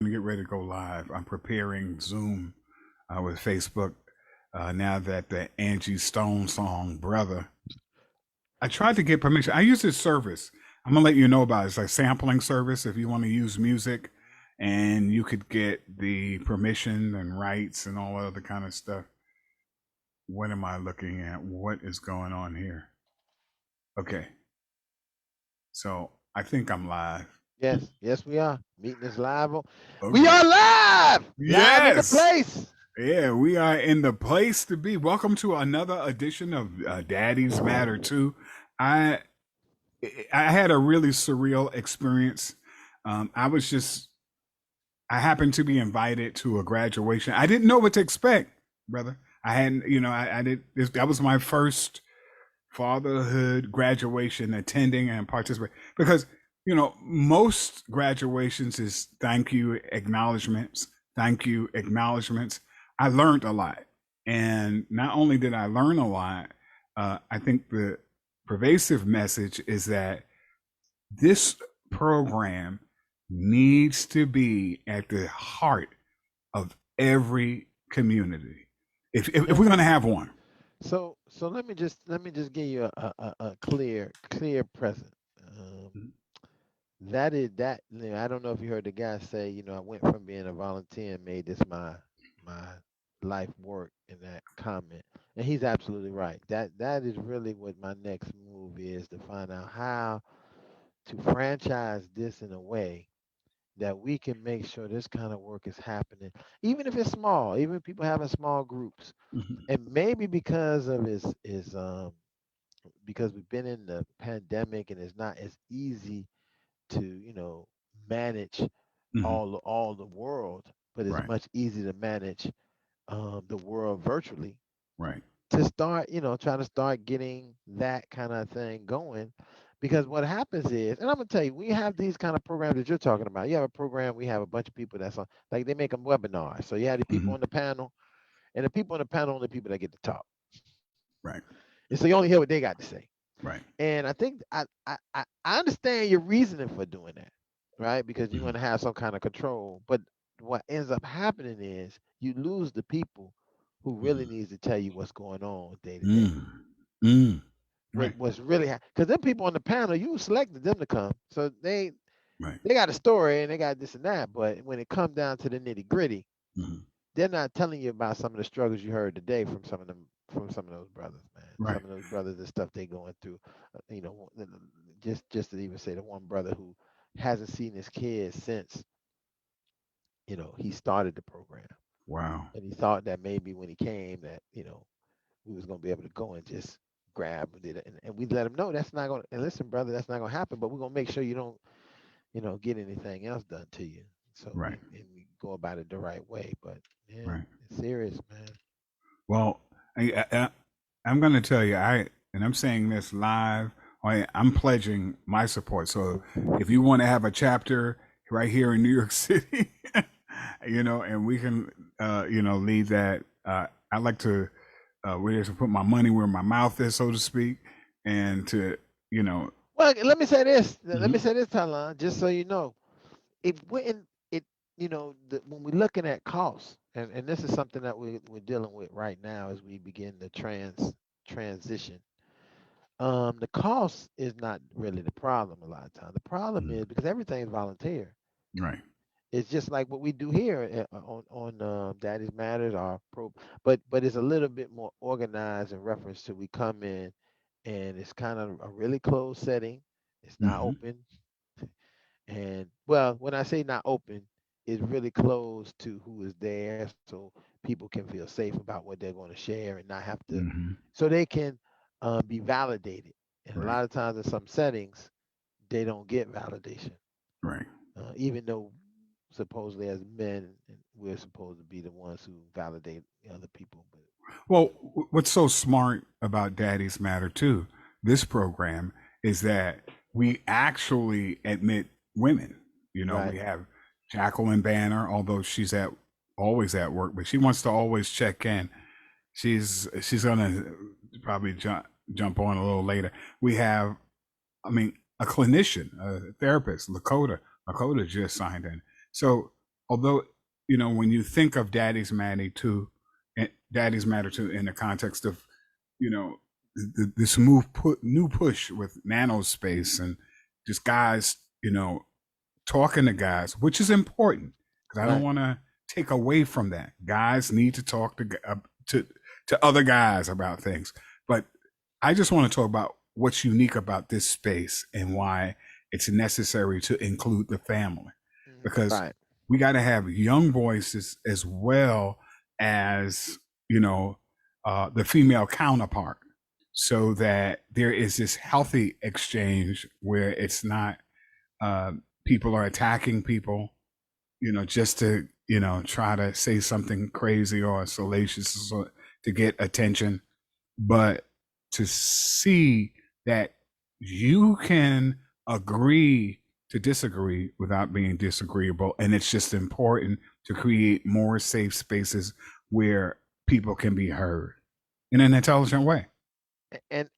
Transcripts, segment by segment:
To get ready to go live. I'm preparing Zoom with Facebook now that the Angie Stone song "Brother." I tried to get permission. I use this service. I'm gonna let you know about it. It's like sampling service. If you want to use music, and you could get the permission and rights and all other kind of stuff. What am I looking at? What is going on here? Okay, so I think I'm live. Yes, yes, we are. Meeting is live. We Okay. are live, live in the Yes. place. Yeah, we are in the place to be. Welcome to another edition of Daddy's Matter Too. I I had a really surreal experience. I was just I happened to be invited to a graduation. I didn't know what to expect, brother. I hadn't, I did. That was my first fatherhood graduation, attending and participating because most graduations is thank you acknowledgments. I learned a lot, and not only did I learn a lot, I think the pervasive message is that this program needs to be at the heart of every community if Yeah. we're going to have one. So let me just give you a clear present. That is that. I don't know if you heard the guy say, I went from being a volunteer and made this my life work in that comment, and he's absolutely right. That is really what my next move is, to find out how to franchise this in a way that we can make sure this kind of work is happening, even if it's small, even people having small groups. Mhm. And maybe because of is because we've been in the pandemic and it's not as easy to, manage Mhm. all the world, but it's Right. much easier to manage the world virtually, Right. to start, trying to start getting that kind of thing going. Because what happens is, and I'm gonna tell you, we have these kind of programs that you're talking about. You have a program, we have a bunch of people that's on, like they make them webinars. So you have the people Mhm. on the panel, and the people on the panel are the people that get to talk. Right. And so you only hear what they got to say. Right. And I think I understand your reasoning for doing that, right? Because you Mhm. want to have some kind of control. But what ends up happening is you lose the people who really Mhm. needs to tell you what's going on day to day. Mm. Mm. Right. What's really because them people on the panel, you selected them to come, so Right. they got a story and they got this and that. But when it comes down to the nitty gritty, Mhm. they're not telling you about some of the struggles you heard today from some of those brothers, man. Right. Some of those brothers and stuff they going through. Just to even say the one brother who hasn't seen his kids since he started the program, Wow. and he thought that maybe when he came that we was gonna be able to go and just grab it, and we let him know that's not gonna. And listen, brother, that's not gonna happen. But we're gonna make sure you don't get anything else done to you. So Right. we go about it the right way. But yeah, Right. it's serious, man. Well, I'm going to tell you, and I'm saying this live. I'm pledging my support. So if you want to have a chapter right here in New York City, and we can, lead that. I like to, really to put my money where my mouth is, so to speak, and to, you know, Well, let me say this. Let me mhm, say this, Talon, just so you know. It wouldn't it when we're looking at costs, and this is something that we're dealing with right now as we begin the transition. The cost is not really the problem a lot of times. The problem mhm, is because everything's volunteer. right, It's just like what we do here on Daddy's Matters, our pro, but it's a little bit more organized in reference to we come in and it's kind of a really closed setting. It's not hmm, open. And well, when I say not open, it's really closed to who is there, so people can feel safe about what they're going to share and not have to, hmm, so they can be validated. And a right, lot of times in some settings, they don't get validation, right. even though supposedly as men, we're supposed to be the ones who validate the other people. But Well, what's so smart about Daddy's Matter too, this program, is that we actually admit women. right, We have Jacqueline Banner, although she's at always at work, but she wants to always check in. She's gonna probably jump on a little later. We have, a clinician, a therapist, Lakota. Lakota just signed in. So although, when you think of Daddy's Matter too, in the context of, you know, this new push with nanospace and just guys, talking to guys, which is important because I don't Right. want to take away from that. Guys need to talk to to other guys about things, but I just want to talk about what's unique about this space and why it's necessary to include the family, because Right. we got to have young voices as well as, you know the female counterpart, so that there is this healthy exchange where it's not, uh, people are attacking people, just to, try to say something crazy or salacious to get attention, but to see that you can agree to disagree without being disagreeable. And it's just important to create more safe spaces where people can be heard in an intelligent way. And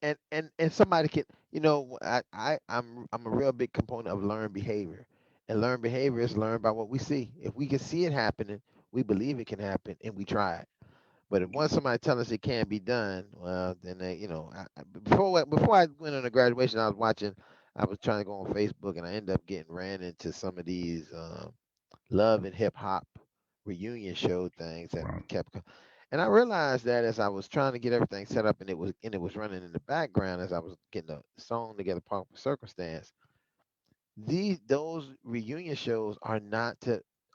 somebody can, I'm a real big component of learned behavior, and learned behavior is learned by what we see. If we can see it happening, we believe it can happen, and we try it. But if once somebody tells us it can't be done, well, then they, before I went on a graduation, I was trying to go on Facebook, and I ended up getting ran into some of these love and hip hop reunion show things that Right. and I realized that as I was trying to get everything set up, and it was running in the background as I was getting the song together, proper circumstance. Those reunion shows are not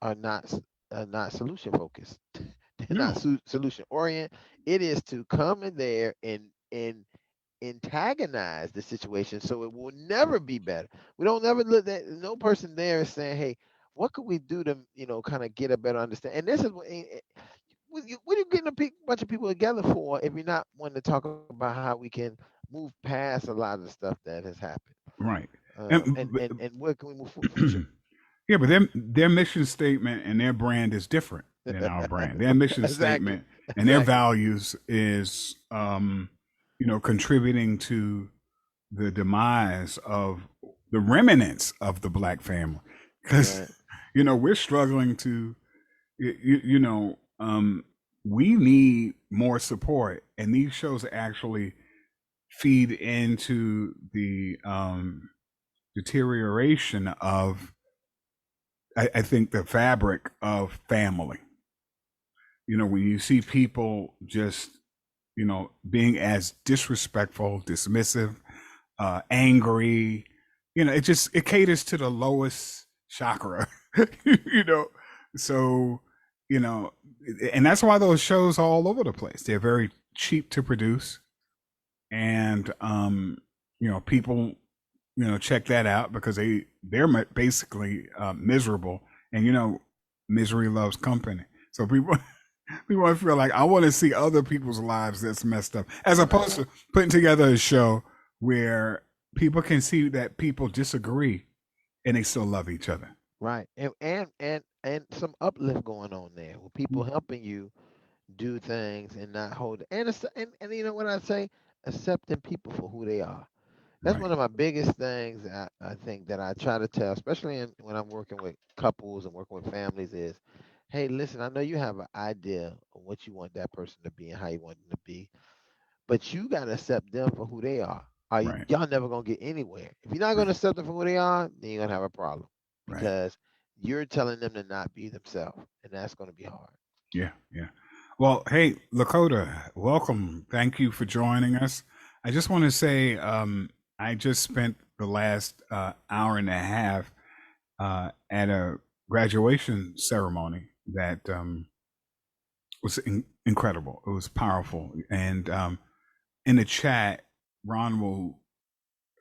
are not solution focused. They're not No. solution oriented. It is to come in there and antagonize the situation so it will never be better. We don't never look at no person there is saying, "Hey, what could we do to kind of get a better understanding?" And this is what are you getting bunch of people together for if you're not wanting to talk about how we can move past a lot of the stuff that has happened, Right. And and where can we move for future? yeah, but their mission statement and their brand is different than our brand. Their mission Exactly, statement and their exactly. values is, contributing to the demise of the remnants of the black family, because Right, we're struggling to, we need more support, and these shows actually feed into the, deterioration of, I think, the fabric of family. When you see people just, being as disrespectful, dismissive, angry, it caters to the lowest chakra, you know. So, you know, and that's why those shows are all over the place. They're very cheap to produce, and people, check that out because they're basically, miserable, and misery loves company. So people we want to feel like I want to see other people's lives that's messed up, as opposed to putting together a show where people can see that people disagree and they still love each other. right, and some uplift going on there with people helping you do things and not hold and you know what I say, accepting people for who they are. That's Right. one of my biggest things I think that I try to tell, especially when I'm working with couples and working with families, is, hey, listen, I know you have an idea of what you want that person to be and how you want them to be, but you gotta accept them for who they are. Right. Y'all never gonna get anywhere. If you're not gonna Right. accept them for who they are, then you're gonna have a problem Right. because you're telling them to not be themselves, and that's gonna be hard. Yeah. Yeah. Well, hey, Lakota, welcome. Thank you for joining us. I just want to say, I just spent the last, hour and a half, at a graduation ceremony that, was incredible. It was powerful. And, in the chat, Ron will,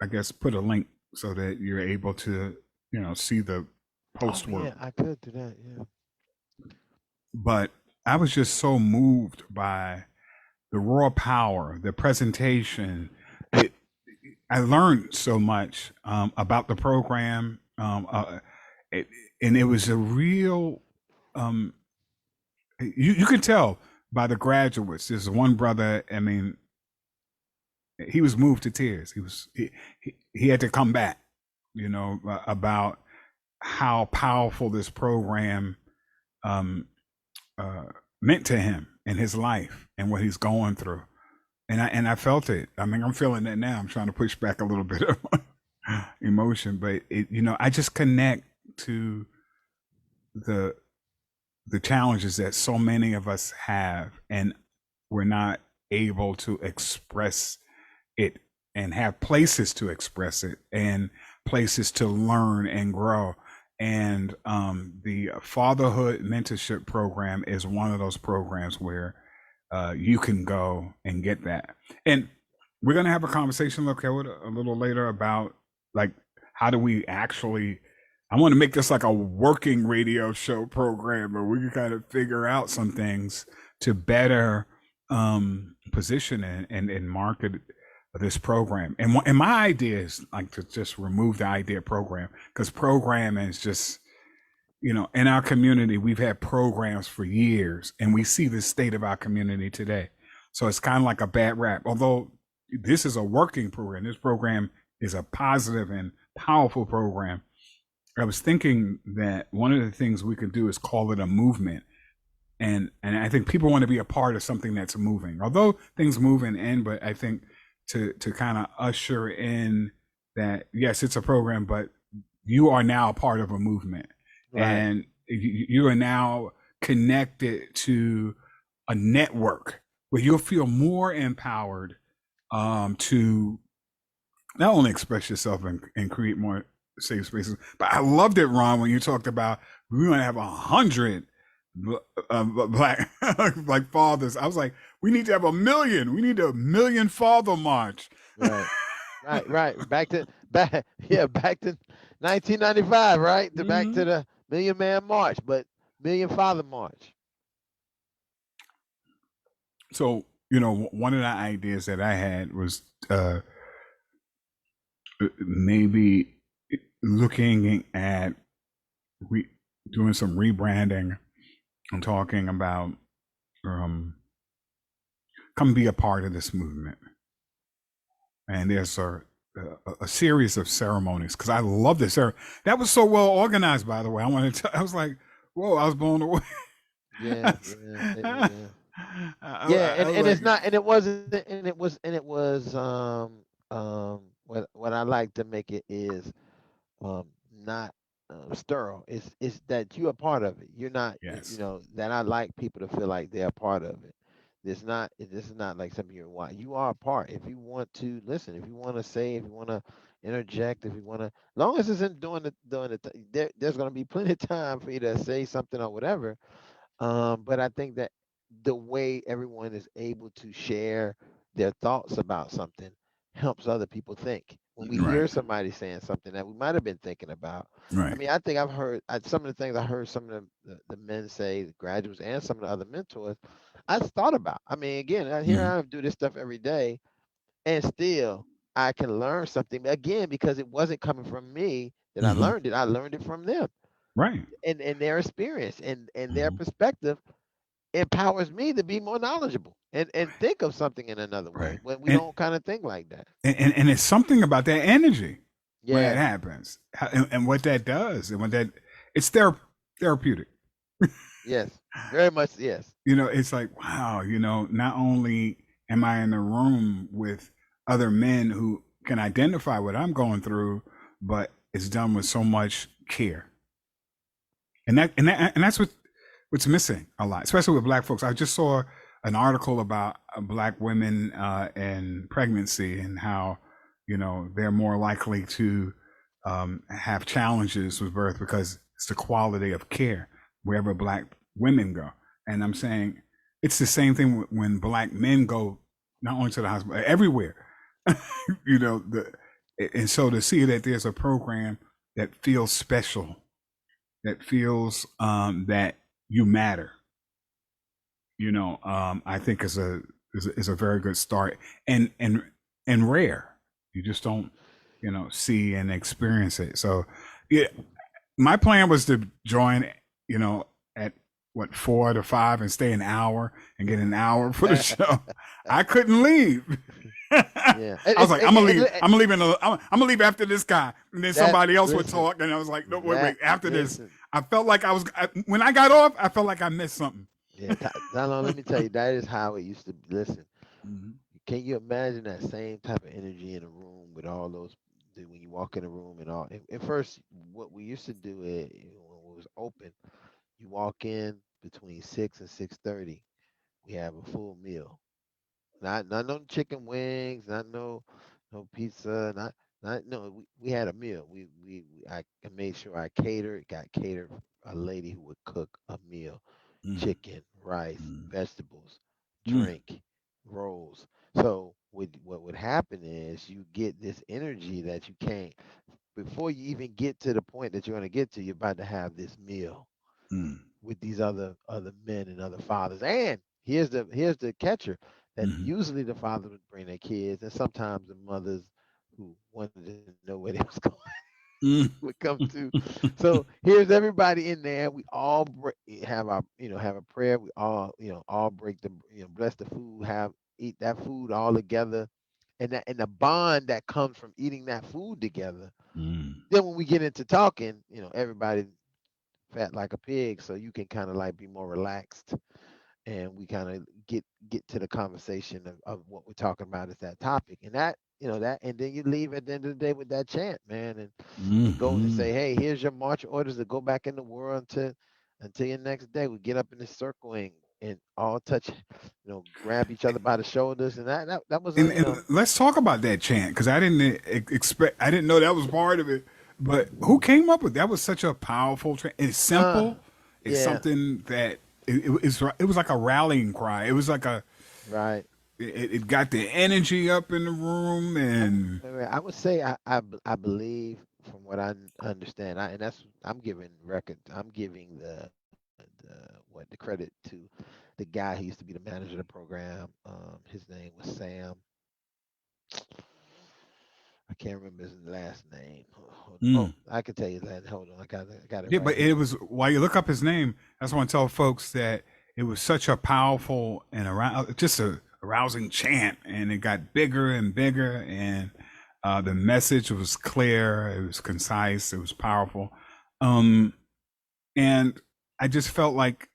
I guess, put a link so that you're able to, see the Oh post work. yeah, I could do that. Yeah. But I was just so moved by the raw power, the presentation. It, I learned so much, about the program, it, and it was a real. Um, you can tell by the graduates. There's one brother. I mean, he was moved to tears. He had to come back, about how powerful this program. um, meant to him in his life and what he's going through. And I felt it. I mean, I'm feeling it now. I'm trying to push back a little bit of emotion, but I just connect to the challenges that so many of us have, and we're not able to express it and have places to express it and places to learn and grow. And the fatherhood mentorship program is one of those programs where you can go and get that. And we're going to have a conversation, okay, a little later about like, how do we actually, I want to make this like a working radio show program where we can kind of figure out some things to better position and market this program. And my idea is like to just remove the idea of program, because program is just, in our community, we've had programs for years, and we see the state of our community today. So it's kind of like a bad rap. Although this is a working program, this program is a positive and powerful program. I was thinking that one of the things we could do is call it a movement. And I think people want to be a part of something that's moving. Although things move and end, but I think to kind of usher in that, yes, it's a program, but you are now a part of a movement. Right. And you are now connected to a network where you'll feel more empowered to not only express yourself and create more safe spaces. But I loved it, Ron, when you talked about we're going to have 100 black like fathers. I was like, we need to have 1 million. We need a 1 million father march. Right. Back to 1995, right? Back to the Million Man March, but Million Father March. So, one of the ideas that I had was maybe looking at doing some rebranding and talking about come be a part of this movement. And there's a series of ceremonies, because I love this. That was so well organized, by the way. I was like, whoa, I was blown away. Yeah. And it's not, and it wasn't, and it was what I like to make it is not sterile. It's that you're a part of it. You're not, yes. That I like people to feel like they're a part of it. This is not like something you're watching. You are a part. If you want to listen, if you want to say, if you want to interject, if you want to, long as it's in there's going to be plenty of time for you to say something or whatever. But I think that the way everyone is able to share their thoughts about something helps other people think. When we hear somebody saying something that we might have been thinking about. Right. I mean, I think I've heard some of the things I heard some of the men say, the graduates and some of the other mentors, I thought about. I mean, again, I do this stuff every day, and still I can learn something again because it wasn't coming from me that I learned it. I learned it from them. Right. And their experience and their perspective empowers me to be more knowledgeable and think of something in another way when we don't kind of think like that. And it's something about that energy when it happens, and what that does, and it's therapeutic. Yes, very much. Yes. It's like, wow, not only am I in a room with other men who can identify what I'm going through, but it's done with so much care. And that's what's missing a lot, especially with Black folks. I just saw an article about Black women and pregnancy, and how they're more likely to have challenges with birth because it's the quality of care wherever Black women go. And I'm saying it's the same thing when Black men go, not only to the hospital, everywhere. And so to see that there's a program that feels special, that feels that you matter, I think is a very good start, and rare. You just don't see and experience it. So yeah, my plan was to join at 4 to 5 and stay an hour and get an hour for the show. I couldn't leave. I was like, I'm gonna leave after this guy, and then somebody else would talk, and I was like, no, wait, after this, I felt like when I got off, I felt like I missed something. Yeah, Tylon, let me tell you, that is how it used to be. Listen, Mhm. can you imagine that same type of energy in a room with all those when you walk in a room and all? At first, what we used to do is when it was open, you walk in between 6 and 6:30. We have a full meal. Not no chicken wings, not no pizza, not no. We had a meal. I made sure I got catered a lady who would cook a meal, Mm, chicken, rice, mm, vegetables, mm, drink, rolls. So what would happen is you get this energy that you can't before you even get to the point that you're going to get to. You're about to have this meal mm, with these other men and other fathers. And here's the catcher that mhm, usually the fathers would bring their kids, and sometimes the mothers who wanted to know where they was going mm. would come to. So here's everybody in there. We all have our have a prayer. We all all break the bless the food, have eat that food all together, and the bond that comes from eating that food together. Mm, Then when we get into talking, everybody fat like a pig, so you can kind of like be more relaxed, and we kind of get to the conversation of what we're talking about is that topic, and that that, and then you leave at the end of the day with that chant, man, and go and mhm. say, hey, here's your march orders to go back in the world until your next day. We get up in this circle and all touch, grab each other by the shoulders, and that was a And let's talk about that chant because I didn't expect, I didn't know that was part of it. But who came up with that? Was such a powerful chant. It's uh simple. It's yeah, something that it was like a rallying cry. It was like right. it got the energy up in the room and I would say I believe from what I understand, and that's I'm giving the what the credit to the guy who used to be the manager of the program. His name was Sam. I can't remember his last name. Oh, mm. I can tell you that. Hold on, I got it Yeah, right but it here. was while you look up his name, I just want to tell folks that it was such a powerful and around just a arousing chant, and it got bigger and bigger, and the message was clear, it was concise, it was powerful, um, and I just felt like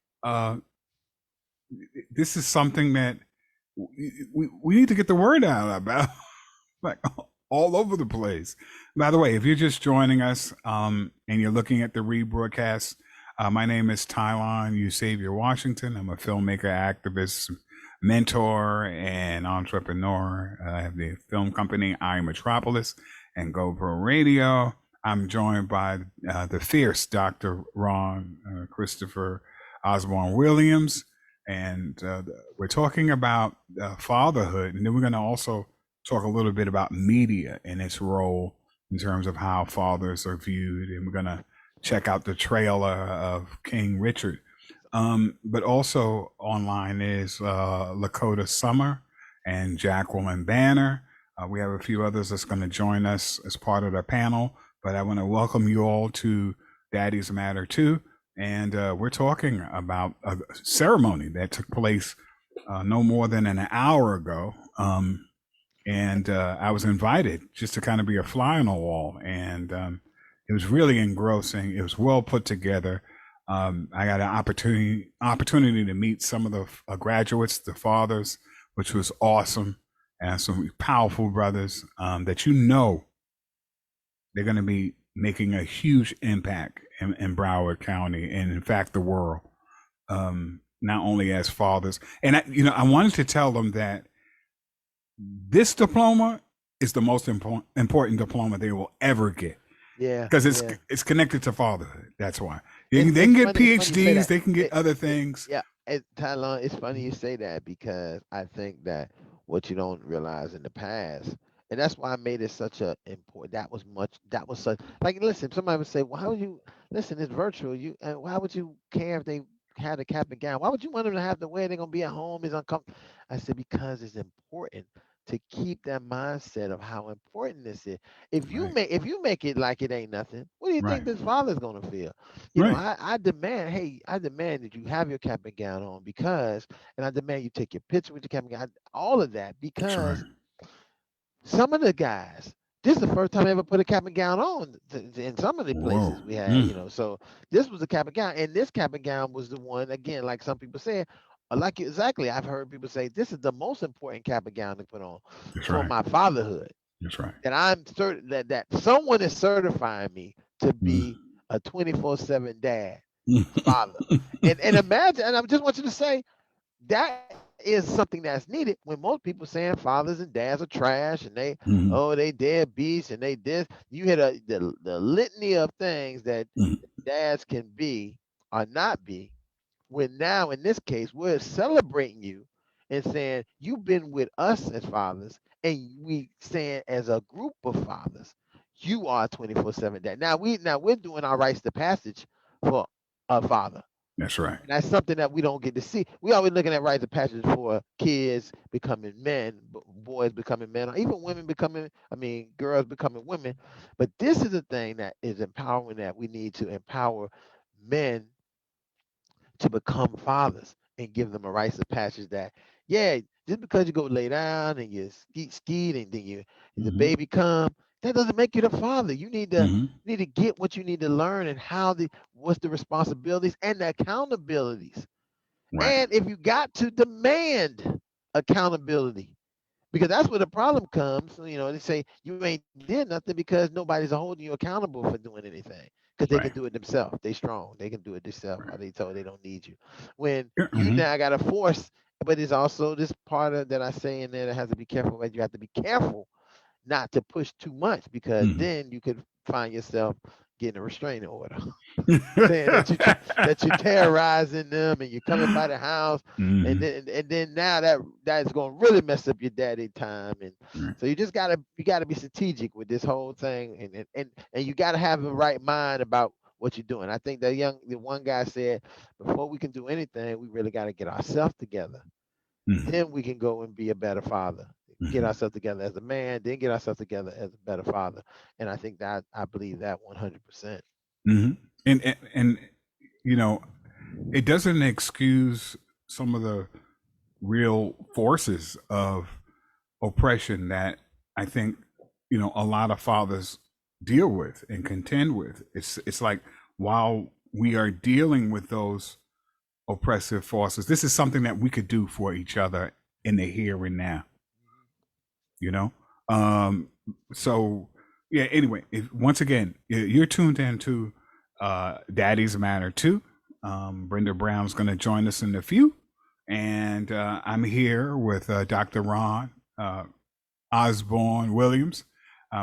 this is something that we need to get the word out about, like all over the place. By the way, if you're just joining us and you're looking at the rebroadcast, my name is Tylon Xavier Washington. I'm a filmmaker, activist, mentor, and entrepreneur. I have the film company iMetropolis and GoPro Radio. I'm joined by the fierce Dr. Ron Christopher Osborne Williams, and we're talking about fatherhood, and then we're going to also talk a little bit about media and its role in terms of how fathers are viewed, and we're going to check out the trailer of King Richard. But also online is Lakota Summer and Jacqueline Banner. We have a few others that's going to join us as part of the panel, but I want to welcome you all to Daddy's Matter too. And we're talking about a ceremony that took place no more than an hour ago. And I was invited just to kind of be a fly on the wall. And it was really engrossing. It was well put together. I got an opportunity to meet some of the graduates, the fathers, which was awesome, and some powerful brothers that they're going to be making a huge impact in Broward County and, in fact, the world. Not only as fathers, and I wanted to tell them that this diploma is the most important diploma they will ever get Yeah, because yeah. it's connected to fatherhood. That's why It's they it's can get funny. It's funny you say PhDs, that. they can get It, other things. yeah, Tylon, it's funny you say that because I think that what you don't realize in the past, and that's why I made it such a important. That was such like. Listen, somebody would say, "Why would you listen? It's virtual. Why would you care if they had a cap and gown? Why would you want them to have to wear? They're gonna be at home. It's uncomfortable." I said because it's important to keep that mindset of how important this is. Right, If you make it like it ain't nothing, what do you right, think this father's gonna feel? right. I demand that you have your cap and gown on because, and I demand you take your picture with your cap and gown, all of that That's right. because some of the guys this is the first time I ever put a cap and gown on in some of the Whoa. places we had, Mm. So this was a cap and gown, and this cap and gown was the one again, like some people said, like exactly. I've heard people say this is the most important cap and gown to put on That's for right. my fatherhood. That's right. That I'm certain that someone is certifying me to Mm. be a 24/7 dad, father, and imagine, and I just want you to say that is something that's needed when most people saying fathers and dads are trash and Mhm. they deadbeats and they this. You hear the litany of things that Mhm. dads can be or not be. When now in this case we're celebrating you and saying you've been with us as fathers, and we saying as a group of fathers, you are 24/7 dad. Now we're doing our rites to passage for a father, That's right. and that's something that we don't get to see. We always looking at rites of passage for kids becoming men, boys becoming men, or even women becoming, girls becoming women. But this is a thing that is empowering, that we need to empower men to become fathers and give them a rites of passage that, yeah, just because you go lay down and you skeet and then the Mhm. baby come, that doesn't make you the father. Mhm. You need to get what you need to learn and what's the responsibilities and the accountabilities. Right. And if you got to demand accountability, because that's where the problem comes. They say you ain't did nothing because nobody's holding you accountable for doing anything, because they can Right. do it themselves. They strong. They can do it themselves. Or Right. they told they don't need you. When Yeah. you Mhm. now got to force, but it's also this part of that I say in there that has to be careful. But you have to be careful not to push too much, because Mhm. then you could find yourself getting a restraining order saying that you're terrorizing them and you're coming by the house, and Mhm. then now that's going to really mess up your daddy time. And Right. so you gotta be strategic with this whole thing, and you gotta have the right mind about what you're doing. I think the one guy said, before we can do anything, we really got to get ourselves together. Mhm. Then we can go and be a better father. Get Mhm. ourselves together as a man, then get ourselves together as a better father. And I think that I believe that 100%. Mhm. And you know, it doesn't excuse some of the real forces of oppression that I think a lot of fathers deal with and contend with. It's like while we are dealing with those oppressive forces, this is something that we could do for each other in the here and now. You know, um, so yeah. Anyway, once again, you're tuned into Daddy's Matter too. Brenda Brown's going to join us in a few, and I'm here with Dr. Ron Osborne Williams.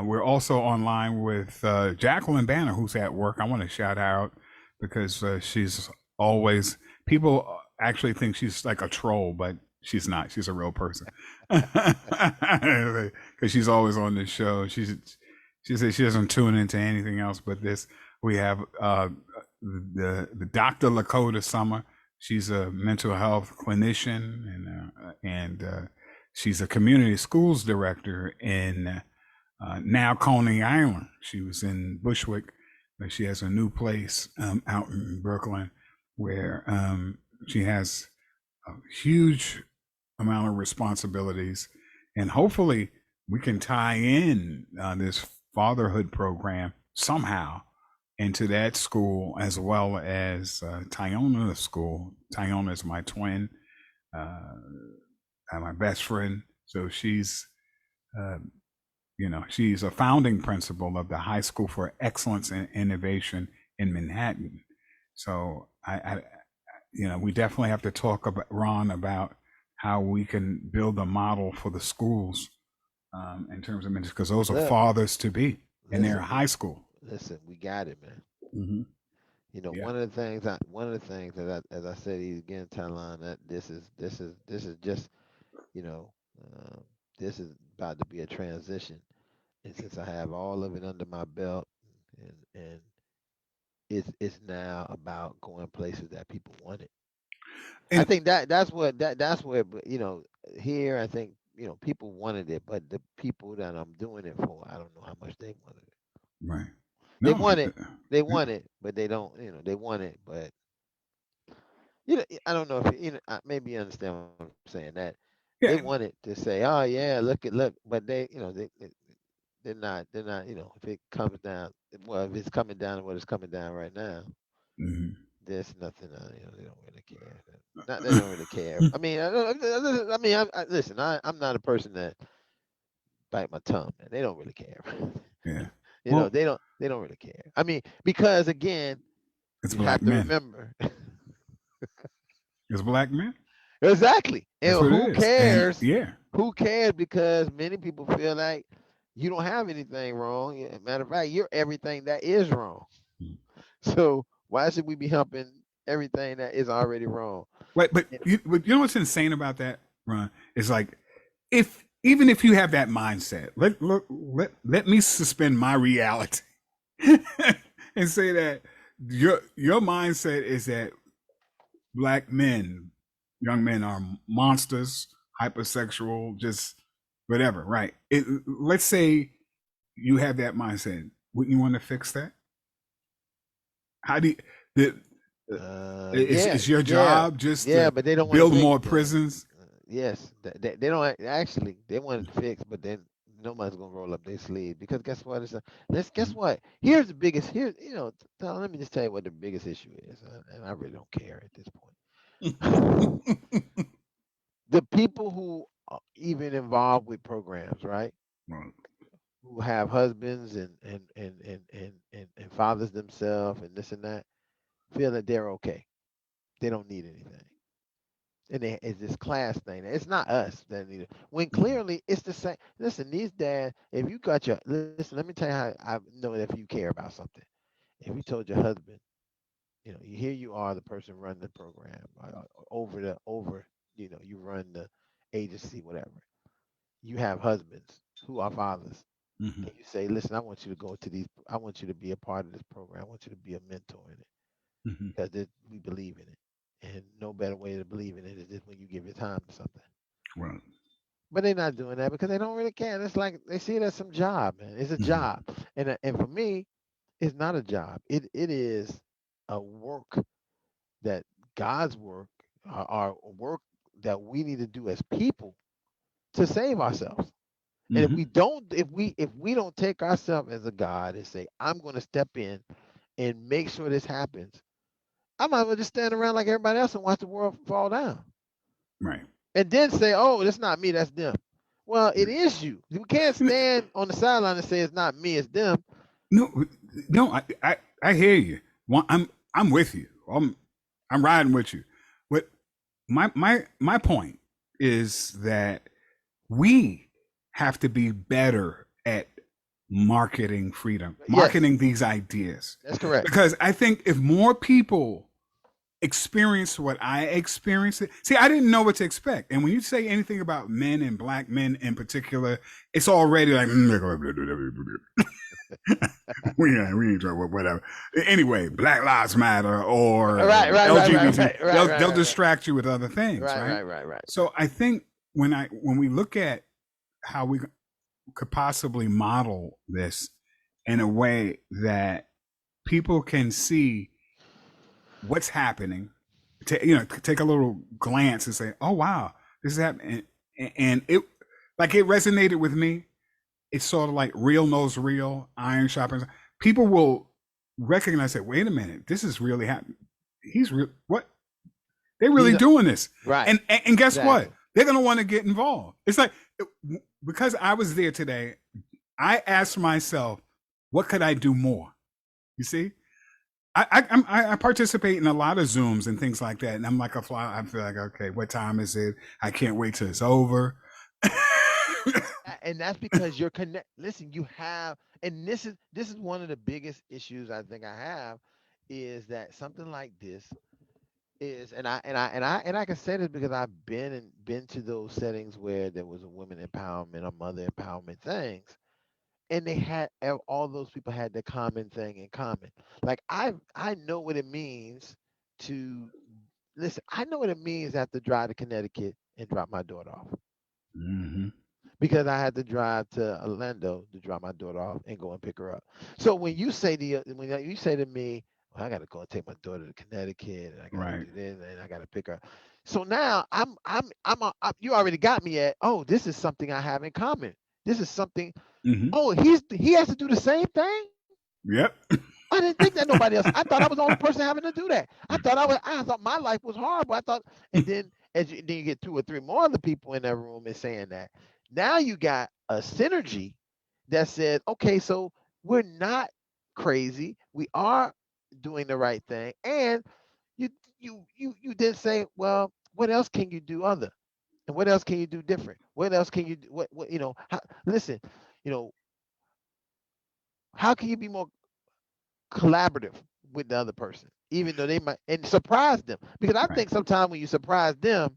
We're also online with Jacqueline Banner, who's at work. I want to shout out because she's always, people actually think she's like a troll, but she's not. She's a real person because she's always on this show. She says she doesn't tune into anything else but this. We have the Dr. Lakota Summer. She's a mental health clinician and she's a community schools director in now Coney Island. She was in Bushwick, but she has a new place out in Brooklyn where she has a huge amount of responsibilities. And hopefully, we can tie in this fatherhood program somehow into that school as well as Tyona School. Tyona is my twin, uh, my best friend. So uh, she's a founding principal of the High School for Excellence and Innovation in Manhattan. So we definitely have to talk about Ron about how we can build a model for the schools in terms of ministry, because those are Look, fathers to be, and they're listen, high school. we got it, man. Hmm. Yeah. One of the things that as I said again, Talon, that this is just, you know, um, this is about to be a transition, and since I have all of it under my belt, and it's now about going places that people want it. I And think that's where, here I think people wanted it, but the people that I'm doing it for, I don't know how much they wanted it. right. They No. want it, they Yeah. want it, but they don't, they want it, but I don't know if maybe you understand what I'm saying. That they Yeah. wanted to say, "Oh yeah, look, but they They're not. If it comes down, well, if it's coming down to what it's coming down right now, Mhm. there's nothing. They don't really care. Not they don't really care. I mean, I mean, listen. I'm not a person that bite my tongue, man. They don't really care. Yeah. Well, They don't really care. I mean, because again, it's you have black to men. remember It's black men. exactly. That's And what it who is. And cares? yeah. Who cares? Because many people feel like you don't have anything wrong. Matter of fact, you're everything that is wrong. So why should we be helping everything that is already wrong? Wait, but you know what's insane about that, Ron? It's like if even if you have that mindset, let me suspend my reality and say that your mindset is that black men, young men are monsters, hypersexual, just whatever, right? Let's say you have that mindset. Wouldn't you want to fix that? How do you, the, Yeah, it's your yeah, job just yeah, to but they don't want to build fix. more prisons? Yes, they don't actually. They want it fixed, but then nobody's gonna roll up their sleeve because guess what? Let's guess what? Here's the biggest. Here, let me just tell you what the biggest issue is, and I really don't care at this point. The people who are even involved with programs, right? Right. Who have husbands and fathers themselves and this and that, feel that they're okay. They don't need anything. And it's this class thing. It's not us that need it. When clearly it's the same. Listen, these dads, if you got your listen, let me tell you how I know if you care about something. If you told your husband, here you are, the person running the program, you run the agency, whatever. You have husbands who are fathers, Mm-hmm. and you say, listen, I want you to go to these. I want you to be a part of this program. I want you to be a mentor in it Mm-hmm. because we believe in it. And no better way to believe in it is just when you give your time to something. Right. But they're not doing that because they don't really care. It's like they see it as some job, man. It's a Mm-hmm. job, and for me, it's not a job. It is a work that God's work, our work that we need to do as people to save ourselves. And if Mm-hmm. we don't, if we don't take ourselves as a God and say, I'm going to step in and make sure this happens, I might as well just stand around like everybody else and watch the world fall down. Right. And then say, "Oh, that's not me, that's them." Well, it is you. You can't stand on the sideline and say it's not me, it's them. No, no, I hear you. I'm with you. I'm riding with you. But my point is that we have to be better at marketing freedom, Yes, marketing these ideas. that's correct. Because I think if more people experience what I experienced, see, I didn't know what to expect. And when you say anything about men and black men in particular, it's already like, we ain't talking whatever. Anyway, Black Lives Matter or Right, right, right, right, LGBT, right, right, right, they'll right, right, distract you with other things, right, right? right, right, right. So I think when we look at how we could possibly model this in a way that people can see what's happening, take a little glance and say, "Oh wow, this is happening," and it it resonated with me. It's sort of like real knows real, iron sharpens. People will recognize that. Wait a minute, this is really happening. He's real. What they're really These are doing this, right, and guess what? exactly. They're gonna want to get involved. It's like because I was there today. I asked myself, what could I do more? You see, I participate in a lot of Zooms and things like that, and I'm like a fly. I feel like, okay, what time is it? I can't wait till it's over. And that's because you're connect. Listen, you have, and this is one of the biggest issues I think I have, is that something like this is, and I can say this because I've been to those settings where there was a women empowerment or mother empowerment things, and they had all those people had the common thing in common. Like I know what it means to listen. I know what it means to have to drive to Connecticut and drop my daughter off Mm-hmm. because I had to drive to Orlando to drop my daughter off and go and pick her up. So when you say to me, well, I got to go and take my daughter to Connecticut and I got to Right. do this and I got to pick her. So now you already got me at, oh, this is something I have in common. This is something. Hmm. Oh, he has to do the same thing. Yep. I didn't think that nobody else. I thought I was the only person having to do that. I thought my life was horrible. I thought, and then then you get 2 or 3 more other people in that room and saying that. Now you got a synergy that says, okay, so we're not crazy. We are doing the right thing. And you you then say, well, what else can you do other? And what else can you do different? What else can you do? What listen, you know, how can you be more collaborative with the other person, even though they might and surprise them? Because I Right. think sometimes when you surprise them,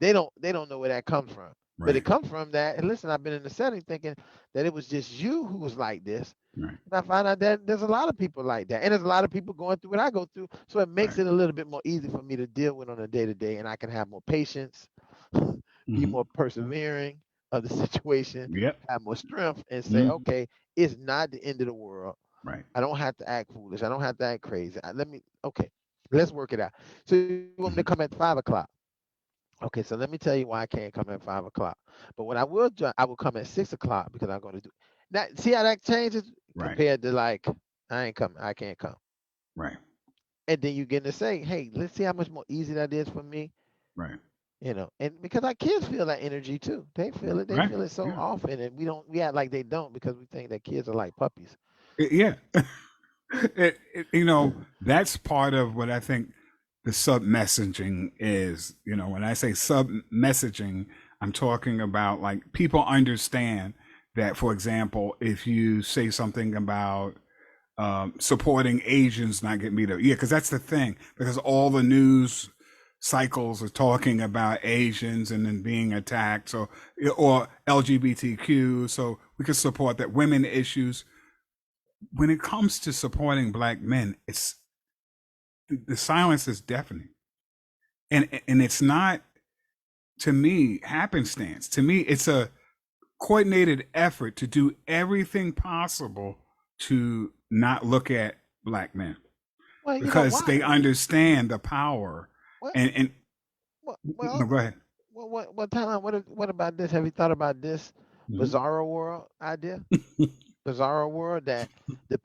they don't know where that comes from. But it Right. comes from that. And listen, I've been in the setting thinking that it was just you who was like this. Right. And I find out that there's a lot of people like that. And there's a lot of people going through what I go through. So it makes Right. it a little bit more easy for me to deal with on a day to day. And I can have more patience, be Hmm. more persevering of the situation, Yep. have more strength, and say, Hmm. okay, it's not the end of the world. Right. I don't have to act foolish. I don't have to act crazy. Okay, let's work it out. So you want me to Hmm. come at 5 o'clock? Okay, so let me tell you why I can't come at 5 o'clock. But what I will do, I will come at 6 o'clock because I'm going to do now. See how that changes Right. compared to like I ain't coming, I can't come. Right. And then you get to say, hey, let's see how much more easy that is for me. Right. And because our kids feel that energy too. They Right. feel it so Yeah. often, and we act like they don't because we think that kids are like puppies. Yeah. That's part of what I think the sub messaging is. When I say sub messaging, I'm talking about like people understand that, for example, if you say something about supporting Asians not getting beat up, yeah, because that's the thing, because all the news cycles are talking about Asians and then being attacked, so or LGBTQ, so we can support that women issues. When it comes to supporting black men, it's the silence is deafening, and it's not, to me, happenstance. To me, it's a coordinated effort to do everything possible to not look at black men Well, because why? they understand the power. What? And Well, no, go ahead. what time? What about this? Have you thought about this Mhm. bizarro world idea? Bizarro world that the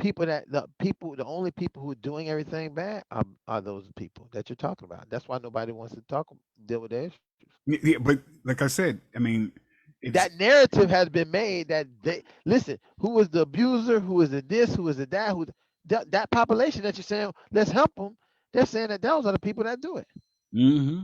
only people who are doing everything bad are those people that you're talking about. That's why nobody wants to deal with their issues. Yeah, but like I said, I mean, it's That narrative has been made that they listen. Who was the abuser? Who was the this? Who was the that? That population that you're saying let's help them? They're saying that those are the people that do it mm-hmm,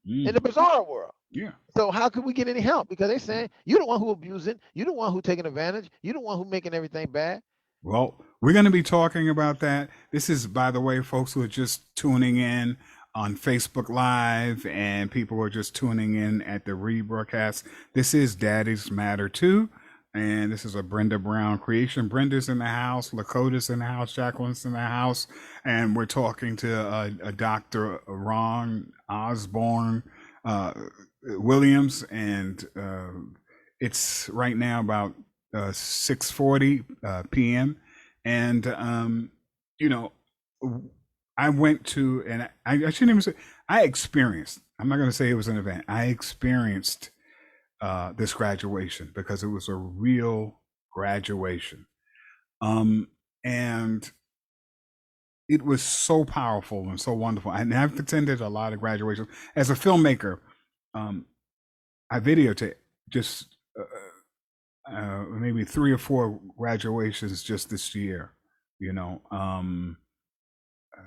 in the mm, bizarro world. yeah. So how could we get any help? Because they're saying you're the one who abusing, you're the one who taking advantage, you're the one who making everything bad. Well, we're going to be talking about that. This is, by the way, folks who are just tuning in on Facebook Live and people who are just tuning in at the rebroadcast. This is Daddy's Matter Too. And this is a Brenda Brown creation. Brenda's in the house, Lakota's in the house, Jacqueline's in the house. And we're talking to a Dr. Ron Osborne Williams. And it's right now about 6:40 p.m. And you know, I went to, and I shouldn't even say I experienced. I'm not going to say it was an event. I experienced this graduation because it was a real graduation, and it was so powerful and so wonderful. And I've attended a lot of graduations as a filmmaker. I videotape just maybe 3 or 4 graduations just this year, you know,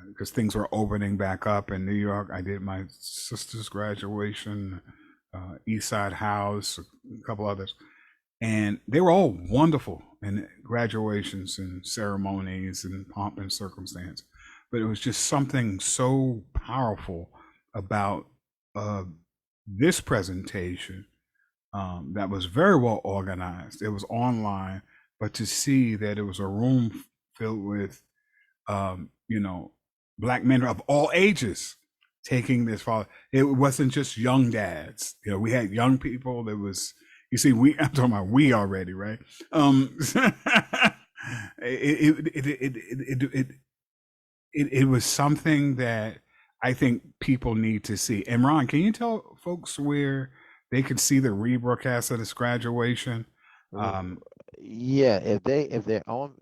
because things were opening back up in New York. I did my sister's graduation, East Side House, a couple others, and they were all wonderful in graduations and ceremonies and pomp and circumstance. But it was just something so powerful about uh, this presentation that was very well organized. It was online, but to see that it was a room filled with, you know, black men of all ages taking this forward. It wasn't just young dads. You know, we had young people. There was, you see, I'm talking about we already, right? It was something that I think people need to see. And Ron, can you tell folks where they can see the rebroadcast of this graduation? Um, Yeah, if they're on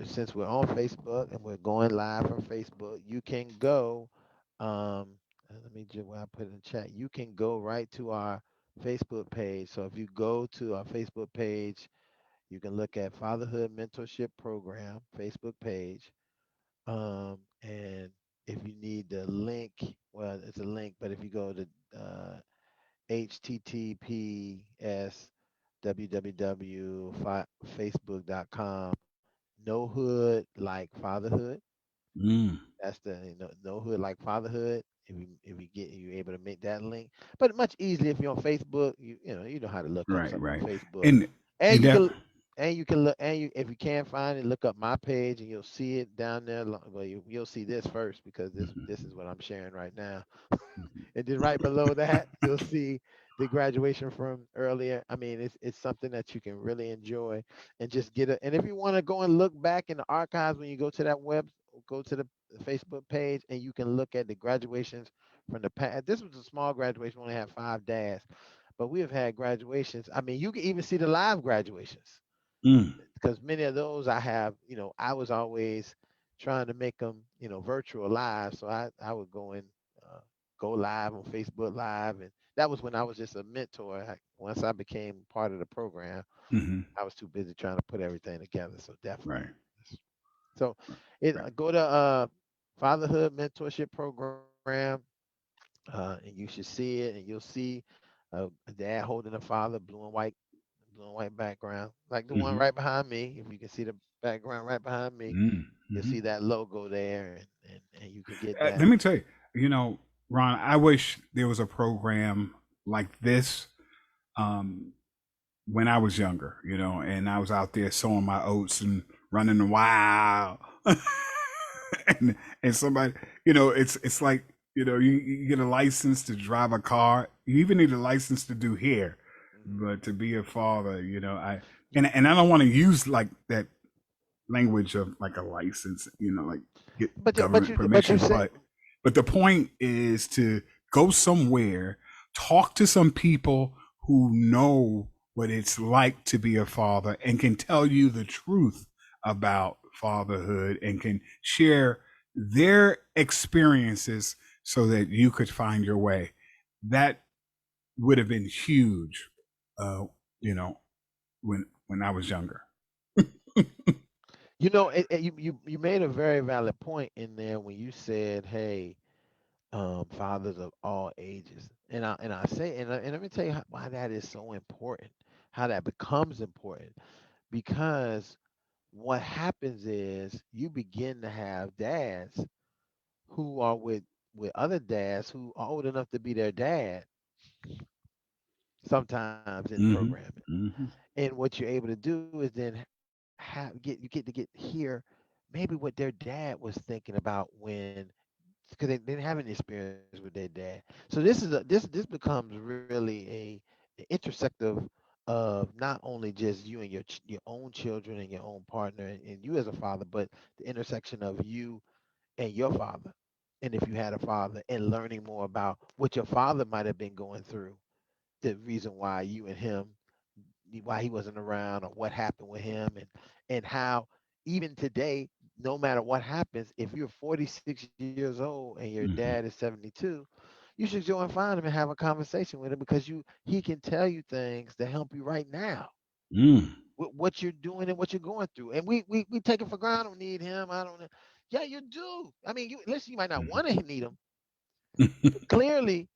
since we're on Facebook and we're going live from Facebook, you can go. Let me just what I put in the chat. You can go right to our Facebook page. So if you go to our Facebook page, you can look at Fatherhood Mentorship Program Facebook page. And if you need the link, well, it's a link, but if you go to https www.facebook.com no hood like fatherhood. mm, That's the no hood like fatherhood. If you get you able to make that link, but much easier if you're on Facebook. You know how to look up right, something on right. Facebook, And and and you that, can look and you if you can't find it, look up my page and you'll see it down there. Well, you'll see this first because this is what I'm sharing right now. mhm, And then right below that, you'll see the graduation from earlier. I mean, it's something that you can really enjoy and just get it. And if you want to go and look back in the archives when you go to that go to the Facebook page and you can look at the graduations from the past. This was a small graduation, we only had 5 dads, but we have had graduations. I mean, you can even see the live graduations mm, because many of those I have, I was always trying to make them, virtual live. So I would uh, go live on Facebook Live, and that was when I was just a mentor. Once I became part of the program, mhm, I was too busy trying to put everything together. So definitely. right, So it right. go to Fatherhood Mentorship Program, and you should see it, and you'll see a dad holding a father, blue and white background, like the one Hmm. right behind me. If you can see the background right behind me, Mm, you'll hmm. see that logo there, and you can get that. Let me tell you, you know, Ron, I wish there was a program like this um, when I was younger, and I was out there sowing my oats and running wild. and somebody, it's like, you get a license to drive a car. You even need a license to do hair, Hmm. but to be a father, and I don't want to use like that language of like a license, like get government But you permission. say But the point is to go somewhere, talk to some people who know what it's like to be a father and can tell you the truth about fatherhood and can share their experiences so that you could find your way. That would have been huge, uh, you know, when I was younger. you made a very valid point in there when you said, "Hey, fathers of all ages," and I say, and let me tell you why that is so important, how that becomes important, because what happens is you begin to have dads who are with other dads who are old enough to be their dad sometimes in Hmm. programming. Hmm. And what you're able to do is then you get to get hear maybe what their dad was thinking about when because they didn't have any experience with their dad. So this becomes really a intersective of not only just you and your own children and your own partner and you as a father, but the intersection of you and your father. And if you had a father, and learning more about what your father might have been going through, the reason why you and him, why he wasn't around, or what happened with him, and how even today, no matter what happens, if you're 46 years old and your dad is Hmm. 72, you should go and find him and have a conversation with him because he can tell you things to help you right now Mm. with what you're doing and what you're going through. And we take it for granted. I don't need him. I don't. Yeah, you do. I mean, you listen. You might not want to need him, but clearly,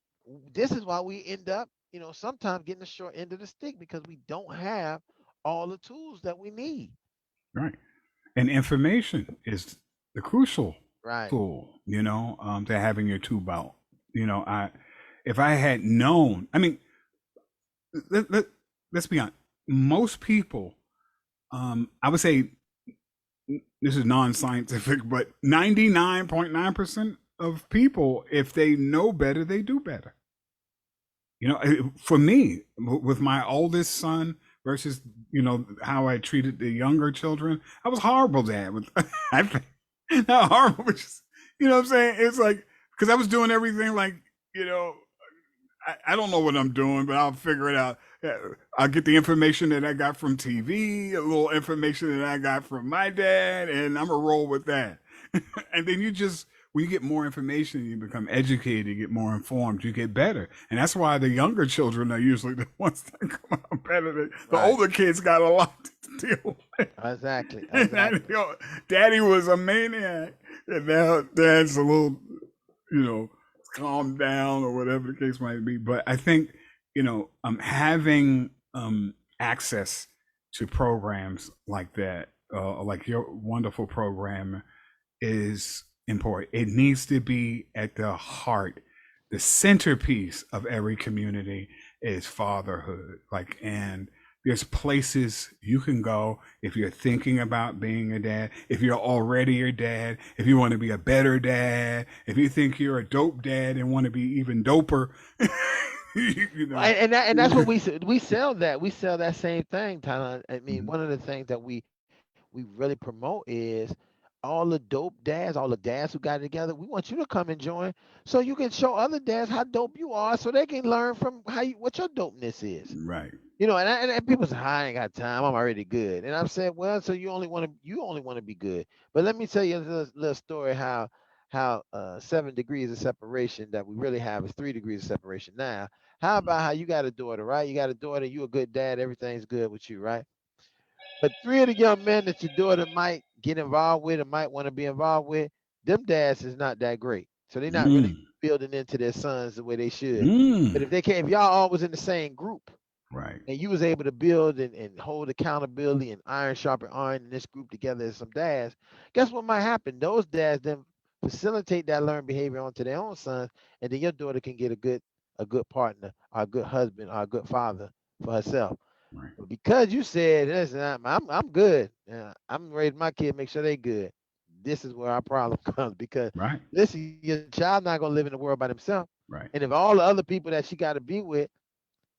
this is why we end up, sometimes getting the short end of the stick because we don't have all the tools that we need. Right. And information is the crucial Right. tool, to having your tool belt. If I had known, I mean, let, let, let's be honest, most people, I would say this is non-scientific, but 99.9% of people, if they know better, they do better. For me, with my oldest son versus, how I treated the younger children, I was horrible, dad. I think not horrible, but just, what I'm saying? It's like, because I was doing everything like, you know, I don't know what I'm doing, but I'll figure it out. I'll get the information that I got from TV, a little information that I got from my dad, and I'm gonna roll with that. And then when you get more information, you become educated, you get more informed, you get better. And that's why the younger children are usually the ones that come out better. The Right. older kids got a lot to deal with. Exactly. And Exactly. daddy was a maniac, and now dad's a little, calm down or whatever the case might be. But I think, having access to programs like that, like your wonderful program, is important. It needs to be at the heart. The centerpiece of every community is fatherhood. And there's places you can go if you're thinking about being a dad, if you're already a dad, if you want to be a better dad, if you think you're a dope dad and want to be even doper. you know. And that's what we sell that. We sell that same thing, Tyler. I mean, one of the things that we really promote is all the dope dads, all the dads who got it together. We want you to come and join so you can show other dads how dope you are, so they can learn from what your dopeness is. Right. And people say, I ain't got time. I'm already good. And I'm saying, well, so you only want to be good. But let me tell you a little story how 7 degrees of separation that we really have is 3 degrees of separation now. How about how you got a daughter, right? You got a daughter, you a good dad, everything's good with you, right? But three of the young men that your daughter might get involved with or might want to be involved with, them dads is not that great. So they're not really Mm. building into their sons the way they should. But Mm. if y'all all was in the same group Right. and you was able to build and hold accountability and iron sharpen iron in this group together as some dads, guess what might happen? Those dads then facilitate that learned behavior onto their own sons, and then your daughter can get a good partner, or a good husband, or a good father for herself. Right. But because you said, listen, I'm good. I'm raising my kid, make sure they good. This is where our problem comes because Right. listen, your child not gonna live in the world by themselves. Right. And if all the other people that she got to be with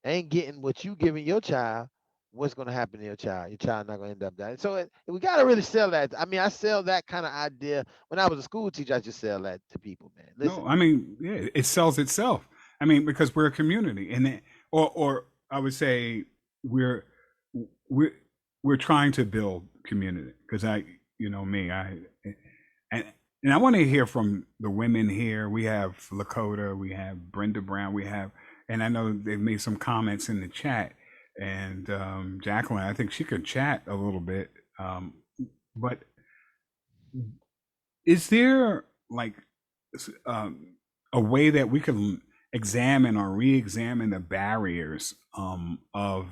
ain't getting what you giving your child, what's gonna happen to your child? Your child not gonna end up dying. So we gotta really sell that. I mean, I sell that kind of idea. When I was a school teacher, I just sell that to people, man. Listen, No, I mean, yeah, it sells itself. I mean, because we're a community, or I would say we're we're we're trying to build community. Because and and I want to hear from the women here. We have Lakota, we have Brenda Brown, and I know they've made some comments in the chat. And Jacqueline, I think she could chat a little bit. But is there like um, a way that we can examine or re-examine the barriers of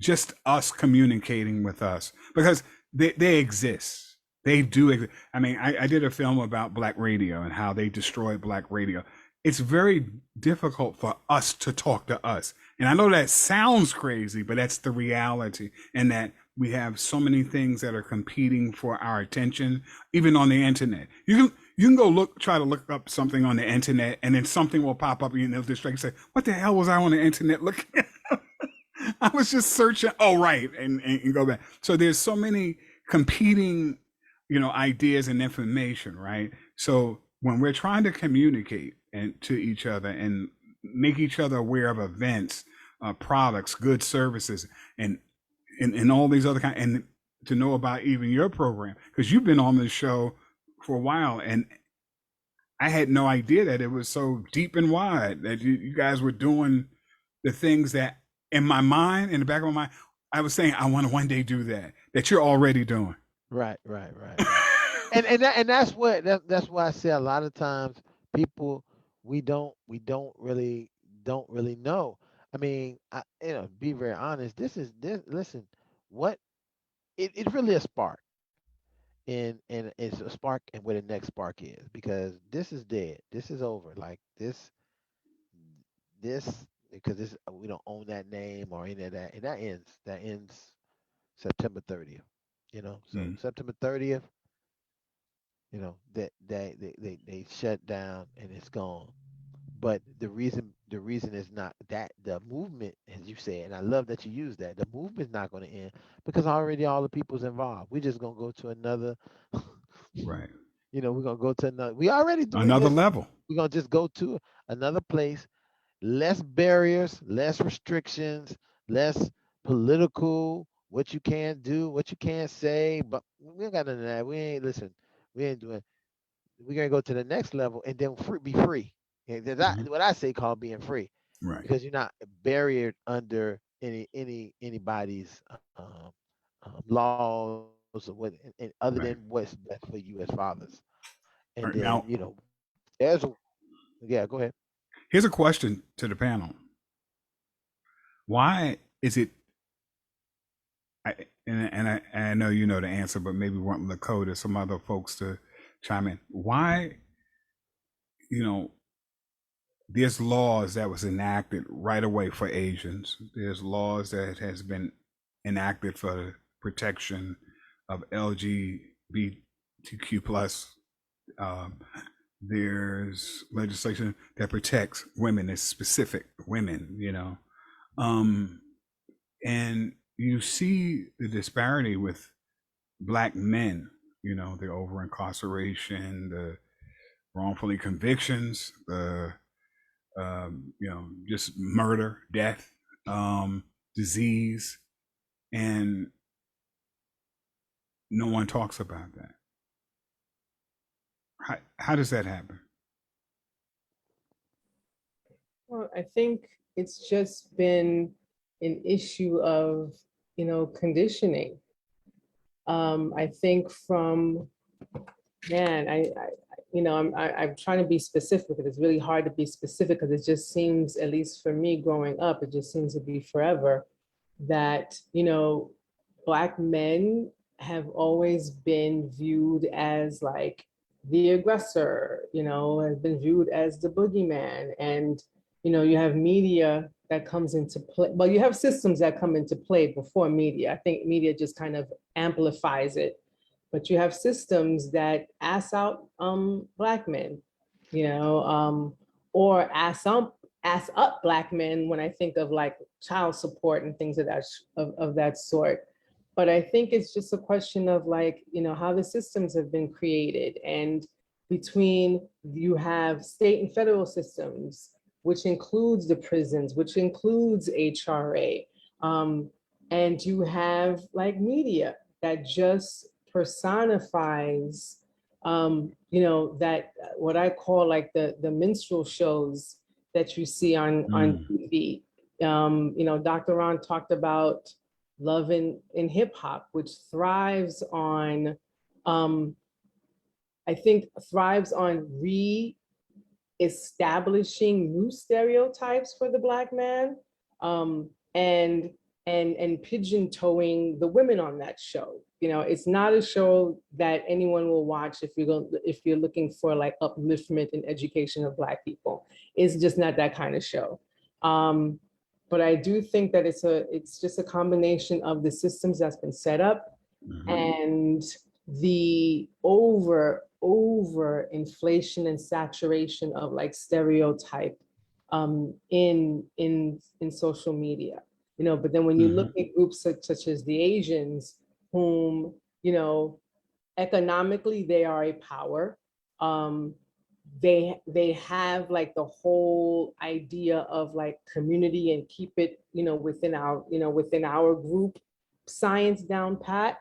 just us communicating with us, because they exist, they do exist. I mean, I did a film about black radio and how they destroyed black radio. It's very difficult for us to talk to us, and I know that sounds crazy, but that's the reality. And that we have so many things that are competing for our attention, even on the internet. You can go try to look up something on the internet, and then something will pop up, and it'll distract you. Say, "What the hell was I on the internet looking at?" I was just searching. Oh, right, and go back. So there's so many competing, ideas and information, right? So when we're trying to communicate and to each other and make each other aware of events, products, goods, services, and all these other and to know about even your program, because you've been on this show for a while, and I had no idea that it was so deep and wide, that you guys were doing the things that in my mind, in the back of my mind, I was saying I want to one day do that you're already doing. right. And that's why I say a lot of times people we don't really know. I mean, be very honest. This. Listen, what it's really a spark, and it's a spark, and where the next spark is, because this is dead. This is over. Like this because this we don't own that name or any of that, and that ends September 30th. So Mm. September 30th, that they shut down and it's gone. But the reason is not that the movement, as you said, and I love that you use that. The movement's not going to end because already all the people's involved. We're just gonna go to another. Right. We're gonna go to another. We already doing Another this. level. We're gonna just go to another place, less barriers, less restrictions, less political, what you can't do, what you can't say. But we ain't got none of that. We ain't listen. We ain't doing. We're gonna go to the next level and then be free. And Mhm. what I say called being free, Right. because you're not barriered under anybody's laws or what, and other than Right. what's best for you as fathers. And All right. then Now, there's a yeah. Go ahead. here's a question to the panel. Why is it? I, and I know you know the answer, but maybe want Lakota, some other folks to chime in. Why, you know, there's laws that was enacted right away for Asians. There's laws that has been enacted for the protection of LGBTQ plus. Um, there's legislation that protects women, it's specific women, Um, and you see the disparity with black men, the over incarceration, the wrongfully convictions, the just murder, death, disease, and no one talks about that. How does that happen? Well, I think it's just been an issue of, conditioning. I think from, man, I'm trying to be specific because it's really hard to be specific because it just seems, at least for me growing up, it just seems to be forever that, Black men have always been viewed as like the aggressor, has been viewed as the boogeyman. And, you have media that comes into play. Well, you have systems that come into play before media. I think media just kind of amplifies it. But you have systems that ass out Black men, you know, or ass up Black men when I think of like child support and things of that sort. But I think it's just a question of like, how the systems have been created. And between you have state and federal systems, which includes the prisons, which includes HRA. And you have like media that just personifies, that what I call like the minstrel shows that you see on TV. Dr. Ron talked about love in hip hop, which thrives on, I think, thrives on establishing new stereotypes for the Black man, and pigeon toeing the women on that show. It's not a show that anyone will watch if you're looking for like upliftment and education of Black people. It's just not that kind of show. But I do think that it's just a combination of the systems that's been set up, mm-hmm. and the over inflation and saturation of like stereotype in social media. But then when you, mm-hmm. look at groups such as the Asians, whom, economically they are a power, they have like the whole idea of like community and keep it, within our group science down pat.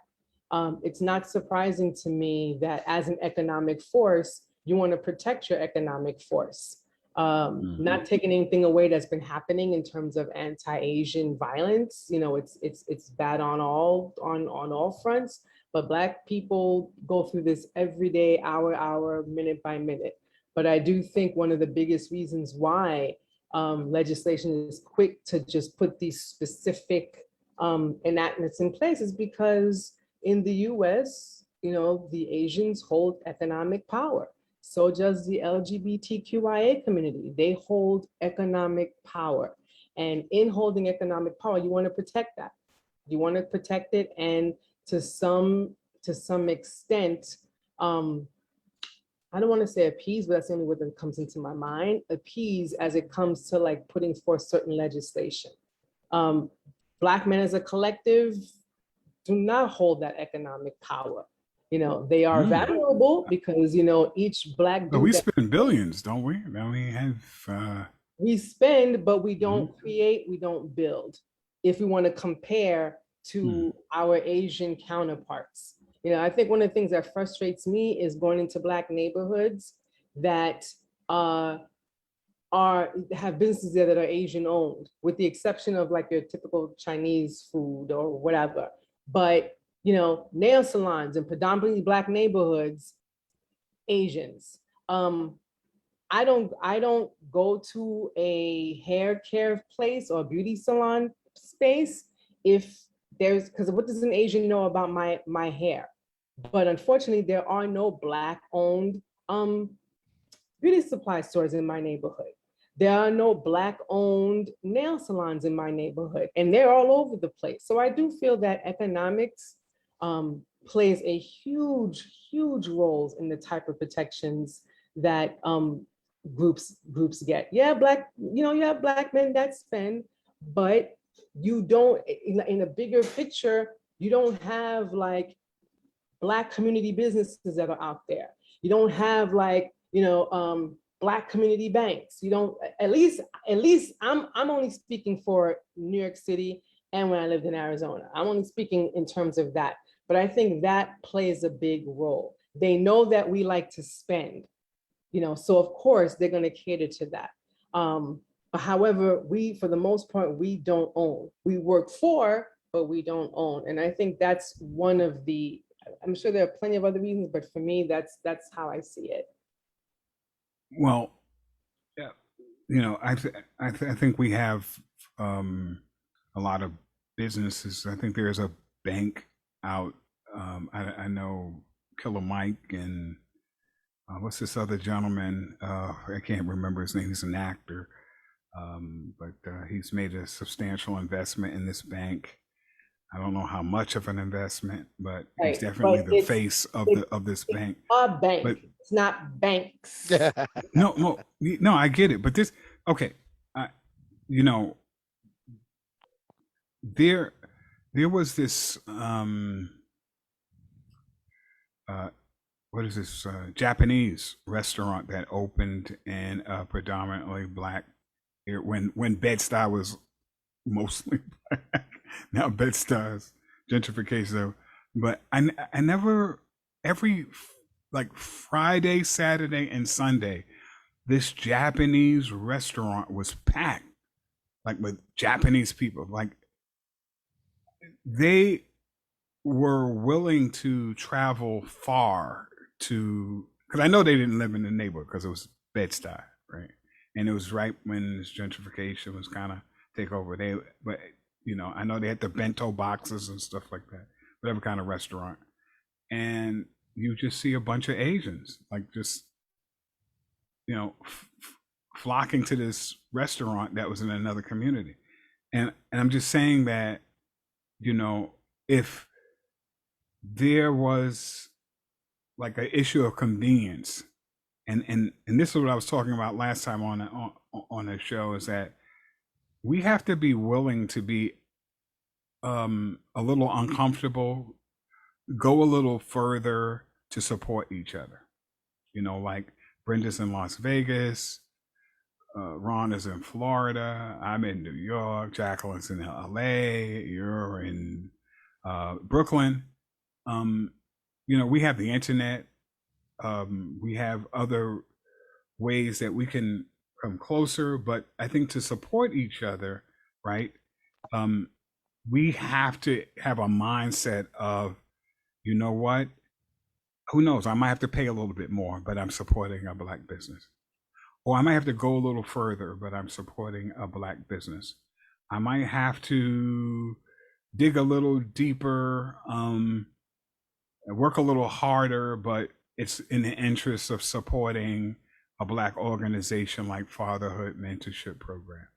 It's not surprising to me that as an economic force, you want to protect your economic force. Mm-hmm. Not taking anything away that's been happening in terms of anti-Asian violence. It's bad on all fronts, but Black people go through this every day, hour, minute by minute. But I do think one of the biggest reasons why legislation is quick to just put these specific enactments in place is because in the US, the Asians hold economic power. So does the LGBTQIA community. They hold economic power. And in holding economic power, you want to protect that. You want to protect it, and to some extent, I don't want to say appease, but that's the only word that comes into my mind, appease as it comes to like putting forth certain legislation. Black men as a collective do not hold that economic power. They are valuable because, each Black dude. But we spend billions, don't we? Now we have we spend, but we don't create, we don't build. If we want to compare to our Asian counterparts. I think one of the things that frustrates me is going into Black neighborhoods that have businesses there that are Asian owned, with the exception of like your typical Chinese food or whatever. But nail salons in predominantly Black neighborhoods, Asians. I don't go to a hair care place or beauty salon space if there's, because what does an Asian know about my hair? But unfortunately, there are no Black owned beauty supply stores in my neighborhood. There are no Black owned nail salons in my neighborhood, and they're all over the place. So I do feel that economics plays a huge, huge role in the type of protections that groups get. Yeah, you have Black men that spend, but you don't, in a bigger picture, you don't have like Black community businesses that are out there. You don't have like, Black community banks. You don't, at least I'm only speaking for New York City and when I lived in Arizona. I'm only speaking in terms of that. But I think that plays a big role. They know that we like to spend, so of course they're going to cater to that. However, we, for the most part, we don't own. We work for, but we don't own. And I think that's one of the, I'm sure there are plenty of other reasons, but for me, that's how I see it. Well, yeah, I think we have a lot of businesses. I think there's a bank out. I know Killer Mike and what's this other gentleman? I can't remember his name. He's an actor, but he's made a substantial investment in this bank. I don't know how much of an investment, but he's Right. definitely But the face of this bank. a bank. But It's not banks. no, I get it. But this, okay, I, you know, there was this what is this Japanese restaurant that opened in a predominantly Black when Bed-Stuy was mostly Black. Now Bed-Stuy's gentrification, but I never, every like Friday, Saturday, and Sunday, this Japanese restaurant was packed, like with Japanese people. Like they were willing to travel far to, because I know they didn't live in the neighborhood because it was Bed-Stuy, right? And it was right when this gentrification was kind of take over. But I know they had the bento boxes and stuff like that, whatever kind of restaurant. And you just see a bunch of Asians, like just, flocking to this restaurant that was in another community. And I'm just saying that, if there was like an issue of convenience, and this is what I was talking about last time on the show, is that we have to be willing to be a little uncomfortable, go a little further to support each other. Like Brenda's in Las Vegas, Ron is in Florida, I'm in New York, Jacqueline's in LA, you're in Brooklyn. We have the internet. We have other ways that we can come closer, but I think to support each other, right? We have to have a mindset of, you know what? Who knows? I might have to pay a little bit more, but I'm supporting a Black business. Or I might have to go a little further, but I'm supporting a Black business. I might have to dig a little deeper, work a little harder, but it's in the interest of supporting a Black organization like Fatherhood Mentorship Program.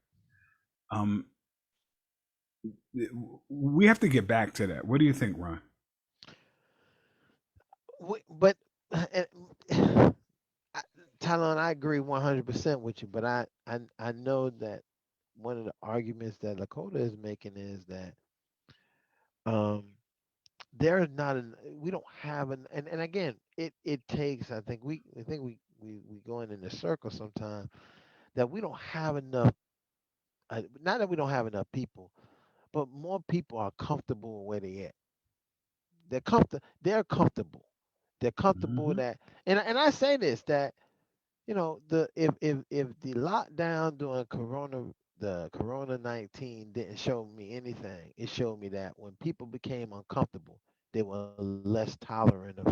We have to get back to that. What do you think, Ron? But Talon, I agree 100% with you. But I know that one of the arguments that Lakota is making is that there is not an, we don't have an, and again, it takes, I think we going in a circle sometimes. that we don't have enough. Not that we don't have enough people, but more people are comfortable where they at. They're comfortable. They're comfortable. They're comfortable Mhm. that, and I say this that the if the lockdown during Corona 19 didn't show me anything, it showed me that when people became uncomfortable, they were less tolerant of stuff.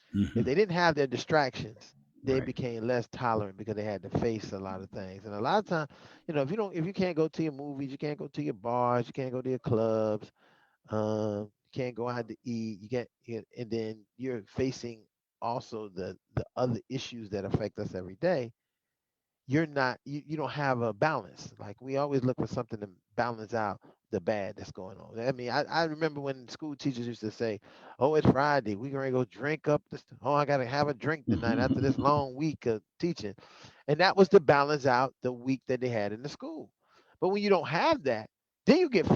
If they Mhm. didn't have their distractions, they Right. became less tolerant because they had to face a lot of things. And a lot of times, if you can't go to your movies, you can't go to your bars, you can't go to your clubs, you can't go out to eat, and then you're facing also the other issues that affect us every day. You don't have a balance. Like we always look for something to balance out the bad that's going on. I mean, I remember when school teachers used to say, "Oh, it's Friday. We're gonna go drink up this. Oh, I gotta have a drink tonight after this long week of teaching," and that was to balance out the week that they had in the school. But when you don't have that, then you get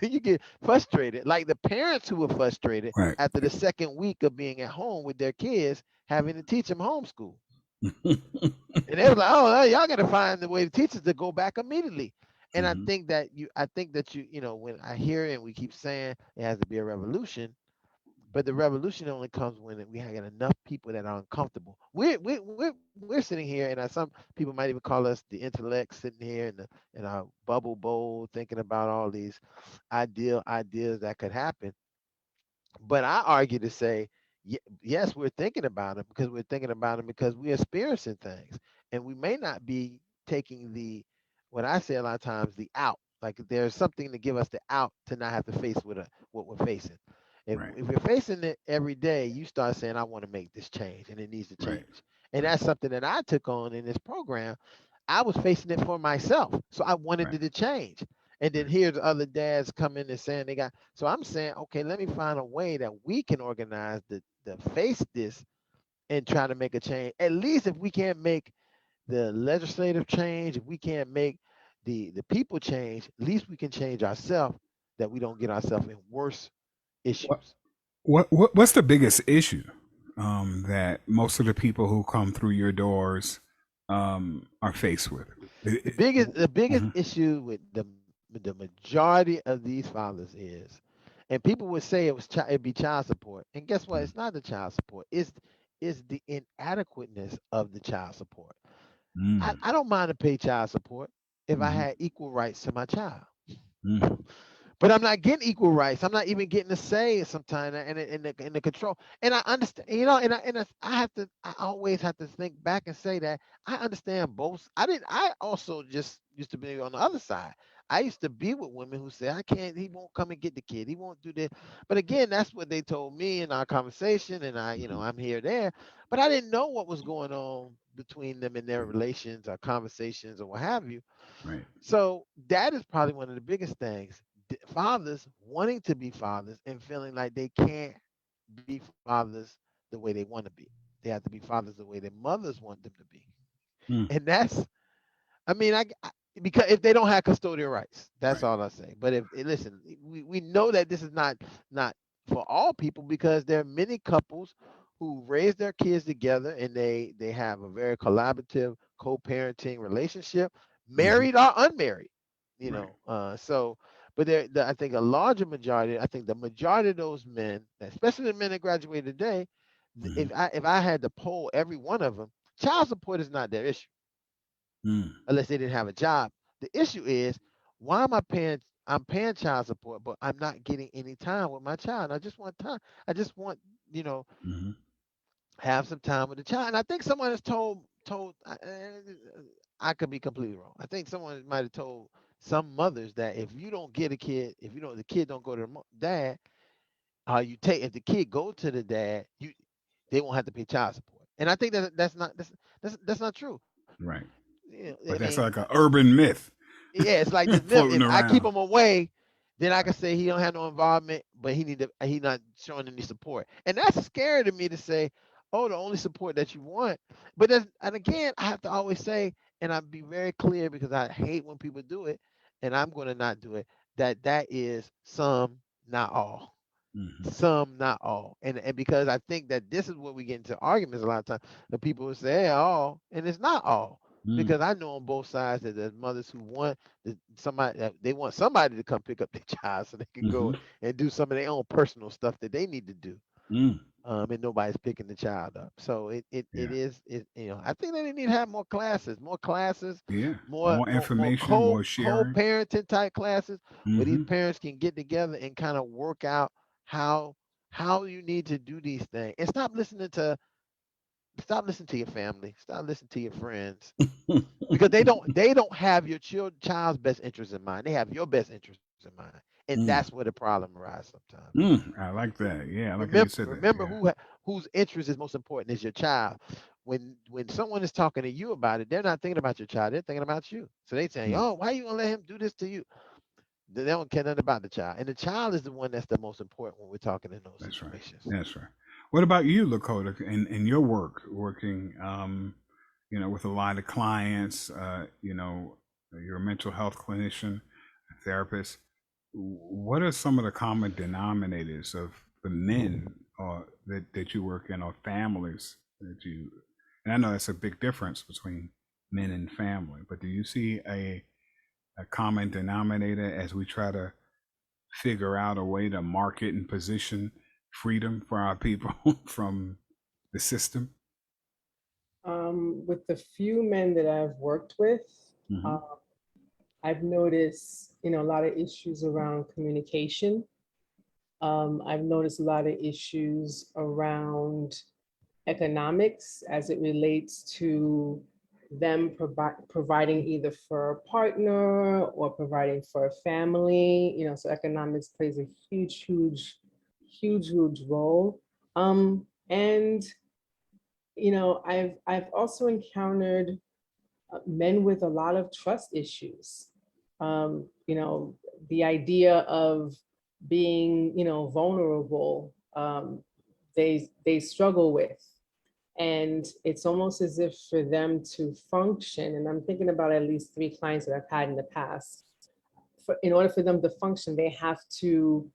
then you get frustrated. Like the parents who were frustrated Right. after the second week of being at home with their kids, having to teach them homeschool. And they was like, "Oh, y'all got to find the way to teach us to go back immediately." And Mhm. I think that when I hear it and we keep saying it has to be a revolution, but the revolution only comes when we have enough people that are uncomfortable. We're sitting here, and some people might even call us the intellect, sitting here in our bubble bowl, thinking about all these ideas that could happen. But I argue to say, yes, we're thinking about them because we're experiencing things, and we may not be taking what I say a lot of times, the out. Like there's something to give us the out to not have to face what we're facing. If Right. if you're facing it every day, you start saying, "I want to make this change, and it needs to Right. change." And Right. that's something that I took on in this program. I was facing it for myself, so I wanted Right. it to change. And then Right. here's other dads coming and saying they got. So I'm saying, okay, let me find a way that we can organize to face this and try to make a change. At least if we can't make the legislative change, if we can't make the people change, at least we can change ourselves that we don't get ourselves in worse What issues. what's the biggest issue that most of the people who come through your doors are faced with? The biggest Mhm. issue with the majority of these fathers is, and people would say it'd be child support, and guess what? It's not the child support. It's the inadequateness of the child support. I, Mm. I don't mind to pay child support if I Mhm. had equal rights to my child. Mm. But I'm not getting equal rights. I'm not even getting a say sometimes in the control. And I understand, I always have to think back and say that I understand both. I also just used to be on the other side. I used to be with women who say, I can't, he won't come and get the kid. He won't do this. But again, that's what they told me in our conversation. And Mhm. I'm here, there. But I didn't know what was going on between them in their relations or conversations or what have you. Right. So that is probably one of the biggest things. Fathers wanting to be fathers and feeling like they can't be fathers the way they want to be. They have to be fathers the way their mothers want them to be. Mm. And I mean, because if they don't have custodial rights, that's Right. all I say. But listen, we know that this is not for all people because there are many couples who raise their kids together and they have a very collaborative co-parenting relationship, Mhm. married or unmarried. Right. So but I think a larger majority, I think the majority of those men, especially the men that graduated today, Mhm. if I had to poll every one of them, child support is not their issue Mm. unless they didn't have a job. The issue is, why am I paying? I'm paying child support, but I'm not getting any time with my child. I just want time. I just want, you know, Mhm. have some time with the child. And I think someone has told. I could be completely wrong. I think someone might have told some mothers that if you don't get a kid, if you don't, the kid don't go to the dad, you take if the kid go to the dad, they won't have to pay child support. And I think that's not true. Right. I mean, But that's like an urban myth yeah, it's like this myth. floating If I keep around. him away, then I can say he don't have no involvement, but he not showing any support. And that's scary to me to say, oh, the only support that you want. But and again, I have to always say, and I'll be very clear because I hate when people do it, and I'm going to not do it. That is some, not all. Mhm. Some, not all. And because I think that this is where we get into arguments a lot of times. The people will say, hey, all, and it's not all. Mm. because I know on both sides that there's mothers who want somebody, they want somebody to come pick up their child so they can go Mhm. and do some of their own personal stuff that they need to do. Mm. And nobody's picking the child up. So it Yeah. is, I think that they need to have more classes, Yeah. more More more information, more sharing. co-parenting type classes where these Hmm. parents can get together and kind of work out how you need to do these things, and stop listening to your family, stop listening to your friends, because they don't have your child's best interest in mind. They have your best interest in mind, and Mm. that's where the problem arises sometimes. Mm. I like that. Yeah, I like how you Remember, said that. remember Yeah. whose interest is most important is your child. When someone is talking to you about it, they're not thinking about your child, they're thinking about you. So they saying, Mm. "Oh, why you gonna let him do this to you?" They don't care nothing about the child, and the child is the one that's the most important when we're talking in those That's right. situations. That's right. What about you, Lakota, in your work, working, with a lot of clients, you're a mental health clinician, a therapist. What are some of the common denominators of the men that you work in, or families that you, and I know that's a big difference between men and family, but do you see a common denominator as we try to figure out a way to market and position freedom for our people from the system? With the few men that I've worked with, Hmm. uh, I've noticed, a lot of issues around communication. I've noticed a lot of issues around economics as it relates to them providing either for a partner or providing for a family. So economics plays a huge, huge, huge, huge role. And I've also encountered men with a lot of trust issues. The idea of being, vulnerable, they struggle with. And it's almost as if for them to function, and I'm thinking about at least 3 clients that I've had in the past, in order for them to function, they have to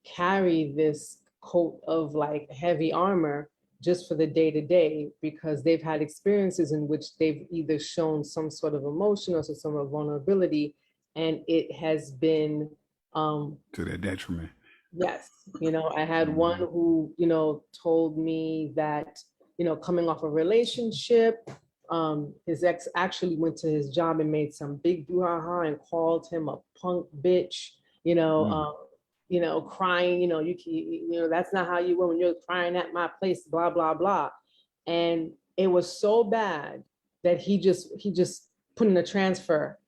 carry this coat of like heavy armor just for the day to day, because they've had experiences in which they've either shown some sort of emotion or some sort of vulnerability, and it has been To their detriment. yes. I had one Hmm. who, told me that, coming off a relationship, his ex actually went to his job and made some big brouhaha and called him a punk bitch, Mm. crying, that's not how you were when you're crying at my place, blah, blah, blah. And it was so bad that he just put in a transfer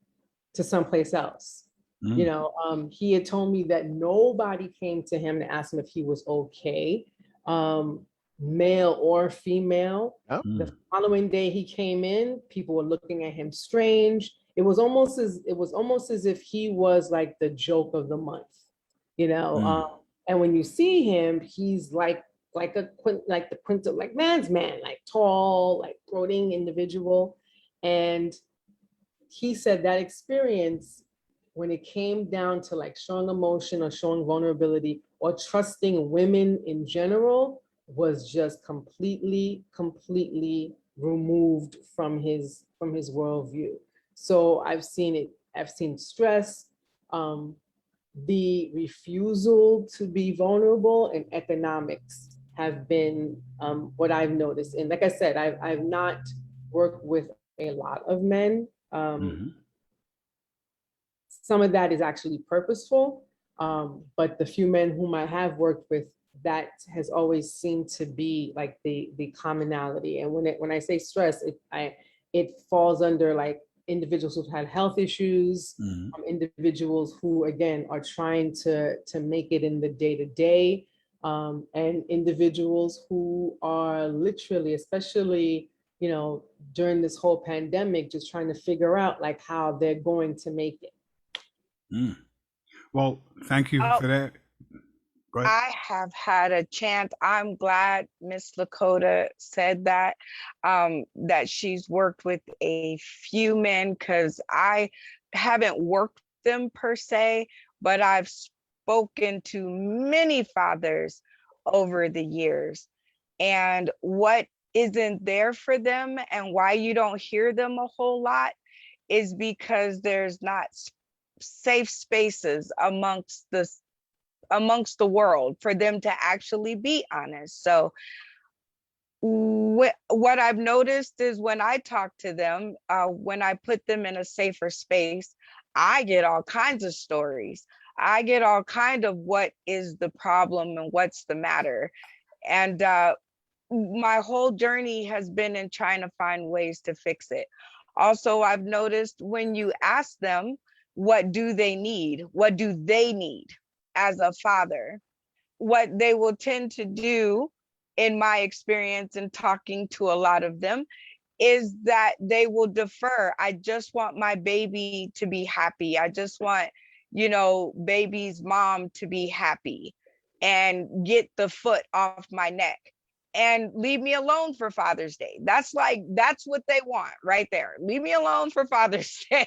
to someplace else. Mm. He had told me that nobody came to him to ask him if he was okay, um, male or female. Yep. The Mm. following day he came in, people were looking at him strange. It was almost as if he was like the joke of the month, you know. Mm. And when you see him, he's like the Prince of like man's man, like tall, like brooding individual. And he said that experience, when it came down to like showing emotion or showing vulnerability or trusting women in general, was just completely, completely removed from his worldview. So I've seen it. I've seen stress, the refusal to be vulnerable, and economics have been what I've noticed. And like I said, I've not worked with a lot of men. Hmm. Some of that is actually purposeful, but the few men whom I have worked with, that has always seemed to be like the commonality. And when I say stress, it falls under like individuals who've had health issues, Hmm. individuals who again are trying to make it in the day to day, and individuals who are literally, especially during this whole pandemic, just trying to figure out like how they're going to make it. Mm. Well, thank you Oh, for that. Go ahead. I have had a chance. I'm glad Miss Lakota said that she's worked with a few men, because I haven't worked them per se, but I've spoken to many fathers over the years. And what isn't there for them and why you don't hear them a whole lot is because there's not safe spaces amongst the world for them to actually be honest. So what I've noticed is when I talk to them, when I put them in a safer space, I get all kinds of stories. I get all kind of what is the problem and what's the matter. And my whole journey has been in trying to find ways to fix it. Also, I've noticed when you ask them, what do they need? What do they need as a father? What they will tend to do, in my experience in talking to a lot of them, is that they will defer. I just want my baby to be happy. I just want, baby's mom to be happy and get the foot off my neck and leave me alone for Father's Day. That's what they want right there. Leave me alone for Father's Day.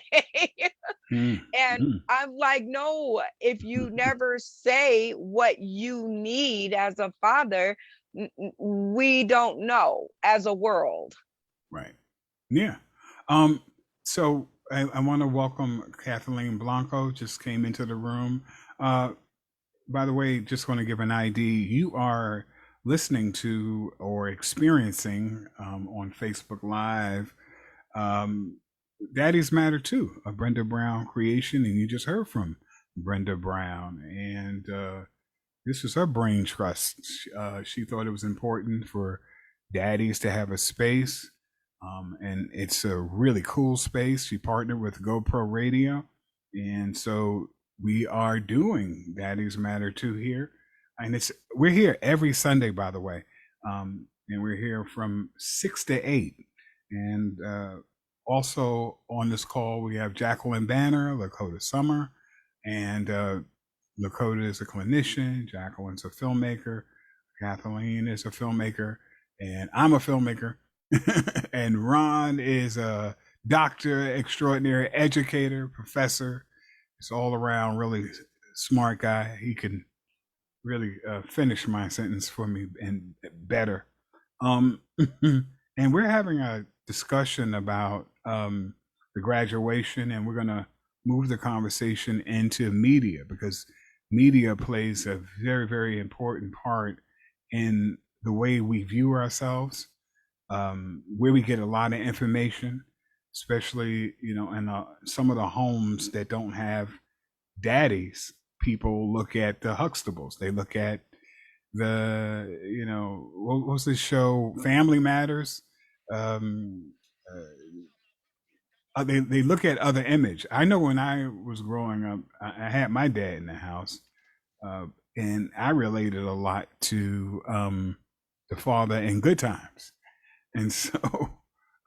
Mm, And mm. I'm like, no, if you never say what you need as a father, we don't know as a world. Right. Yeah. So I want to welcome Kathleen Blanco, just came into the room. By the way, just want to give an ID. You are listening to or experiencing on Facebook Live Daddy's Matter Too, a Brenda Brown creation. And you just heard from Brenda Brown. And this was her brain trust. She thought it was important for daddies to have a space. And it's a really cool space. She partnered with GoPro Radio. And so we are doing Daddies Matter Too here. And we're here every Sunday, by the way. And we're here from 6 to 8. And also on this call, we have Jacqueline Banner, Lakota Summer, and Lakota is a clinician, Jacqueline's a filmmaker, Kathleen is a filmmaker, and I'm a filmmaker. And Ron is a doctor, extraordinary educator, professor. He's all around really smart guy. He can really finish my sentence for me and better. And we're having a discussion about the graduation, and we're going to move the conversation into media because media plays a very, very important part in the way we view ourselves, where we get a lot of information, especially in some of the homes that don't have daddies. People look at the Huxtables. They look at what's this show, Family Matters. They look at other image. I know when I was growing up, I had my dad in the house, and I related a lot to the father in Good Times. And so,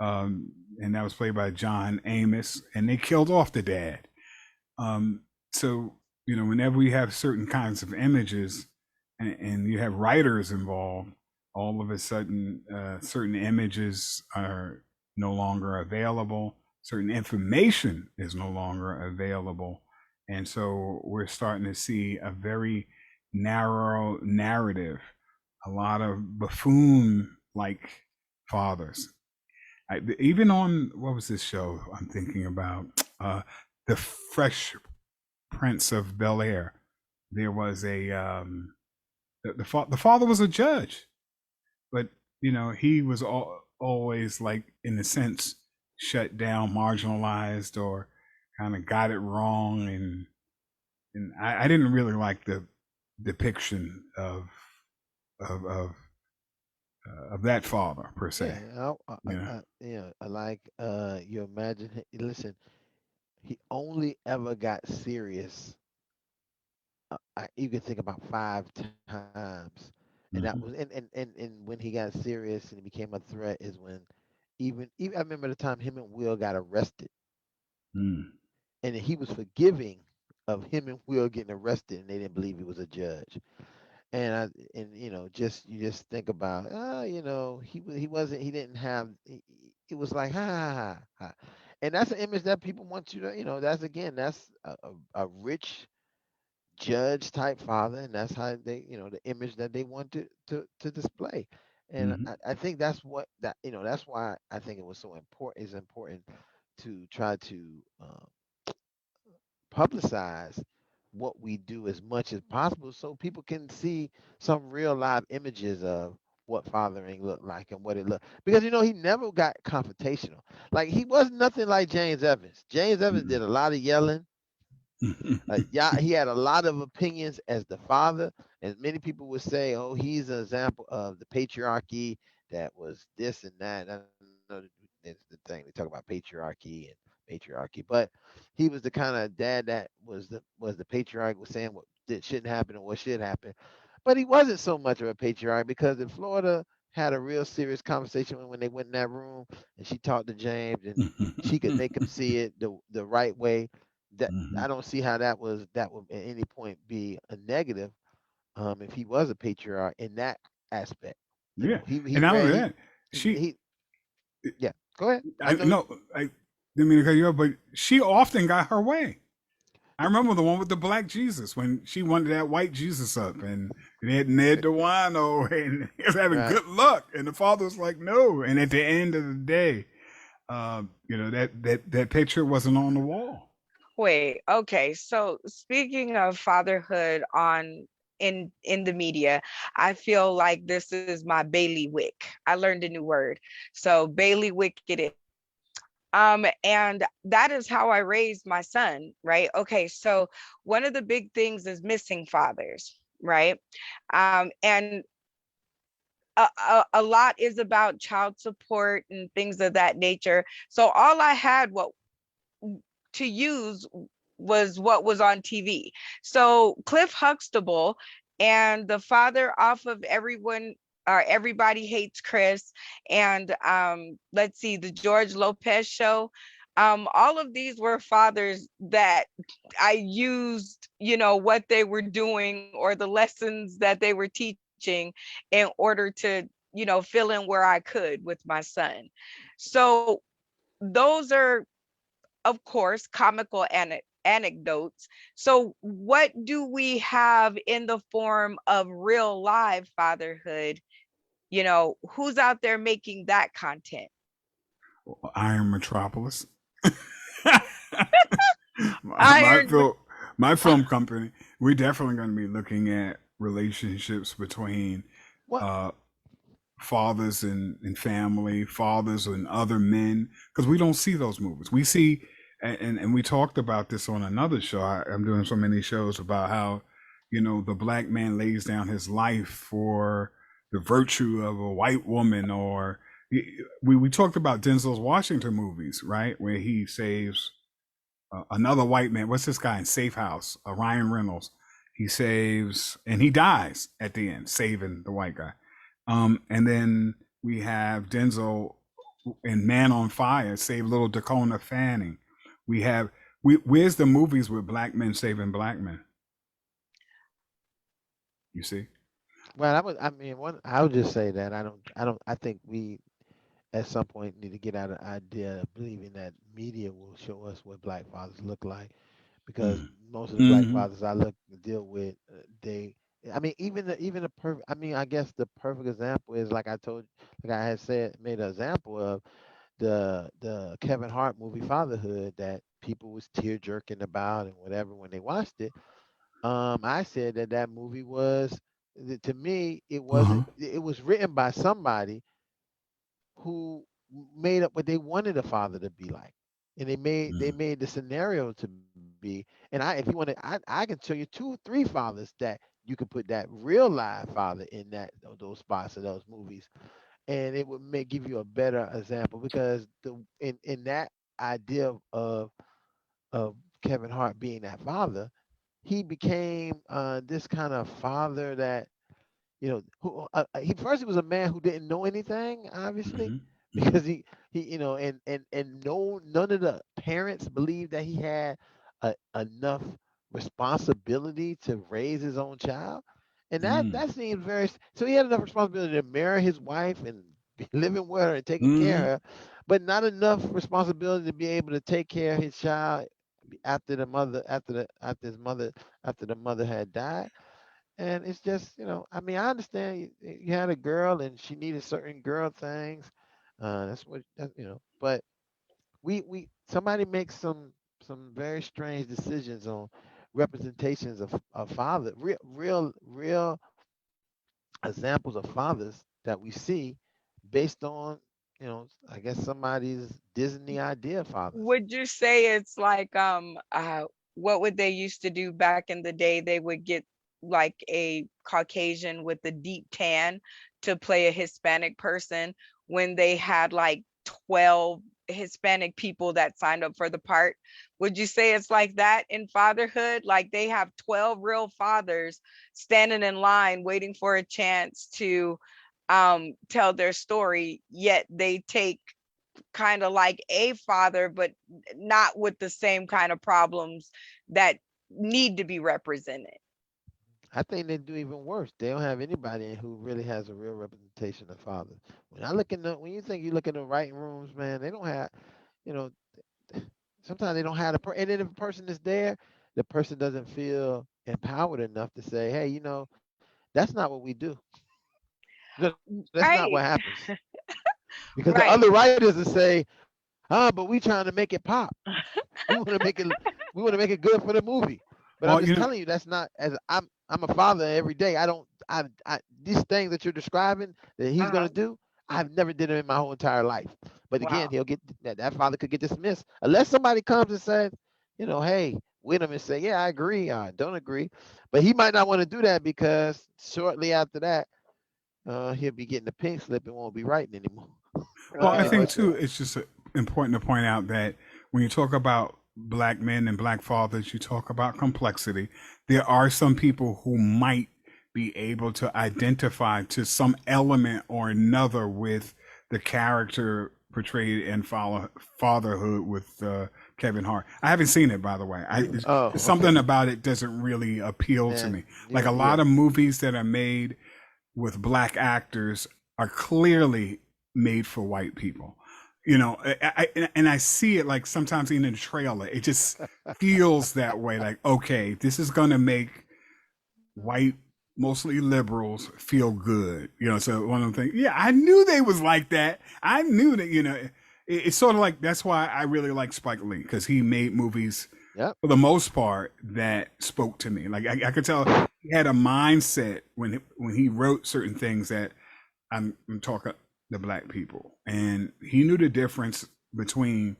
and that was played by John Amos, and they killed off the dad. So, whenever we have certain kinds of images and you have writers involved, all of a sudden, certain images are no longer available. Certain information is no longer available. And so we're starting to see a very narrow narrative, a lot of buffoon-like fathers. Even on, what was this show I'm thinking about? The Fresh Prince of Bel-Air. There was the father was a judge, but he was always, like, in a sense, shut down, marginalized, or kind of got it wrong, and I didn't really like the depiction of that father per se. I like you imagine. Listen, he only ever got serious. You can think about 5 times, and that was and when he got serious and it became a threat is when even I remember the time him and Will got arrested, and he was forgiving of him and Will getting arrested, and they didn't believe he was a judge. And you just think about he didn't have it was like ha ha ha ha, and that's an image that people want you to that's a rich judge type father, and that's how they the image that they want to display. And Mhm. I think that's what that that's why I think it was so important. It's important to try to publicize what we do as much as possible so people can see some real live images of what fathering looked like and what it looked, because he never got confrontational. Like, he was nothing like James Evans. James Evans did a lot of yelling. Yeah, he had a lot of opinions as the father, and many people would say, "Oh, he's an example of the patriarchy that was this and that." I know it's the thing they talk about patriarchy and matriarchy, but he was the kind of dad that was the patriarch, was saying what that shouldn't happen and what should happen. But he wasn't so much of a patriarch, because in Florida had a real serious conversation when they went in that room and she talked to James, and she could make him see it the right way. That I Mhm. don't see how that would at any point be a negative, if he was a patriarch in that aspect. Yeah, He and not read only that, she he yeah. Go ahead. I I know. no, I didn't mean to cut you off, but she often got her way. I remember the one with the black Jesus when she wanted that white Jesus up, and they had Ned DeWano, and he was having Right. good luck, and the father was like, "No." And at the end of the day, that picture wasn't on the wall. Wait, okay. So speaking of fatherhood in the media, I feel like this is my bailiwick. I learned a new word. So bailiwick it is. And that is how I raised my son, right? Okay, so one of the big things is missing fathers, right? And a lot is about child support and things of that nature. So all I had what to use was what was on TV. So Cliff Huxtable and the father off of Everybody Hates Chris, and let's see, the George Lopez show. All of these were fathers that I used, what they were doing or the lessons that they were teaching in order to, fill in where I could with my son. So those are, of course, comical anecdotes. So, what do we have in the form of real live fatherhood? Who's out there making that content? Iron Metropolis. my Iron. film, my film company. We're definitely going to be looking at relationships between What? uh, fathers and family, fathers and other men, because we don't see those movies. We see, and we talked about this on another show. I'm doing so many shows about how, the black man lays down his life for the virtue of a white woman, or we talked about Denzel's Washington movies, right, where he saves another white man. What's this guy in Safe House? Ryan Reynolds. He saves, and he dies at the end, saving the white guy. And then we have Denzel in Man on Fire save little Dakota Fanning. We have where's the movies with black men saving black men? You see? Well, I would just say that I think we at some point need to get out of the idea of believing that media will show us what black fathers look like, because most of the black Mm-hmm. fathers I deal with, they, I mean, even the perfect, I mean, I guess the perfect example is, like I had said, made an example of the Kevin Hart movie Fatherhood, that people was tear jerking about and whatever when they watched it. I said that movie was, to me, Uh-huh. it was written by somebody who made up what they wanted a father to be like, and they made the scenario to be. And if you want to, I can show you 2 3 fathers that you could put that real live father in those spots of those movies, and it would give you a better example, because in that idea of Kevin Hart being that father, he became this kind of father that, who he was a man who didn't know anything, obviously, Mm-hmm. Mm-hmm. because he and no, none of the parents believed that he had enough responsibility to raise his own child, and that seems very. So he had enough responsibility to marry his wife and be living with her and taking care of Mm-hmm. her, but not enough responsibility to be able to take care of his child after the mother had died. And it's just, I mean, I understand you had a girl and she needed certain girl things. That's what, but somebody makes some very strange decisions on representations of father, real examples of fathers that we see based on, I guess somebody's Disney idea of fathers. Would you say it's like what would they used to do back in the day? They would get like a Caucasian with a deep tan to play a Hispanic person when they had like 12 Hispanic people that signed up for the part. Would you say it's like that in fatherhood? Like they have 12 real fathers standing in line waiting for a chance to tell their story, yet they take kind of like a father, but not with the same kind of problems that need to be represented. I think they do even worse. They don't have anybody who really has a real representation of fathers. When you think you look in the writing rooms, man, they don't have, you know, sometimes they don't have and then if a person is there, the person doesn't feel empowered enough to say, hey, that's not what we do. That's not what Right, happens. Because the right. other writers will say, but we trying to make it pop. We want to make it we want to make it good for the movie. But I'm Well, just telling you that's not as I'm a father every day. I don't these things that you're describing that he's gonna Uh-huh. do, I've never did it in my whole entire life. But again, Wow. he'll get that father could get dismissed unless somebody comes and says, hey, with him and say, yeah, I agree, I don't agree. But he might not want to do that because shortly after that, he'll be getting the pink slip and won't be writing anymore. well, I Pretty think much. Oh, too, it's just important to point out that when you talk about black men and black fathers, you talk about complexity. There are some people who might be able to identify to some element or another with the character portrayed in Fatherhood with Kevin Hart. I haven't seen it, by the way. Oh, Something okay. about it doesn't really appeal to Yeah, me. Like yeah, a yeah. lot of movies that are made with black actors are clearly made for white people. And I see it like sometimes in the trailer. It just feels that way. Like, okay, this is going to make white, mostly liberals, feel good. So one of the things, yeah, I knew they was like that. I knew that, it's sort of like that's why I really like Spike Lee because he made movies Yep. for the most part that spoke to me. Like I could tell he had a mindset when he wrote certain things that I'm talking to black people, and he knew the difference between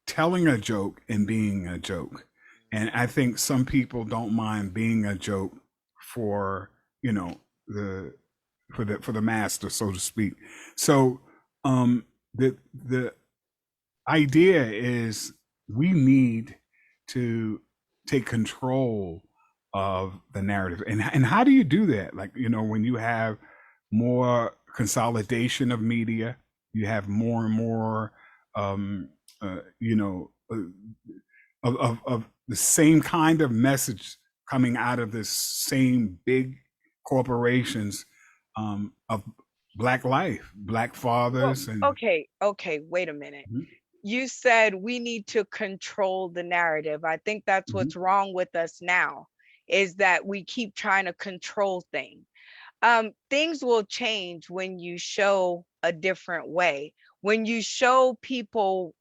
telling a joke and being a joke. And I think some people don't mind being a joke for the for the master, so to speak. So the idea is we need to take control of the narrative. And how do you do that? Like, when you have more consolidation of media, you have more and more, um, uh, you know, uh, of the same kind of message coming out of the same big corporations of black life, black Well, fathers, and okay, wait a minute. You said we need to control the narrative. I think that's Mhm. what's wrong with us now, is that we keep trying to control things. Things will change when you show a different way, when you show people,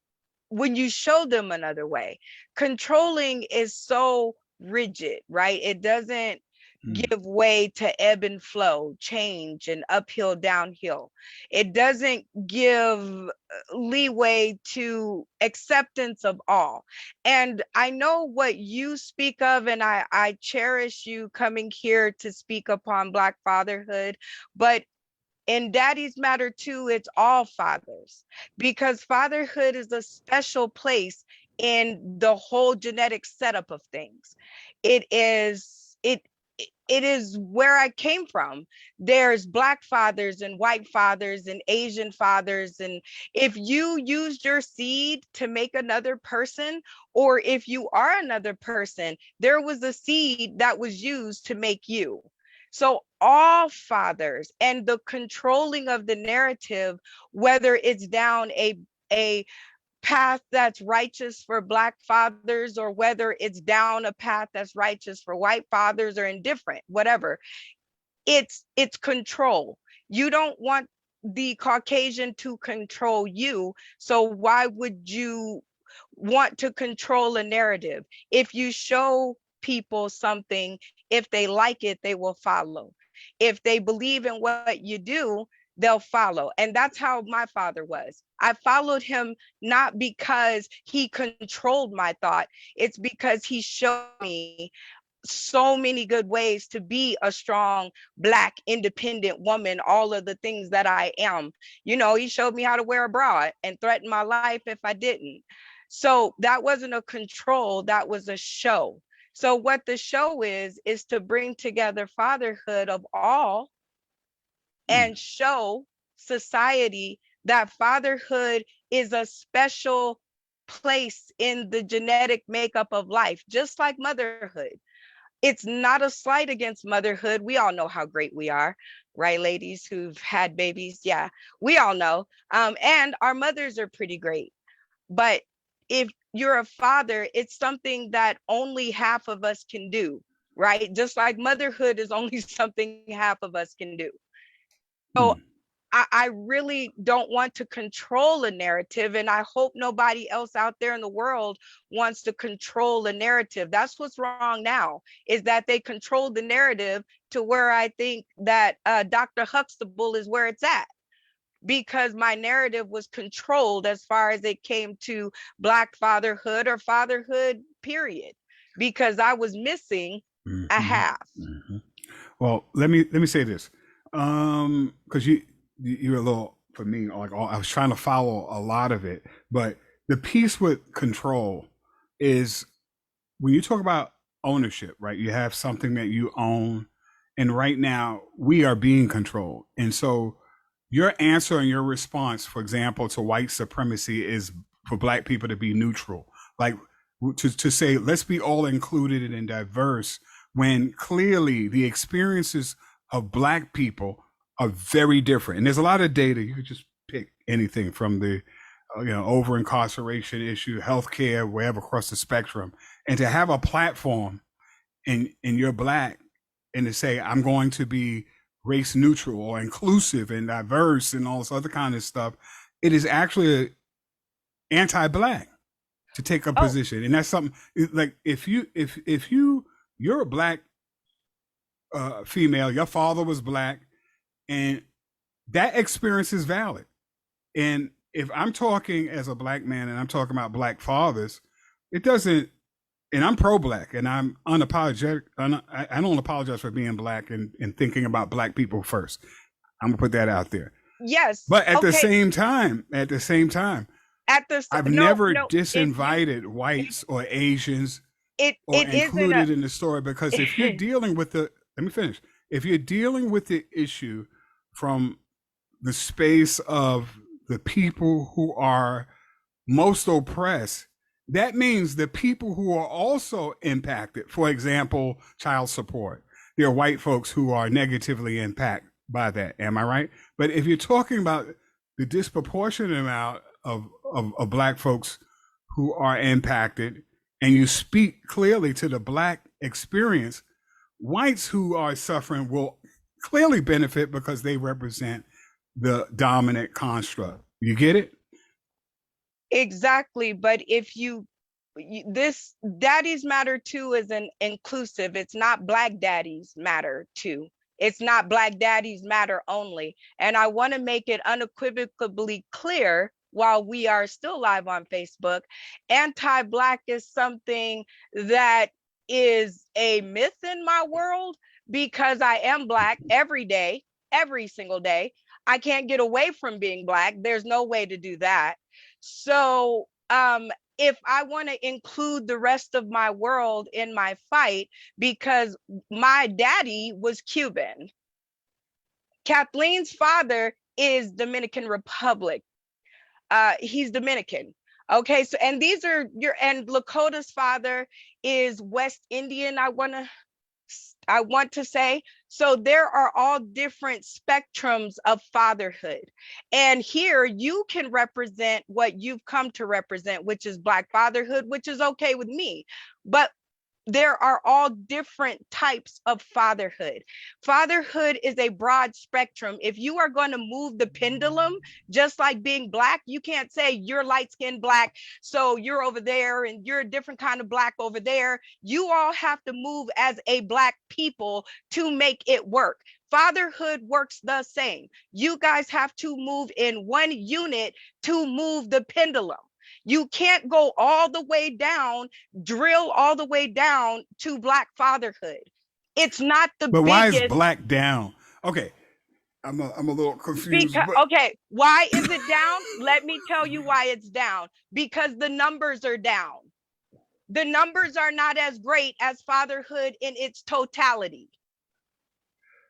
when you show them another way. Controlling is so rigid, right? It doesn't Mhm. give way to ebb and flow, change, and uphill, downhill. It doesn't give leeway to acceptance of all. And I know what you speak of, and I cherish you coming here to speak upon Black fatherhood, but in Daddy's Matter too, it's all fathers, because fatherhood is a special place in the whole genetic setup of things. It is where I came from. There's black fathers and white fathers and Asian fathers. And if you used your seed to make another person, or if you are another person, there was a seed that was used to make you. So all fathers, and the controlling of the narrative, whether it's down a path that's righteous for Black fathers, or whether it's down a path that's righteous for white fathers, or indifferent, whatever. It's control. You don't want the Caucasian to control you. So why would you want to control a narrative? If you show people something, if they like it, they will follow. If they believe in what you do, they'll follow. And that's how my father was. I followed him not because he controlled my thought, it's because he showed me so many good ways to be a strong Black independent woman, all of the things that I am. You know, he showed me how to wear a bra and threaten my life if I didn't. So that wasn't a control, that was a show. So what the show is to bring together fatherhood of all and show society that fatherhood is a special place in the genetic makeup of life, just like motherhood. It's not a slight against motherhood. We all know how great we are, right, ladies who've had babies? Yeah, we all know. And our mothers are pretty great. But if you're a father, it's something that only half of us can do, right? Just like motherhood is only something half of us can do. So I really don't want to control a narrative, and I hope nobody else out there in the world wants to control a narrative. That's what's wrong now, is that they control the narrative to where I think that Dr. Huxtable is where it's at, because my narrative was controlled as far as it came to Black fatherhood or fatherhood, period, because I was missing a half. Well, let me say this, because you're a little, for me, like, I was trying to follow a lot of it, but the piece with control is when you talk about ownership, right? You have something that you own, and right now we are being controlled. And so your answer and your response, for example, to white supremacy is for Black people to be neutral, like to say, let's be all included and diverse, when clearly the experiences of Black people are very different. And there's a lot of data. You could just pick anything from the over incarceration issue, healthcare, wherever across the spectrum, and to have a platform and you're Black, and to say, I'm going to be race neutral or inclusive and diverse and all this other kind of stuff, it is actually anti-Black to take a position. And that's something like, if you're a Black female, your father was Black, and that experience is valid. And if I'm talking as a Black man and I'm talking about Black fathers, it doesn't, and I'm pro-Black and I'm unapologetic. I don't apologize for being Black and thinking about Black people first. I'm gonna put that out there. Yes. But at the same time, I've never disinvited whites or Asians or included in the story, because if you're dealing with let me finish. If you're dealing with the issue from the space of the people who are most oppressed, that means the people who are also impacted, for example, child support, there are white folks who are negatively impacted by that. Am I right? But if you're talking about the disproportionate amount of Black folks who are impacted, and you speak clearly to the Black experience, whites who are suffering will clearly benefit because they represent the dominant construct. You get it? Exactly. But if this daddies matter too is an inclusive. It's not Black daddies matter too. It's not Black daddies matter only. And I want to make it unequivocally clear, while we are still live on Facebook, anti-Black is something that is a myth in my world, because I am Black every day, every single day. I can't get away from being Black. There's no way to do that. So if I want to include the rest of my world in my fight, because my daddy was Cuban, Kathleen's father is Dominican Republic. He's Dominican. Okay, so, and these are and Lakota's father is West Indian, I want to I want to say, so there are all different spectrums of fatherhood. And here you can represent what you've come to represent, which is Black fatherhood, which is okay with me. But there are all different types of fatherhood. Fatherhood is a broad spectrum. If you are going to move the pendulum, just like being Black, you can't say you're light skinned Black, so you're over there and you're a different kind of Black over there. You all have to move as a Black people to make it work. Fatherhood works the same. You guys have to move in one unit to move the pendulum. You can't go all the way down, drill all the way down to Black fatherhood. It's not the But why is biggest. Black down? Okay, I'm a little confused. Because, But okay, why is it down? Let me tell you why it's down. Because the numbers are down. The numbers are not as great as fatherhood in its totality.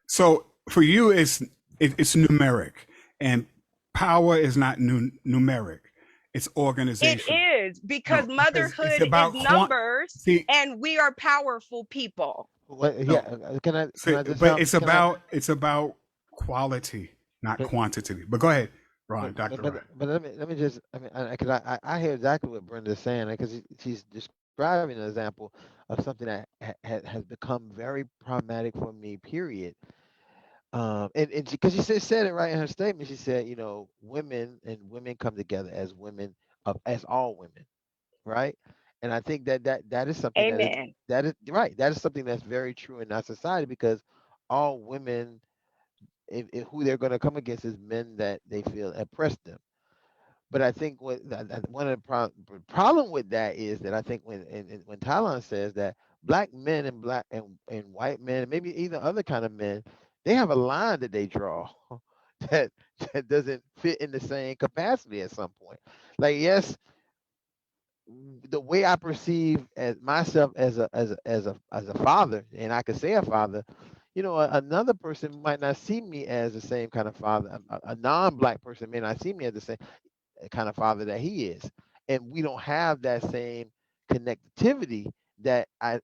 so for you, it's numeric, and power is not numeric. It's It organization. is, because No, because motherhood it's is about numbers, see, and we are powerful people. What, no, yeah, can I just but can I, it's about quality, not but, quantity. But go ahead, Ron, but, Dr. Ron. let me just, I mean, cause I hear exactly what Brenda's saying, because she's describing an example of something that has become very problematic for me, period. And because she said it right in her statement. She said, you know, women come together as women, as all women, right? And I think that is something Amen. that is right. That is something that's very true in our society, because all women, if who they're going to come against is men that they feel oppress them. But I think one of the problem with that is that I think when Talon says that Black men and and white men, and maybe even other kind of men, they have a line that they draw that doesn't fit in the same capacity at some point. Like, yes, the way I perceive as myself as a father, and I could say a father, you know, another person might not see me as the same kind of father. A non-Black person may not see me as the same kind of father that he is, and we don't have that same connectivity that I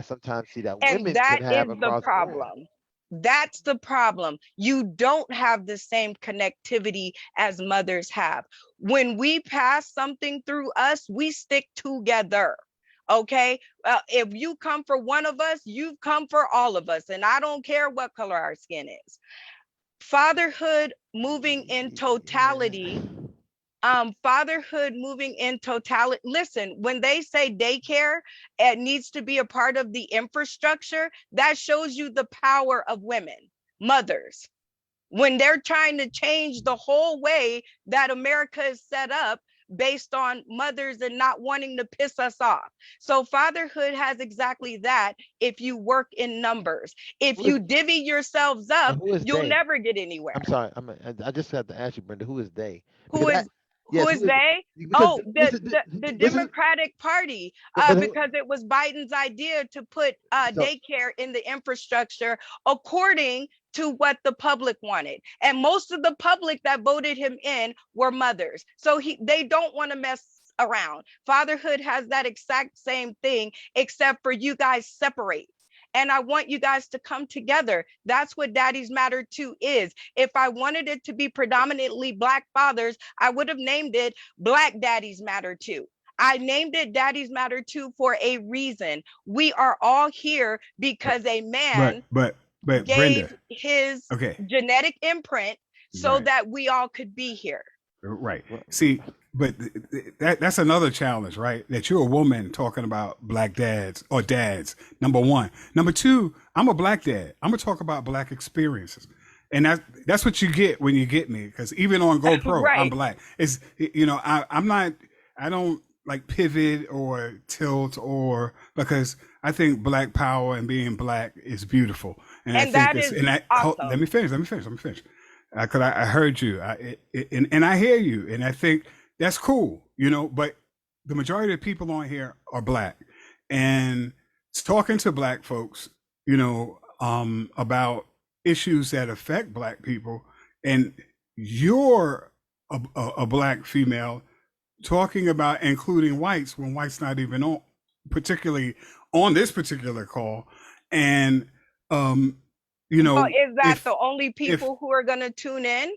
sometimes see that And women that can have is the across borders. problem. That's the problem. You don't have the same connectivity as mothers have. When we pass something through us, we stick together. Okay. If you come for one of us, you've come for all of us. And I don't care what color our skin is. Fatherhood moving in totality, fatherhood moving in totality. Listen, when they say daycare, it needs to be a part of the infrastructure. That shows you the power of women, mothers. When they're trying to change the whole way that America is set up based on mothers and not wanting to piss us off. So fatherhood has exactly that. If you work in numbers, if Who is, you divvy yourselves but up, who is you'll they? never get anywhere. I'm sorry. I just have to ask you, Brenda. Who is they? Who Because is who yes, is who is they? because Oh, the this is Democratic Party, but who, because it was Biden's idea to put so daycare in the infrastructure according to what the public wanted. And most of the public that voted him in were mothers. So they don't want to mess around. Fatherhood has that exact same thing, except for you guys separate. And I want you guys to come together. That's what Daddies Matter Too is. If I wanted it to be predominantly Black fathers, I would have named it Black Daddies Matter Too. I named it Daddies Matter Too for a reason. We are all here But because a man but Brenda, gave his okay, genetic imprint so right. that we all could be here. Right. well, See, but that's another challenge, right? That you're a woman talking about Black dads or dads. Number one. Number two, I'm a Black dad. I'm gonna talk about Black experiences, and that's what you get when you get me. Because even on GoPro, I'm Right. Black. It's I'm not. I don't like pivot or tilt or because I think Black power and being Black is beautiful, and I And think that it's is and I let awesome. me finish. Let me finish because I heard you, and I hear you, and I think that's cool, But the majority of people on here are Black, and talking to Black folks, about issues that affect Black people, and you're a Black female talking about including whites when whites not even on, particularly on this particular call, And you Well, know, is that if the only if people who are going to tune in?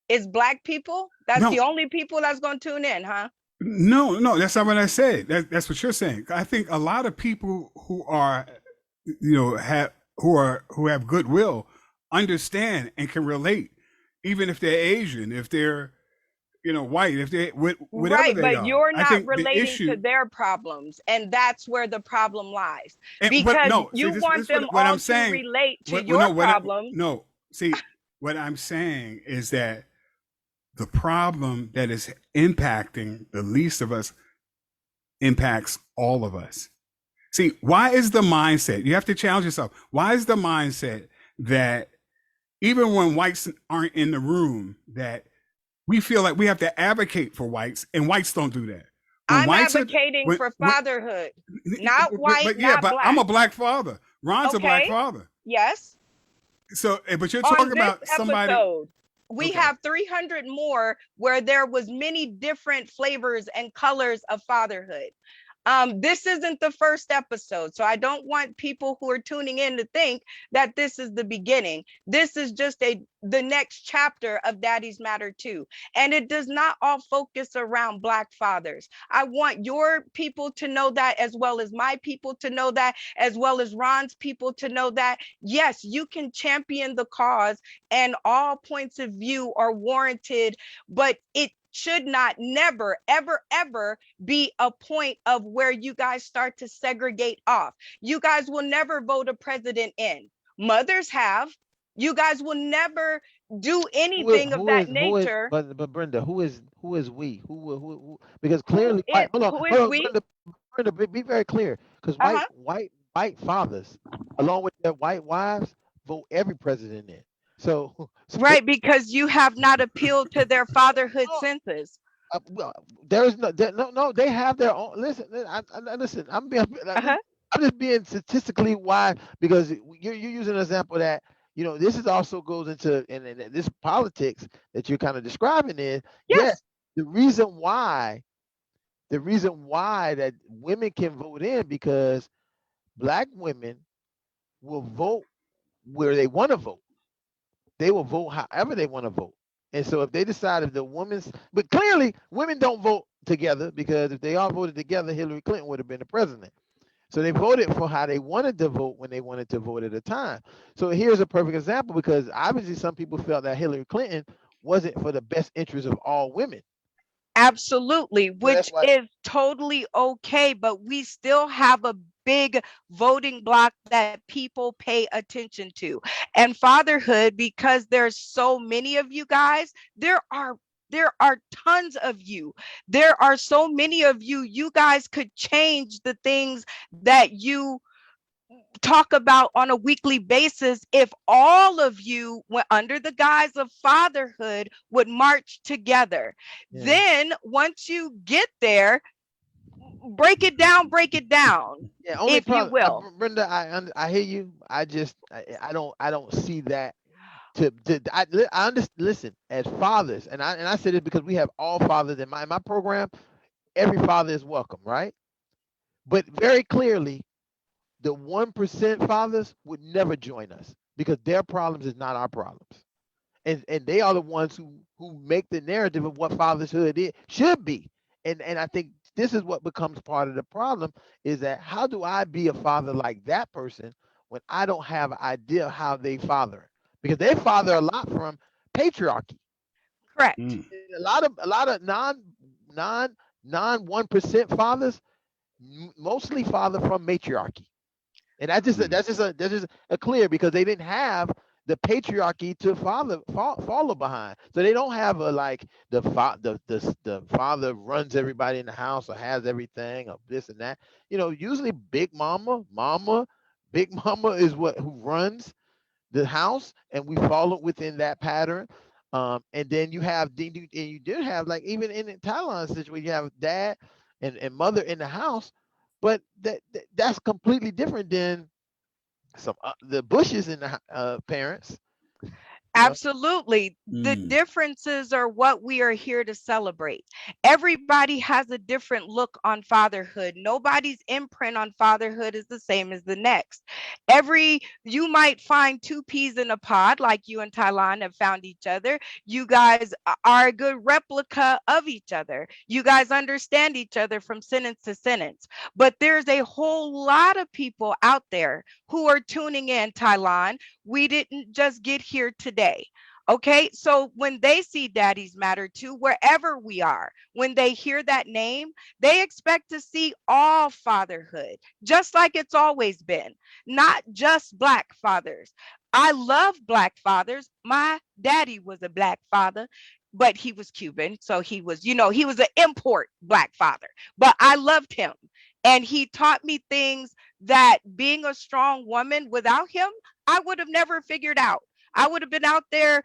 Is Black people? That's no, the only people that's going to tune in, huh? no, that's not what I said. That's what you're saying. I think a lot of people who are, have who have goodwill understand and can relate, even if they're Asian, if they're white, if they whatever Right, they but are. you're I not think the relating to issue, their problems, and that's where the problem lies. and what Because no, see you this want is them what I'm all to saying. relate to Well, your no, problems. no, see what I'm saying is that the problem that is impacting the least of us impacts all of us. See, why is the mindset? You have to challenge yourself. Why is the mindset that even when whites aren't in the room, that we feel like we have to advocate for whites, and whites don't do that. When I'm whites are, advocating for when fatherhood, not white, but yeah, not but I'm a Black. black father. Ron's a black Okay, father. yes. So, but you're On talking this about somebody. episode, we Okay. have 300 more where there was many different flavors and colors of fatherhood. This isn't the first episode, so I don't want people who are tuning in to think that this is the beginning. This is just the next chapter of Daddy's Matter too, and it does not all focus around Black fathers. I want your people to know that, as well as my people to know that, as well as Ron's people to know that. Yes, you can champion the cause, and all points of view are warranted, but it should not, never, ever, ever be a point of where you guys start to segregate off. You guys will never vote a president in. Mothers have. You guys will never do anything of that Who is nature. but Brenda, who is we? Because clearly white, Who is hold on, we? Brenda, be very clear. Because Uh-huh. white fathers, along with their white wives, vote every president in. So, so Right, because you have not appealed to their fatherhood no, senses. well, there's no, they have their own. Listen. Uh-huh. I'm just being statistically why, because you're using an example that this is also goes into and this politics that you're kind of describing is yes, Yes. the reason why that women can vote in because Black women will vote where they want to vote. They will vote however they want to vote. And so if they decide if the women's, but clearly women don't vote together, because if they all voted together, Hillary Clinton would have been the president. So they voted for how they wanted to vote when they wanted to vote at a time. So here's a perfect example, because obviously some people felt that Hillary Clinton wasn't for the best interest of all women. Absolutely, So that's which why. is totally okay, but we still have a big voting block that people pay attention to. And fatherhood, because there's so many of you guys, there are tons of you. There are so many of you. You guys could change the things that you talk about on a weekly basis if all of you went under the guise of fatherhood would march together. Yeah. Then once you get there, break it down, Yeah, only if you problem, will. Brenda. I hear you. I don't see that. I understand. Listen, as fathers, and I say this because we have all fathers in my program. Every father is welcome, right? But very clearly, the 1% fathers would never join us because their problems is not our problems, and they are the ones who make the narrative of what fatherhood should be. And I think this is what becomes part of the problem, is that how do I be a father like that person when I don't have an idea how they father, because they father a lot from patriarchy. Correct. Mm. A lot of non 1% fathers mostly father from matriarchy. And that's just a clear, because they didn't have the patriarchy to follow behind. So they don't have a like the father runs everybody in the house or has everything or this and that. Usually big mama is who runs the house, and we follow within that pattern. And then you did have, like, even in the Thailand situation, you have dad and mother in the house, but that's completely different than the Bushes in the parents. Absolutely. The Mm, differences are what we are here to celebrate. Everybody has a different look on fatherhood. Nobody's imprint on fatherhood is the same as the next. You might find two peas in a pod, like you and Tylon have found each other. You guys are a good replica of each other. You guys understand each other from sentence to sentence. But there's a whole lot of people out there who are tuning in, Tylon. We didn't just get here today. Okay, so when they see Daddies Matter too, wherever we are, when they hear that name, they expect to see all fatherhood, just like it's always been, not just Black fathers. I love Black fathers. My daddy was a Black father, but he was Cuban. So he was, he was an import Black father, but I loved him. And he taught me things that being a strong woman without him, I would have never figured out. I would have been out there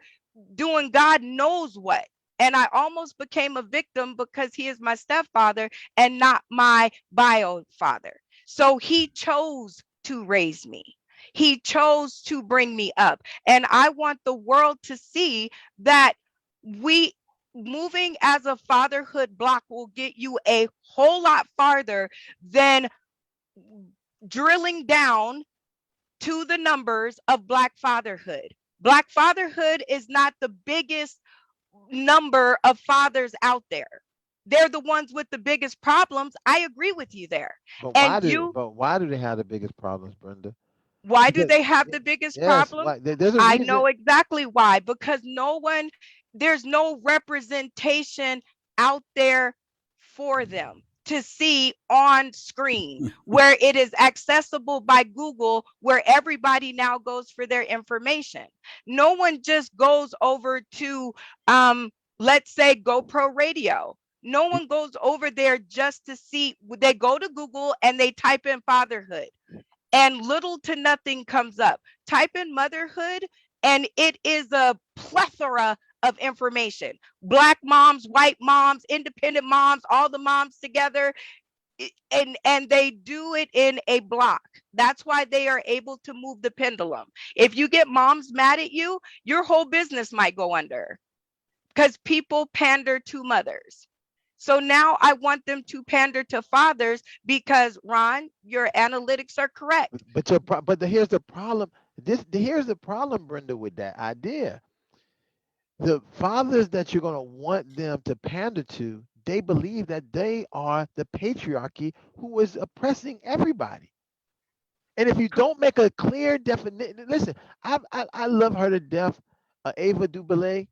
doing God knows what. And I almost became a victim because he is my stepfather and not my bio father. So he chose to raise me. He chose to bring me up. And I want the world to see that we moving as a fatherhood block will get you a whole lot farther than drilling down to the numbers of Black fatherhood. Black fatherhood is not the biggest number of fathers out there. They're the ones with the biggest problems. I agree with you there. But And you, why do they have the biggest problems, Brenda? why do Because they have the biggest yes, problems? there's a I reason. know exactly why, because there's no representation out there for them to see on screen where it is accessible by Google, where everybody now goes for their information. No one just goes over to, let's say, GoPro Radio. No one goes over there just to see, they go to Google and they type in fatherhood and little to nothing comes up. Type in motherhood and it is a plethora of information. Black moms, white moms, independent moms, all the moms together. And they do it in a block. That's why they are able to move the pendulum. If you get moms mad at you, your whole business might go under because people pander to mothers. So now I want them to pander to fathers because, Ron, your analytics are correct. Here's the problem. Here's the problem, Brenda, with that idea. The fathers that you're going to want them to pander to, they believe that they are the patriarchy who is oppressing everybody. And if you don't make a clear definition, listen, I love her to death, Ava DuVernay.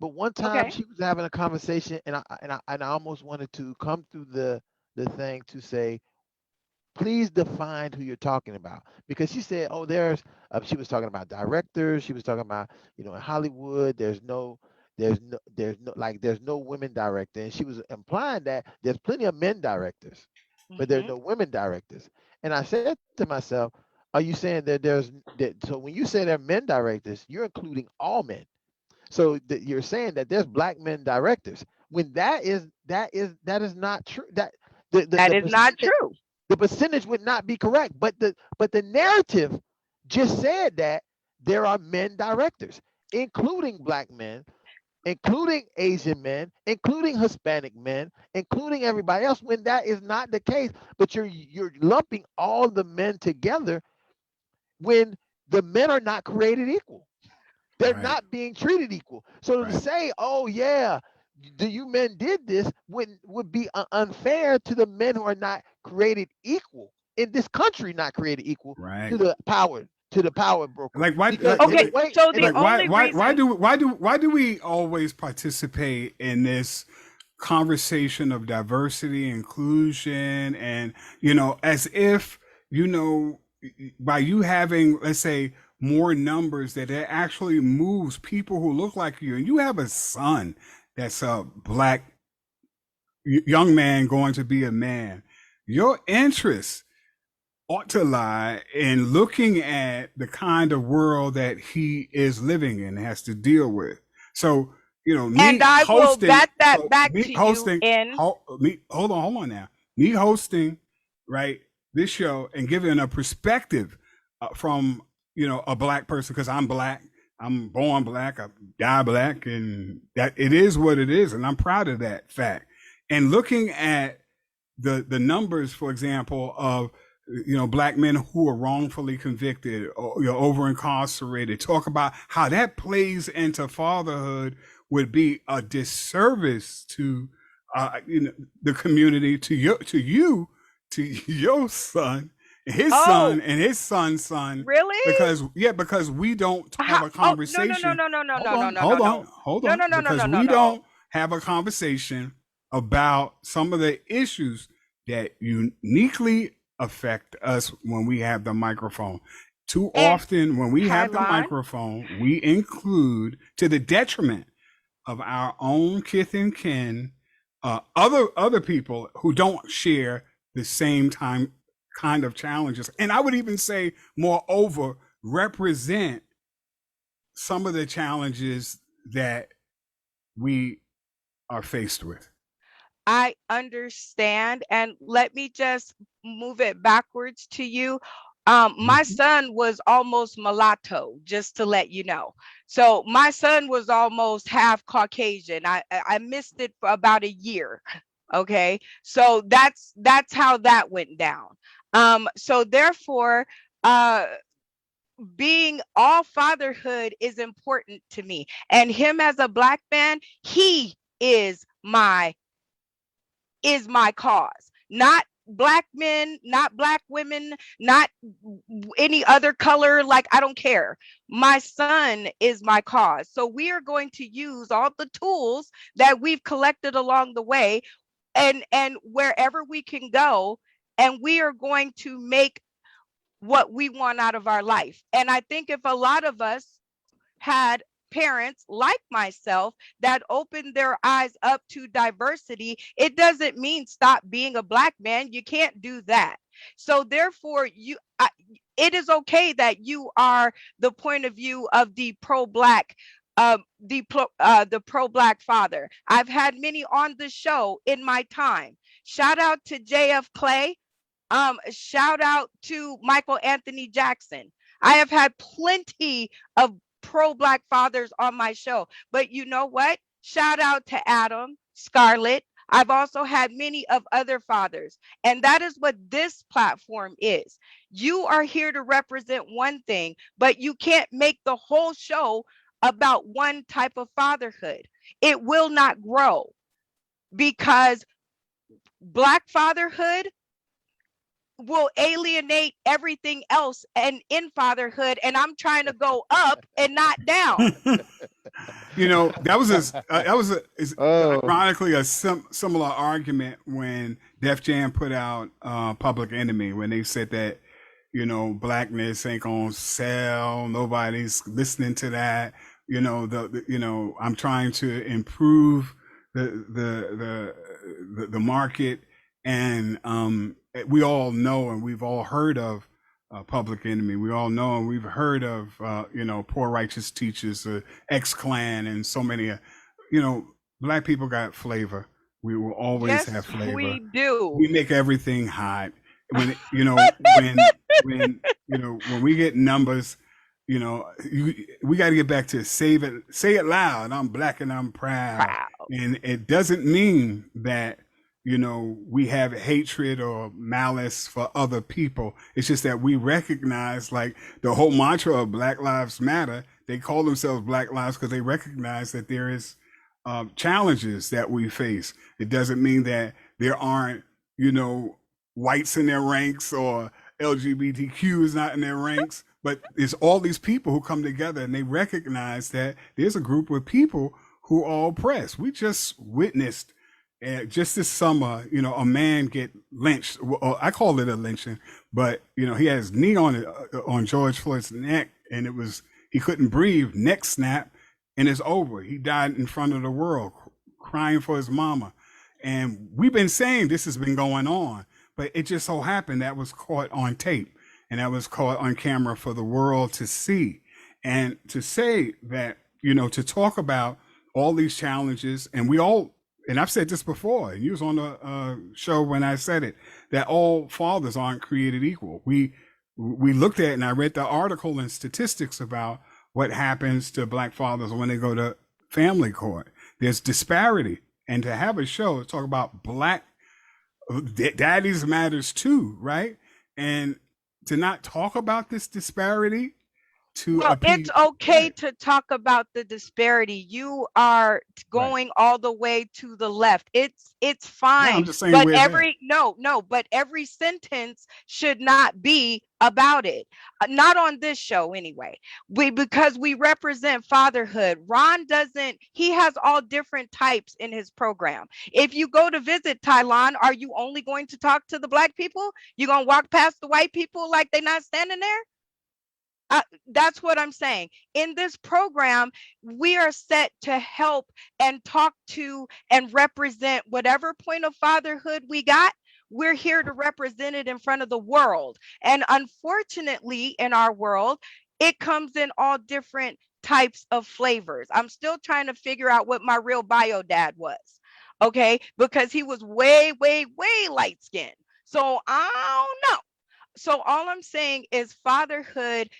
But one time Okay. she was having a conversation, and I almost wanted to come through the thing to say, please define who you're talking about, because she said, oh, she was talking about directors. She was talking about, in Hollywood, there's no women director, and she was implying that there's plenty of men directors, but there's no women directors. And I said to myself, are you saying that so when you say there are men directors, you're including all men? So you're saying that there's Black men directors, when that is not true. That is not true. The percentage would not be correct, but the narrative just said that there are men directors, including Black men, including Asian men, including Hispanic men, including everybody else, when that is not the case. But you're lumping all the men together when the men are not created equal. They're not being treated equal. So to say, oh yeah, you men did this would be unfair to the men who are not created equal in this country, not created equal to the power broker. Like why? Okay, so the only reason Why do we always participate in this conversation of diversity, inclusion, and as if by you having, let's say, more numbers, that it actually moves people who look like you, and you have a son that's a Black young man going to be a man, your interest ought to lie in looking at the kind of world that he is living in, has to deal with. So, me and I hosting, will bat that back me to hosting, you in hold on now. Me hosting, right, this show and giving a perspective from, a Black person, because I'm Black, I'm born black, I die black, and that it is what it is, and I'm proud of that fact. And looking at the numbers, for example, of black men who are wrongfully convicted or over incarcerated, talk about how that plays into fatherhood would be a disservice to the community, to your son, his son, Oh, and his son's son, really? because we don't have How, a oh, no, no, no, conversation. no, no, no, Hold no, no, on, no, no, hold on, no. hold No, on, no, no, no, because no, no, we no. don't have a conversation about some of the issues that uniquely affect us when we have the microphone. Too And often, when we have the Tylon, microphone, we include, to the detriment of our own kith and kin, other people who don't share the same time kind of challenges, and I would even say, moreover, represent some of the challenges that we are faced with. I understand. And let me just move it backwards to you. My Mhm. son was almost mulatto, just to let you know. So my son was almost half Caucasian. I missed it for about a year. Okay. So that's how that went down. So therefore, uh being all fatherhood is important to me. And him as a black man, he is my cause, not black men, not black women, not any other color. Like, I don't care. My son is my cause. So we are going to use all the tools that we've collected along the way, and wherever we can go, and we are going to make what we want out of our life. And I think if a lot of us had parents like myself that opened their eyes up to diversity, it doesn't mean stop being a black man. You can't do that. So therefore, it is okay that you are the point of view of the pro-black, the pro-black father. I've had many on the show in my time. Shout out to JF Clay. Shout out to Michael Anthony Jackson. I have had plenty of pro-black fathers on my show. But you know what? Shout out to Adam, Scarlett. I've also had many of other fathers. And that is what this platform is. You are here to represent one thing, but you can't make the whole show about one type of fatherhood. It will not grow, because black fatherhood will alienate everything else and in fatherhood, and I'm trying to go up and not down. That was Oh, ironically a similar argument when Def Jam put out Public Enemy, when they said that blackness ain't gonna sell, nobody's listening to that. I'm trying to improve the market, and we all know and we've all heard of Public Enemy. We all know and we've heard of Poor Righteous Teachers, X Clan, and so many. You know, black people got flavor. We will always have Yes, flavor. we do. We make everything hot. When we get numbers, we got to get back to say it loud. I'm black and I'm proud, Proud. and it doesn't mean that we have hatred or malice for other people. It's just that we recognize, like the whole mantra of Black Lives Matter. They call themselves Black Lives because they recognize that there is challenges that we face. It doesn't mean that there aren't whites in their ranks or LGBTQ is not in their ranks, but it's all these people who come together and they recognize that there's a group of people who are oppressed. We just witnessed just this summer, a man get lynched. Well, I call it a lynching, but he had his knee on George Floyd's neck, and he couldn't breathe. Neck snap, and it's over. He died in front of the world, crying for his mama. And we've been saying this has been going on, but it just so happened that was caught on tape, and that was caught on camera for the world to see. And to say that, to talk about all these challenges, and I've said this before, and you was on the show when I said it, that all fathers aren't created equal. We looked at, and I read the article and statistics about what happens to black fathers when they go to family court. There's disparity. And to have a show to talk about black daddies matters too, right? And to not talk about this disparity to Well, it's okay right. to talk about the disparity. You are Right. going all the way to the left. It's No, fine, I'm just saying but we're there. but every sentence should not be about it. Not on this show anyway. Because we represent fatherhood. Ron doesn't, he has all different types in his program. If you go to visit Thailand, are you only going to talk to the black people? You gonna walk past the white people like they're not standing there? That's what I'm saying. In this program, we are set to help and talk to and represent whatever point of fatherhood we got. We're here to represent it in front of the world. And unfortunately, in our world, it comes in all different types of flavors. I'm still trying to figure out what my real bio dad was. Okay. Because he was way, way, way light skinned. So I don't know. So all I'm saying is fatherhood,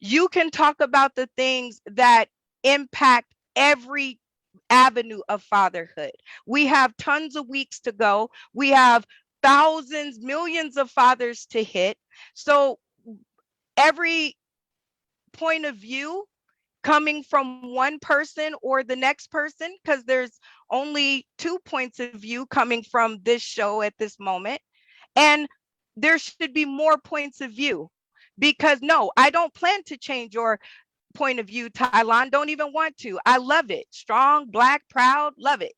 you can talk about the things that impact every avenue of fatherhood. We have tons of weeks to go. We have thousands, millions of fathers to hit. So every point of view coming from one person or the next person, because there's only 2 points of view coming from this show at this moment. And there should be more points of view, because no, I don't plan to change your point of view, Tylon. Don't even want to. I love it. Strong, black, proud, love it.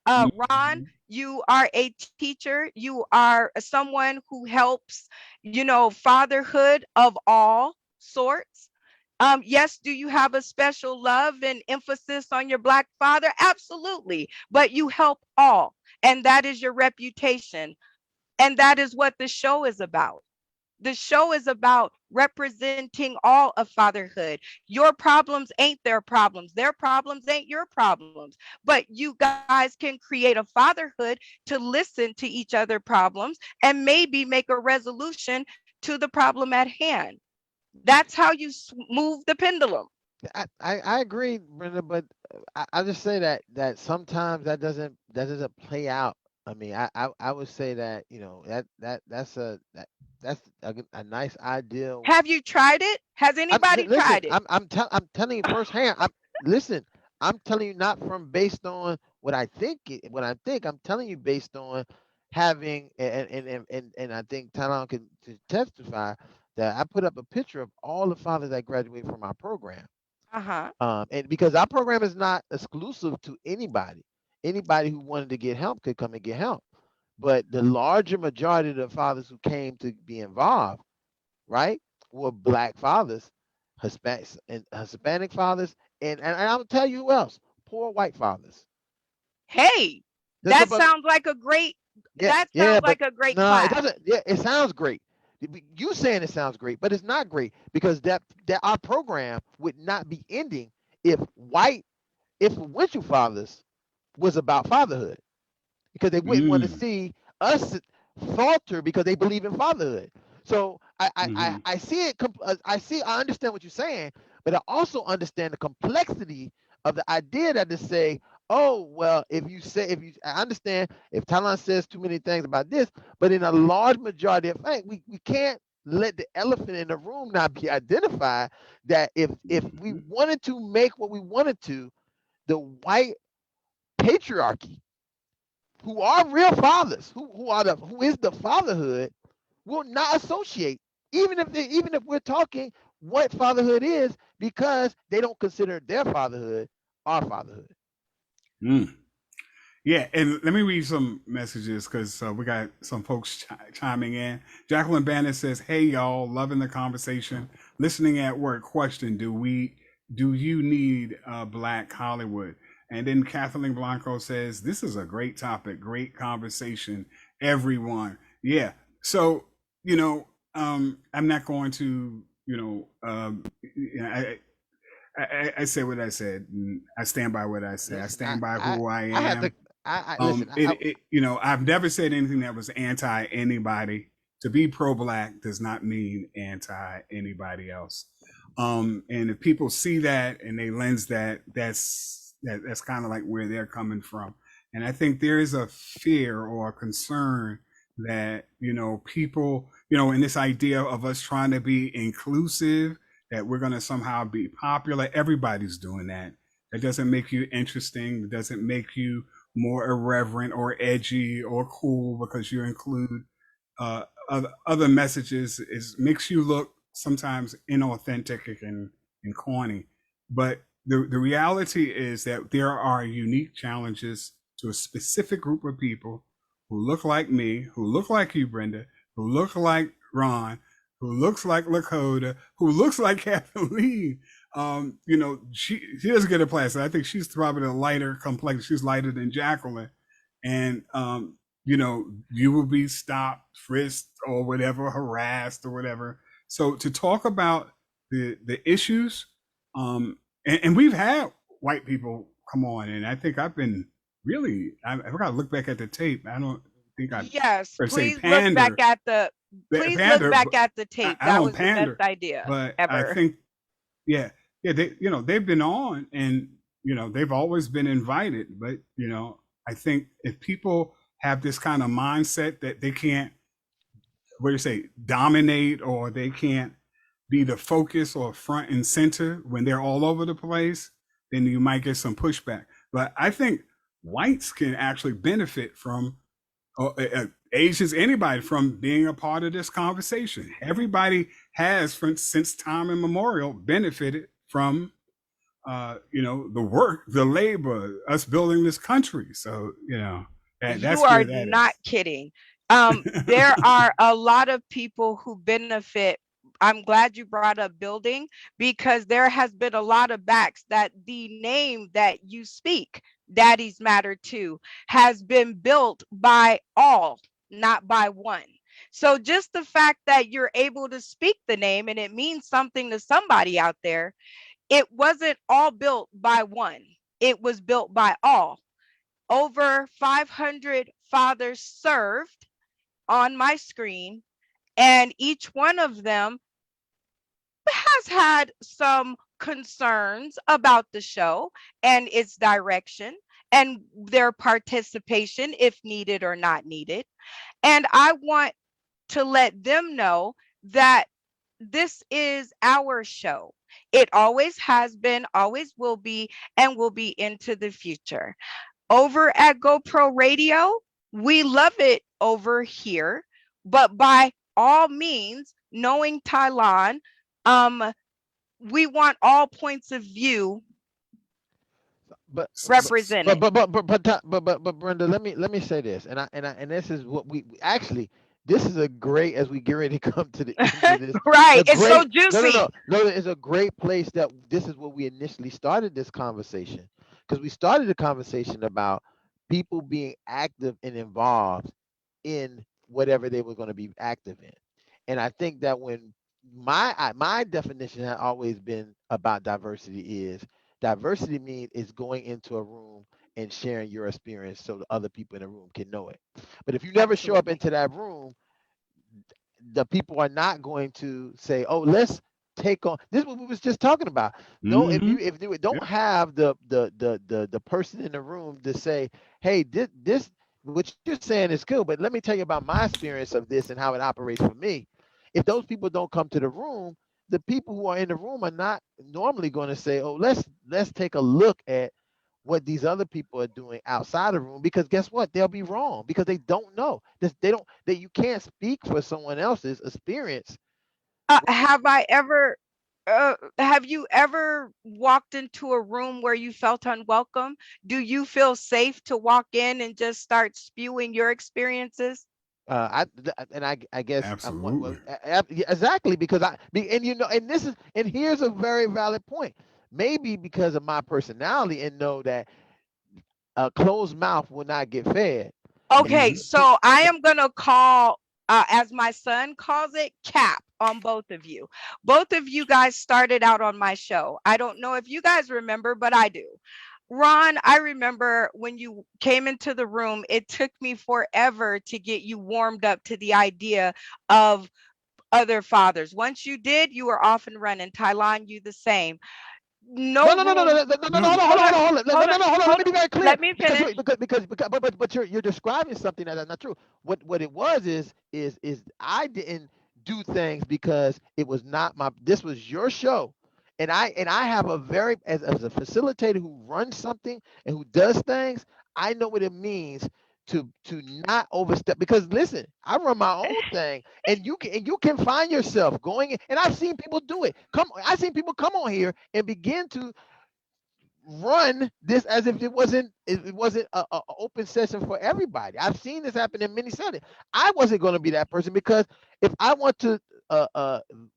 Ron, Mhm. you are a teacher. You are someone who helps, fatherhood of all sorts. Yes, do you have a special love and emphasis on your black father? Absolutely. But you help all, and that is your reputation. And that is what the show is about. The show is about representing all of fatherhood. Your problems ain't their problems. Their problems ain't your problems. But you guys can create a fatherhood to listen to each other problems and maybe make a resolution to the problem at hand. That's how you move the pendulum. I agree, Brenda, but I just say that sometimes that doesn't play out. I mean, I would say that that's a nice ideal. Have you tried it? Has anybody Listen, tried it? I'm telling you firsthand. Listen, I'm telling you not from based on what I think. What I think, I'm telling you based on having and I think Talon can to testify that I put up a picture of all the fathers that graduated from our program. Uh-huh. And because our program is not exclusive to anybody, anybody who wanted to get help could come and get help. But the larger majority of the fathers who came to be involved, right, were black fathers, Hispanic fathers, and I'll tell you who else, poor white fathers. Hey, That's that about sounds like a great yeah, that yeah, sounds but like a great no, it class. doesn't. Yeah, it sounds great. You saying it sounds great, but it's not great because that our program would not be ending if Winchell fathers was about fatherhood because they wouldn't want to Mm. see us falter because they believe in fatherhood. So Mhm. I see it. I understand what you're saying, but I also understand the complexity of the idea that to say, oh well, I understand if Talon says too many things about this, but in a large majority of things, we can't let the elephant in the room not be identified. That if we Mhm. wanted to make what we wanted to, the white patriarchy who are real fathers, who is the fatherhood, will not associate, even if we're talking what fatherhood is, because they don't consider their fatherhood our fatherhood. Mm. Yeah, and let me read some messages because we got some folks chiming in. Jacqueline Bannon says, "Hey y'all, loving the conversation, listening at work. Question: do you need Black Hollywood?" And then Kathleen Blanco says, "This is a great topic, great conversation, everyone." Yeah, so I'm not going to I say what I said, and I stand by what I say. I Listen, stand by who I I have to am. I listen. I've never said anything that was anti anybody. To be pro black does not mean anti anybody else. And if people see that and they lens that, that's kind of like where they're coming from. And I think there is a fear or a concern that, people, in this idea of us trying to be inclusive, that we're going to somehow be popular. Everybody's doing that. That doesn't make you interesting. It doesn't make you more irreverent or edgy or cool because you include other messages. It makes you look sometimes inauthentic and corny. But the reality is that there are unique challenges to a specific group of people who look like me, who look like you, Brenda, who look like Ron, who looks like Lakota, who looks like Kathleen. She doesn't get a plastic. I think she's probably a lighter complexion. She's lighter than Jacqueline. And you will be stopped, frisked, or whatever, harassed or whatever. So to talk about the issues, and we've had white people come on, and I think I've been I've got to look back at the tape. I don't think I Yes, per se please look back pander, at the please pander, look back but at the tape. I That don't was the pander, best idea but I ever. think, yeah, they've been on, and they've always been invited. But I think if people have this kind of mindset that they can't, what do you say, dominate, or they can't be the focus or front and center when they're all over the place, then you might get some pushback. But I think whites can actually benefit from, Asians, anybody, from being a part of this conversation. Everybody has, since time immemorial, benefited from, the work, the labor, us building this country. So, that's You where are that not kidding. There are a lot of people who benefit. I'm glad you brought up building, because there has been a lot of backs that the name that you speak, Daddy's Matter Too, has been built by all, not by one. So just the fact that you're able to speak the name and it means something to somebody out there, it wasn't all built by one. It was built by all. Over 500 fathers served on my screen, and each one of them has had some concerns about the show and its direction and their participation, if needed or not needed. And I want to let them know that this is our show. It always has been, always will be, and will be into the future. Over at GoPro Radio, we love it over here, but by all means, knowing Tylon, we want all points of view But represented. but Brenda, let me say this, and this is what we actually. This is a great, as we get ready to come to the end of this. Right, a it's so great- juicy. No, it's a great place that this is what we initially started this conversation, because we started the conversation about people being active and involved in whatever they were going to be active in. And I think that when my definition had always been about diversity means is going into a room and sharing your experience so the other people in the room can know it. But if you never show up Absolutely. into that room, the people are not going to say, "Oh, let's take on." This is what we was just talking about. No, if you don't have the person in the room to say, "Hey, this what you're saying is cool, but let me tell you about my experience of this and how it operates for me." If those people don't come to the room, the people who are in the room are not normally going to say, "Oh, let's take a look at what these other people are doing outside the room," because guess what? They'll be wrong because they don't know. They don't that you can't speak for someone else's experience. Have you ever walked into a room where you felt unwelcome? Do you feel safe to walk in and just start spewing your experiences? I guess Absolutely. exactly because and here's a very valid point. Maybe because of my personality and know that a closed mouth will not get fed. Okay, so I am going to call, as my son calls it, cap on both of you. Both of you guys started out on my show. I don't know if you guys remember, but I do. Ron, I remember when you came into the room, it took me forever to get you warmed up to the idea of other fathers. Once you did, you were off and running. Tylon, you the same. No, No no, no, no, no, room. no, no, no, No, hold on, hold on, hold on, hold on, Hold no, on, no, no, hold on. Let hold me be very on. clear, Let me finish. but you're describing something that is not true. What it was is I didn't do things because it was not my. This was your show, and I have a very as a facilitator who runs something and who does things. I know what it means to not overstep, because listen, I run my own thing, and you can find yourself going and I've seen people do it. I've seen people come on here and begin to run this as if it wasn't a open session for everybody. I've seen this happen in many settings. I wasn't going to be that person, because if I want to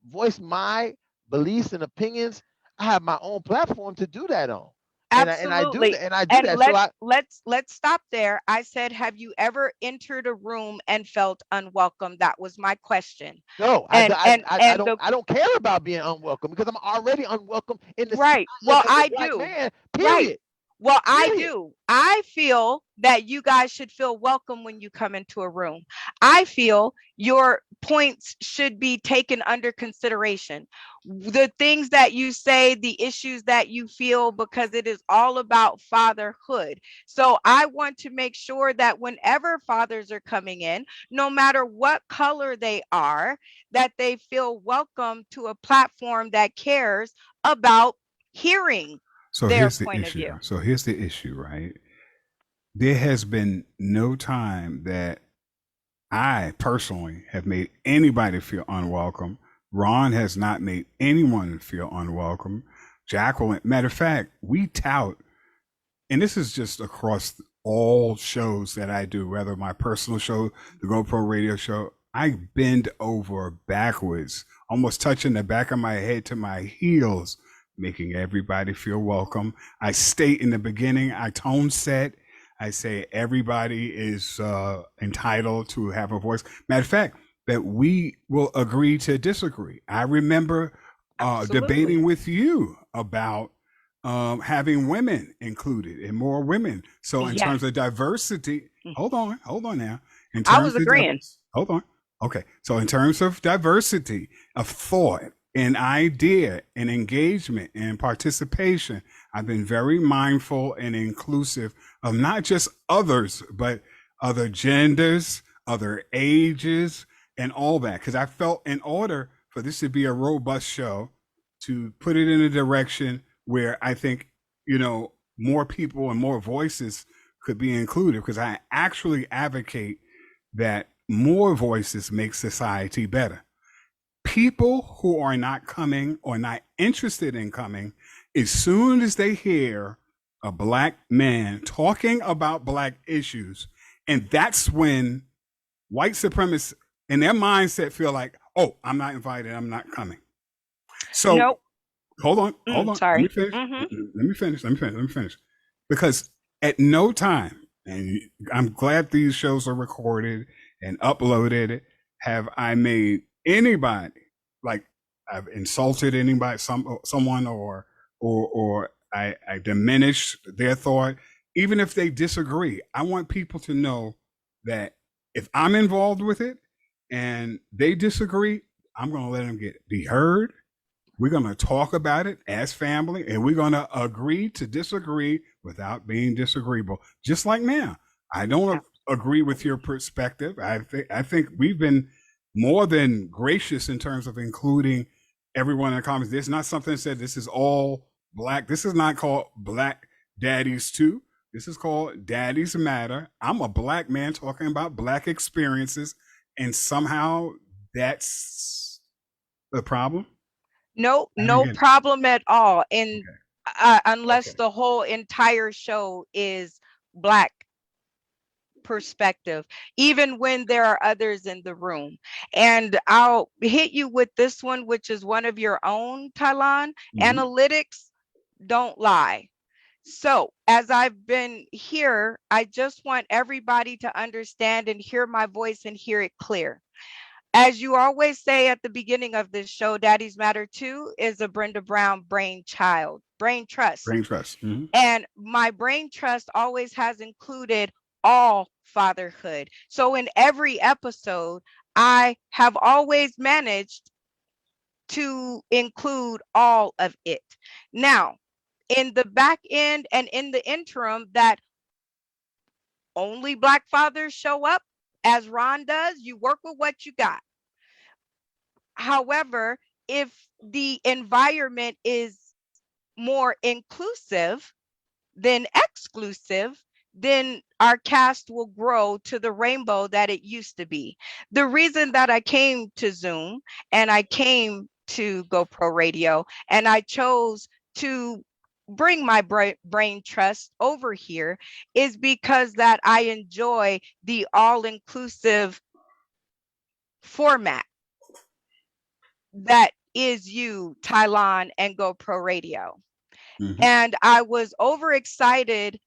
voice my beliefs and opinions, I have my own platform to do that on, and I do Absolutely. that, and I do And that. So let's stop there. I said, have you ever entered a room and felt unwelcome? That was my question. no, And the I don't care about being unwelcome, because I'm already unwelcome in the skin right. I am Well, as a I black do. man. Right. Period. Well, I Period. do. I feel that you guys should feel welcome when you come into a room. I feel your points should be taken under consideration. The things that you say, the issues that you feel, because it is all about fatherhood. So I want to make sure that whenever fathers are coming in, no matter what color they are, that they feel welcome to a platform that cares about hearing so their here's the point of issue. view. So here's the issue, right? There has been no time that I personally have made anybody feel unwelcome. Ron has not made anyone feel unwelcome. Jacqueline, matter of fact, we tout, and this is just across all shows that I do, whether my personal show, the GoPro radio show, I bend over backwards, almost touching the back of my head to my heels, making everybody feel welcome. I state in the beginning, I tone set. I say everybody is entitled to have a voice. Matter of fact, that we will agree to disagree. I remember Absolutely. debating with you about having women included and more women. So in Yes. terms of diversity, hold on now. In I was terms of agreeing. hold on. Okay. So in terms of diversity of thought and idea and engagement and participation, I've been very mindful and inclusive of not just others, but other genders, other ages, and all that. Because I felt in order for this to be a robust show, to put it in a direction where I think, more people and more voices could be included, because I actually advocate that more voices make society better. People who are not coming or not interested in coming, as soon as they hear a black man talking about black issues, and that's when white supremacists in their mindset feel like, oh, I'm not invited, I'm not coming. So Nope. hold on. Let me Sorry. finish. Hmm. Let me finish. Because at no time, and I'm glad these shows are recorded and uploaded, have I made anybody, like, I've insulted anybody, someone, or I diminish their thought, even if they disagree. I want people to know that if I'm involved with it and they disagree, I'm going to let them be heard. We're going to talk about it as family, and we're going to agree to disagree without being disagreeable. Just like now, I don't agree with your perspective. I think we've been more than gracious in terms of including everyone in the comments. There's not something that said this is all black. This is not called Black Daddies Too. This is called Daddies Matter. I'm a black man talking about black experiences, and somehow that's the problem. No, I didn't no get it. problem at all. And unless Okay. the whole entire show is black perspective, even when there are others in the room. And I'll hit you with this one, which is one of your own, Tylon. Mhm. Analytics don't lie. So, as I've been here, I just want everybody to understand and hear my voice and hear it clear. As you always say at the beginning of this show, Daddies Matter Too is a Brenda Brown brainchild, brain trust. Brain trust. And my brain trust always has included all fatherhood. So in every episode, I have always managed to include all of it. Now, in the back end and in the interim, that only Black fathers show up, as Ron does, you work with what you got. However, if the environment is more inclusive than exclusive, then our cast will grow to the rainbow that it used to be. The reason that I came to Zoom and I came to GoPro Radio and I chose to bring my brain trust over here is because that I enjoy the all-inclusive format that is you, Tylon, and GoPro Radio. Mhm. And I was overexcited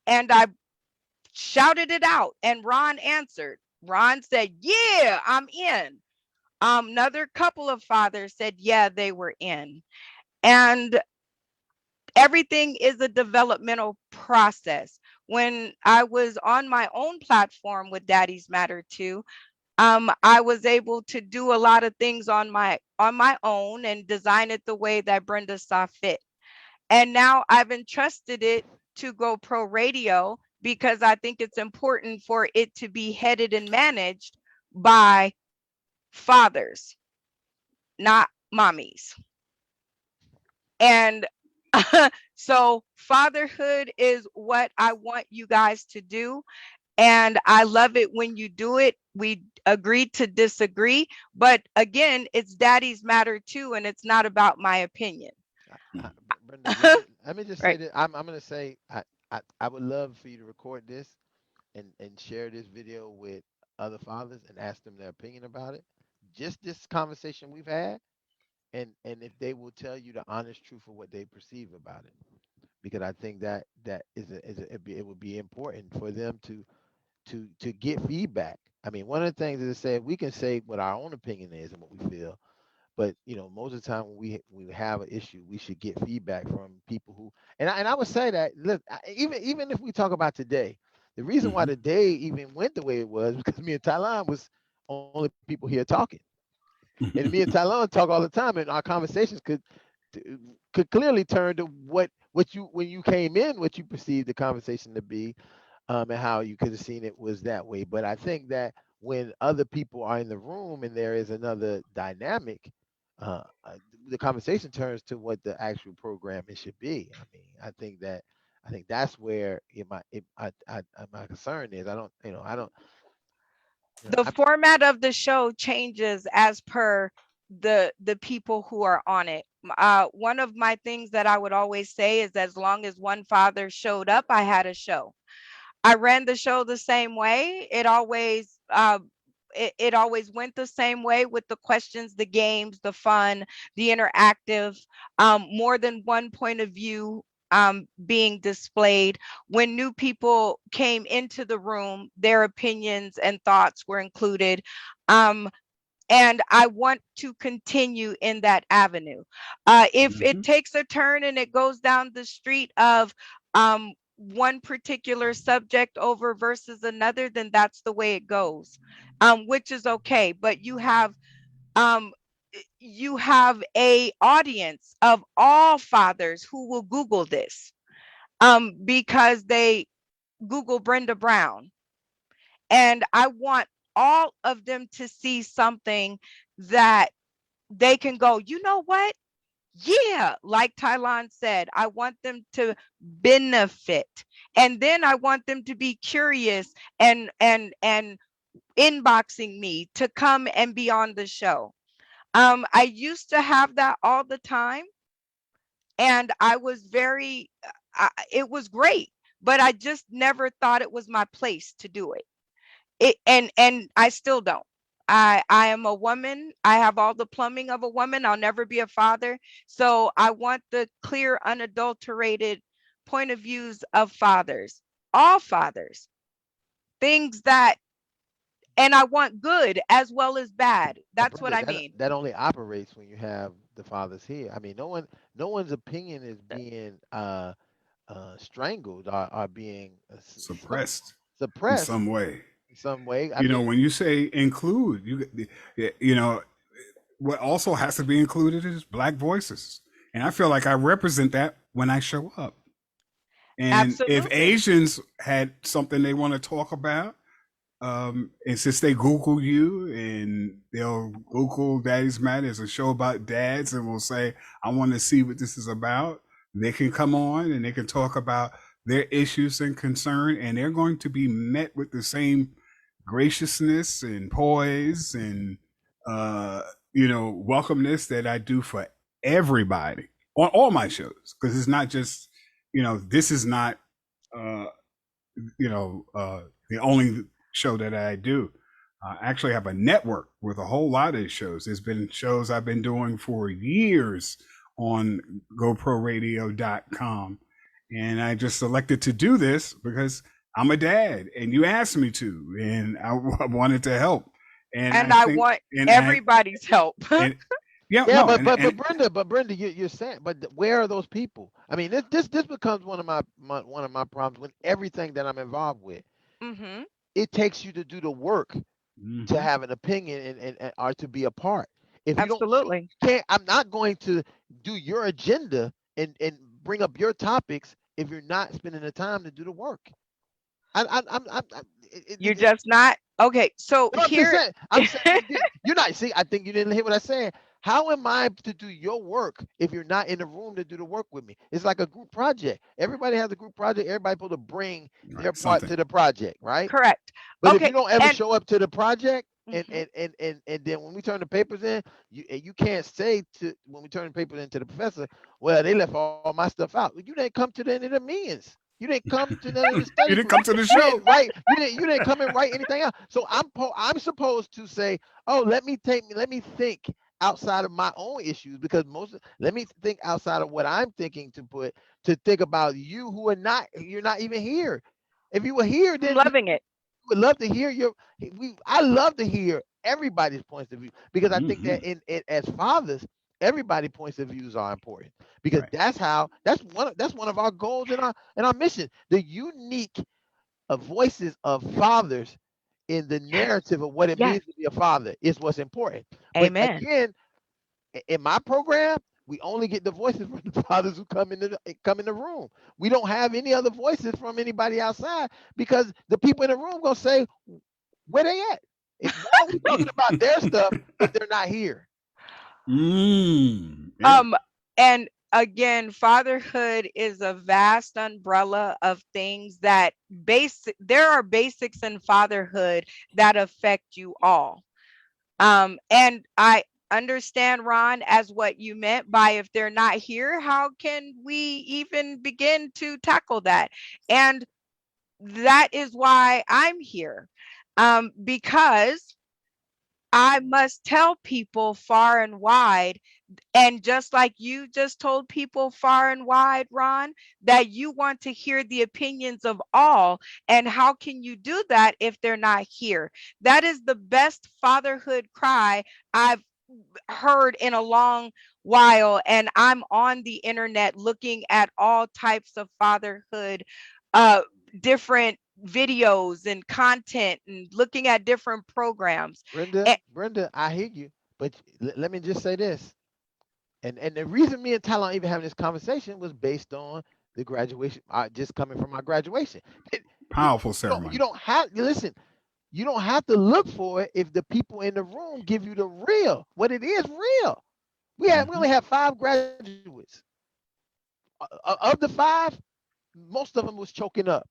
and I shouted it out and Ron answered. Ron said, yeah, I'm in. Another couple of fathers said, yeah, they were in. And everything is a developmental process. When I was on my own platform with Daddy's Matter too, I was able to do a lot of things on my own and design it the way that Brenda saw fit. And now I've entrusted it to GoPro Radio because I think it's important for it to be headed and managed by fathers, not mommies. And so fatherhood is what I want you guys to do. And I love it when you do it. We agree to disagree. But again, it's Daddy's Matter too. And it's not about my opinion. Brenda, let me just say Right. that I'm going to say I would love for you to record this and share this video with other fathers and ask them their opinion about it. Just this conversation we've had, and if they will tell you the honest truth of what they perceive about it, because I think that it would be important for them to get feedback. I mean, one of the things is say we can say what our own opinion is and what we feel, but most of the time when we have an issue, we should get feedback from people who. And I would say that look, even if we talk about today, the reason why Mhm. the day even went the way it was because me and Tylon was only people here talking, and me and Tylon talk all the time, and our conversations could clearly turn to what you when you came in, what you perceived the conversation to be, and how you could have seen it was that way. But I think that when other people are in the room and there is another dynamic, the conversation turns to what the actual programming should be. I mean, I think that's where my concern is. I don't, I don't, The format of the show changes as per the people who are on it. One of my things that I would always say is as long as one father showed up, I had a show. I ran the show the same way. It always went the same way with the questions, the games, the fun, the interactive, more than one point of view being displayed. When new people came into the room, their opinions and thoughts were included. And I want to continue in that avenue. If it Mhm. takes a turn and it goes down the street of one particular subject over versus another, then that's the way it goes, which is okay. But um, you have a audience of all fathers who will Google this because they Google Brenda Brown. And I want all of them to see something that they can go, you know what? Yeah, like Tylon said, I want them to benefit. And then I want them to be curious and inboxing me to come and be on the show. I used to have that all the time, and I was very it was great, but I just never thought it was my place to do it. And I still don't. I am a woman. I have all the plumbing of a woman. I'll never be a father. So I want the clear, unadulterated point of views of fathers, all fathers, things that, and I want good as well as bad. But That's what Brenda, I that mean. that only operates when you have the fathers here. I mean, no one's opinion is being strangled or being Suppressed in suppressed. some way. in some way. I You know, mean, when you say include, you know, what also has to be included is Black voices, and I feel like I represent that when I show up. And if Absolutely. Asians had something they want to talk about, and since they Google you and they'll Google Daddy's Matters, a show about dads, and will say, I want to see what this is about, they can come on and they can talk about their issues and concern, and they're going to be met with the same graciousness and poise and uh, welcomeness that I do for everybody on all my shows. Because it's not just, this is not uh, the only show that I do. I actually have a network with a whole lot of shows. There's been shows I've been doing for years on GoProRadio.com. And I just selected to do this because I'm a dad and you asked me to, and I wanted to help. And I want everybody's help. And yeah, yeah, no, but Brenda, you're saying, but where are those people? I mean, this becomes one of my problems with everything that I'm involved with. Mm-hmm. It takes you to do the work mm-hmm. to have an opinion and or to be a part. If you Absolutely. can't, I'm not going to do your agenda and bring up your topics if you're not spending the time to do the work. You're just not okay. So no, here, I'm saying you're not. See, I think you didn't hear what I said. How am I to do your work if you're not in the room to do the work with me? It's like a group project. Everybody has a group project. Everybody's supposed to bring their part to the project, right? correct. But Okay. if you don't ever show up to the project, and Mhm. and then when we turn the papers in, you can't say to when we turn the papers in to the professor, well, they left all my stuff out. You didn't come to any of the meetings. You didn't come to none of the study You didn't groups. come to the You show. didn't write. You didn't come and write anything out. So I'm supposed to say, oh, let me think outside of my own issues, because let me think outside of what I'm thinking to think about you who are not, you're not even here. If you were here, I'm then loving it. would love to hear I love to hear everybody's points of view, because I think that Mm-hmm. in as fathers, everybody's points of views are important, because Right. that's one of our goals in our mission. The unique voices of fathers in the narrative of what it Yes. means to be a father is what's important. But Amen. again, in my program, we only get the voices from the fathers who come in the room. We don't have any other voices from anybody outside, because the people in the room gonna say, where they at? Why are we talking about their stuff if they're not here? Yeah. And again, fatherhood is a vast umbrella of things that there are basics in fatherhood that affect you all. And I understand, Ron, as what you meant by if they're not here, how can we even begin to tackle that? And that is why I'm here. Because I must tell people far and wide, and just like you just told people far and wide, Ron, that you want to hear the opinions of all. And how can you do that if they're not here? That is the best fatherhood cry I've heard in a long while. And I'm on the internet looking at all types of fatherhood, uh, different videos and content, and looking at different programs. Brenda, I hear you, but let me just say this. And the reason me and Talon even having this conversation was based on the graduation, just coming from my graduation. Powerful ceremony. You don't have, listen, you don't have to look for it if the people in the room give you the real, what it is real. We only have 5 graduates. Of the 5, most of them was choking up.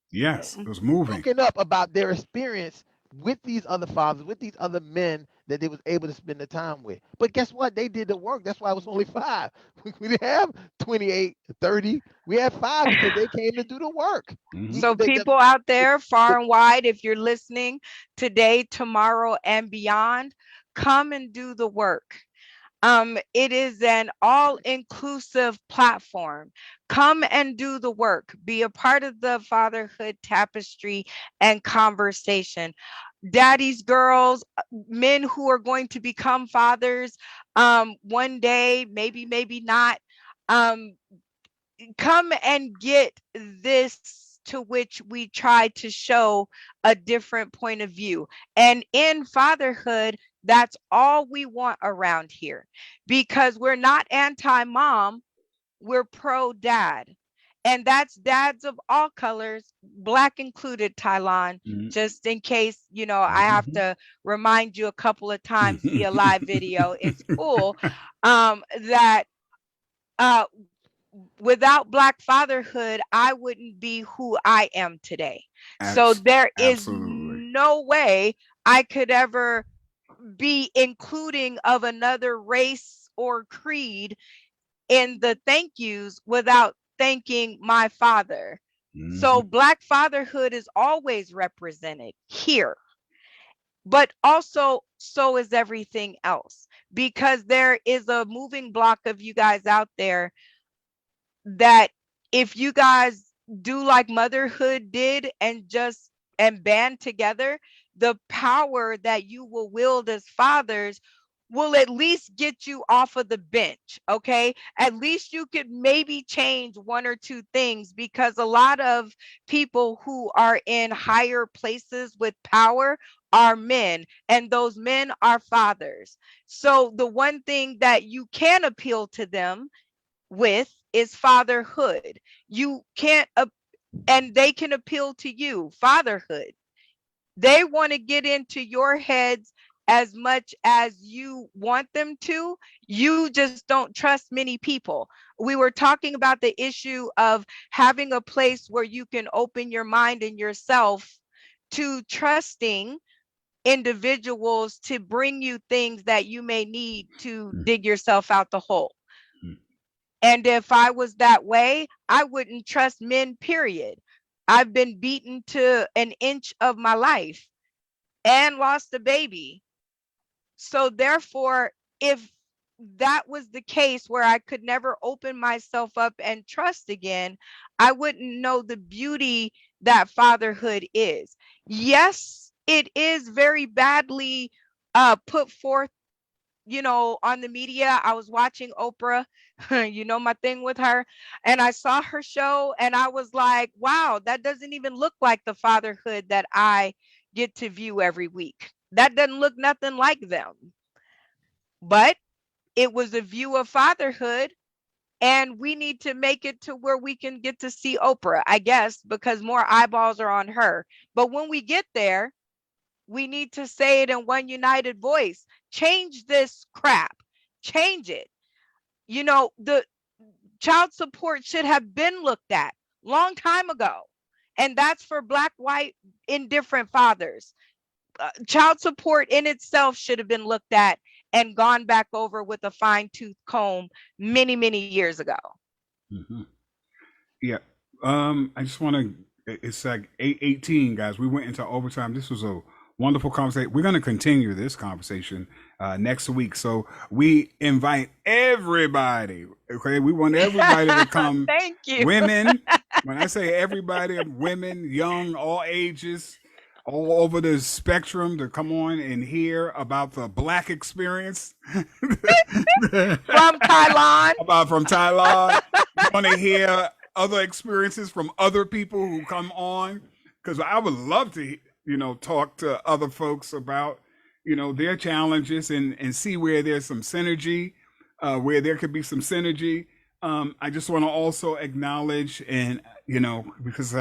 Yes, it was moving. Choking up about their experience with these other fathers, with these other men that they was able to spend the time with. But guess what? They did the work. That's why it was only 5. We didn't have 28, 30. We had 5 because they came to do the work. Mm-hmm. So people out there far and wide, if you're listening today, tomorrow, and beyond, come and do the work. It is an all-inclusive platform. Come and do the work. Be a part of the fatherhood tapestry and conversation. Daddies, girls, men who are going to become fathers one day, maybe not. Come and get this to which we try to show a different point of view. And in fatherhood, that's all we want around here, because we're not anti-mom, we're pro-dad. And that's dads of all colors, black included, Tylon, Mhm. just in case, I have to remind you a couple of times via live video. It's cool that without Black fatherhood, I wouldn't be who I am today. So there is Absolutely. no way I could ever be including of another race or creed in the thank yous without thanking my father. So Mhm. Black fatherhood is always represented here, but also so is everything else, because there is a moving block of you guys out there that if you guys do like motherhood did and band together, the power that you will wield as fathers will at least get you off of the bench. Okay, at least you could maybe change one or two things, because a lot of people who are in higher places with power are men, and those men are fathers. So the one thing that you can appeal to them with is fatherhood. You can't and they can appeal to you, fatherhood. They want to get into your heads as much as you want them to. You just don't trust many people. We were talking about the issue of having a place where you can open your mind and yourself to trusting individuals to bring you things that you may need to dig yourself out the hole. And if I was that way, I wouldn't trust men, period. I've been beaten to an inch of my life and lost a baby. So therefore, if that was the case where I could never open myself up and trust again, I wouldn't know the beauty that fatherhood is. Yes, it is very badly put forth, on the media. I was watching Oprah, my thing with her, and I saw her show and I was like, wow, that doesn't even look like the fatherhood that I get to view every week. That doesn't look nothing like them. But it was a view of fatherhood, and we need to make it to where we can get to see Oprah, I guess, because more eyeballs are on her. But when we get there, we need to say it in one united voice. Change this crap. Change it. The child support should have been looked at long time ago. And that's for Black, white, indifferent fathers. Child support in itself should have been looked at and gone back over with a fine tooth comb many, many years ago. Mhm. Yeah. I just want to. It's like 8:18, guys. We went into overtime. This was a wonderful conversation. We're going to continue this conversation next week. So we invite everybody. Okay, we want everybody to come. Thank you. Women. When I say everybody, women, young, all ages, all over the spectrum, to come on and hear about the Black experience. From Tylon. From Tylon. You want to hear other experiences from other people who come on, because I would love to, talk to other folks about, their challenges and see where there's some synergy, where there could be some synergy. I just want to also acknowledge, and because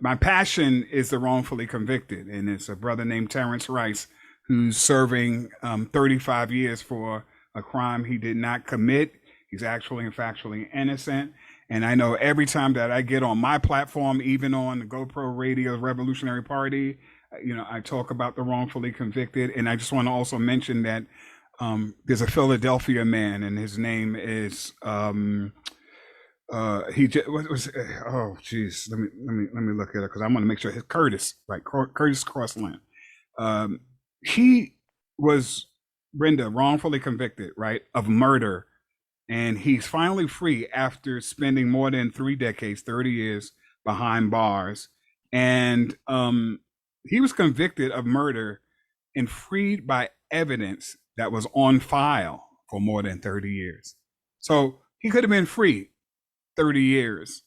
my passion is the wrongfully convicted, and it's a brother named Terrence Rice who's serving 35 years for a crime he did not commit. He's actually and factually innocent. And I know every time that I get on my platform, even on the GoPro Radio Revolutionary Party, I talk about the wrongfully convicted. And I just want to also mention that there's a Philadelphia man, and his name is what was oh geez, let me look at it, because I want to make sure it's Curtis, right? Curtis Crossland. He was, Brenda, wrongfully convicted, right, of murder. And he's finally free after spending more than 3 decades, 30 years behind bars. And he was convicted of murder and freed by evidence that was on file for more than 30 years. So he could have been free 30 years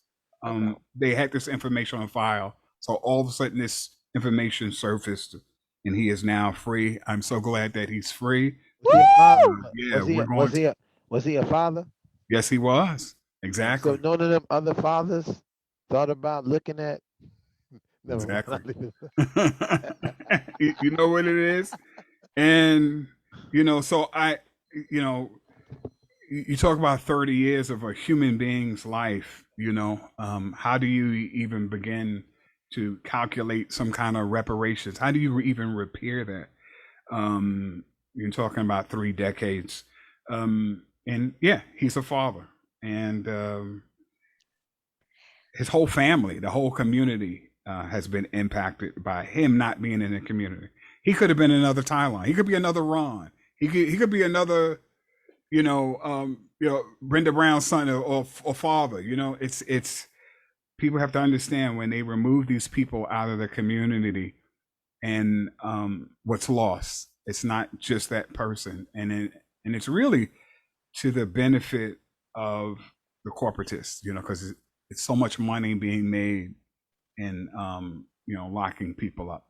They had this information on file, so all of a sudden this information surfaced, and he is now free. I'm so glad that he's free. Was he a father? Yeah, Was he? we're A, going. was he a father? Yes, he was. So Exactly. none of them other fathers thought about looking at. Never mind, Exactly. I'll leave it. You know what it is, and so you talk about 30 years of a human being's life. How do you even begin to calculate some kind of reparations? How do you even repair that? You're talking about 3 decades, and yeah, he's a father, and his whole family, the whole community, has been impacted by him not being in the community. He could have been another Tylon. He could be another Ron. He could be another, Brenda Brown's son or father. It's people have to understand when they remove these people out of the community, and what's lost. It's not just that person, and it's really to the benefit of the corporatists, because it's so much money being made and locking people up.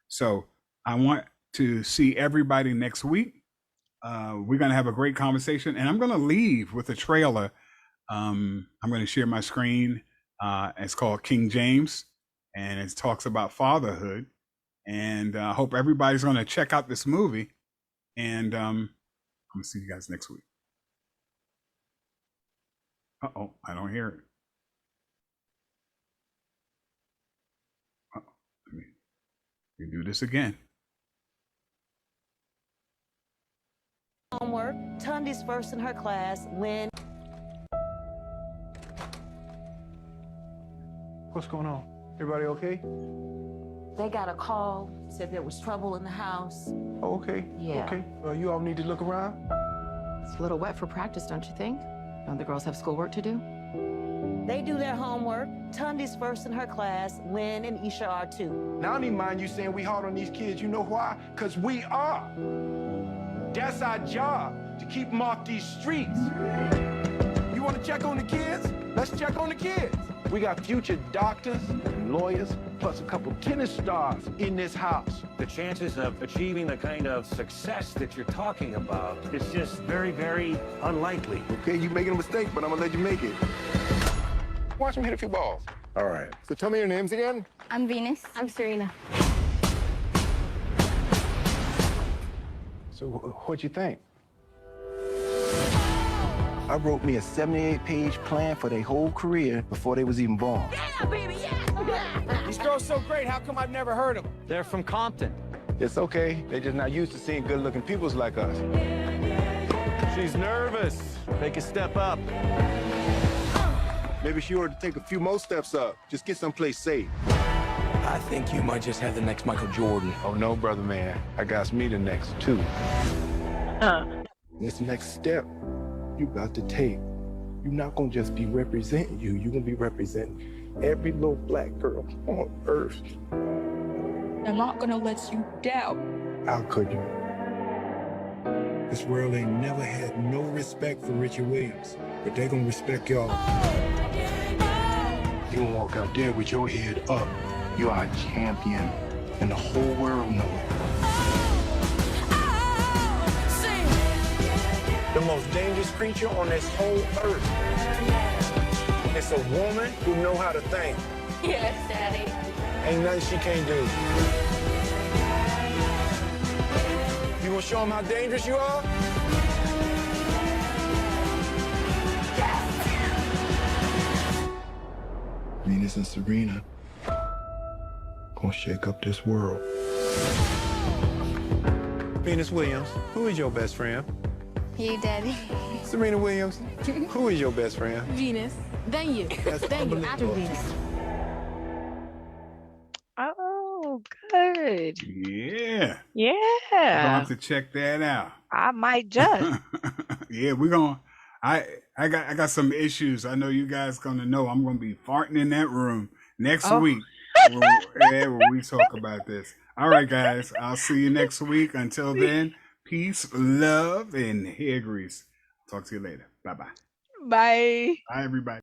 So I want to see everybody next week. We're gonna have a great conversation, and I'm gonna leave with a trailer. I'm gonna share my screen. It's called King James, and it talks about fatherhood. And I hope everybody's gonna check out this movie. And I'm gonna see you guys next week. Uh-oh, I don't hear it. Let me do this again. Homework. Tundi's first in her class. Lynn. What's going on? Everybody okay? They got a call. Said there was trouble in the house. Oh, okay. Yeah. Okay. You all need to look around. It's a little wet for practice, don't you think? Don't the girls have schoolwork to do? They do their homework. Tundi's first in her class. Lynn and Isha are too. Now, I don't even mind you saying we hard on these kids. You know why? Because we are. That's our job, to keep them off these streets. You want to check on the kids? Let's check on the kids. We got future doctors and lawyers, plus a couple tennis stars in this house. The chances of achieving the kind of success that you're talking about is just very, very unlikely. Okay, you making a mistake, but I'm gonna let you make it. Watch them hit a few balls. All right. So tell me your names again. I'm Venus. I'm Serena. So what'd you think? I wrote me a 78-page plan for their whole career before they was even born. Yeah, baby, yeah! These girls so great, how come I've never heard of them? They're from Compton. It's okay. They're just not used to seeing good-looking peoples like us. She's nervous. Make a step up. Maybe she ought to take a few more steps up. Just get someplace safe. I think you might just have the next Michael Jordan. Oh, no, brother man. I got me the next, too. This next step you got to take, you're not going to just be representing you. You're going to be representing every little black girl on earth. I'm not going to let you down. How could you? This world ain't never had no respect for Richie Williams, but they going to respect y'all. You going to walk out there with your head up. You are a champion, and the whole world knows it. The most dangerous creature on this whole earth. It's a woman who know how to think. Yes, Daddy. Ain't nothing she can't do. You gonna show them how dangerous you are? Venus and Serena gonna shake up this world. Venus Williams, who is your best friend? You, Daddy. Serena Williams, who is your best friend? Venus. Then you. That's Then you. After unbelievable. Venus. Oh, good. Yeah. I'll Yeah. have to check that out. I might just. Yeah, we're gonna. I got some issues. I know you guys gonna know. I'm gonna be farting in that room next Oh. week. When we talk about this. All right, guys. I'll see you next week. Until then, peace, love, and hair grease. Talk to you later. Bye-bye. Bye. Bye, everybody.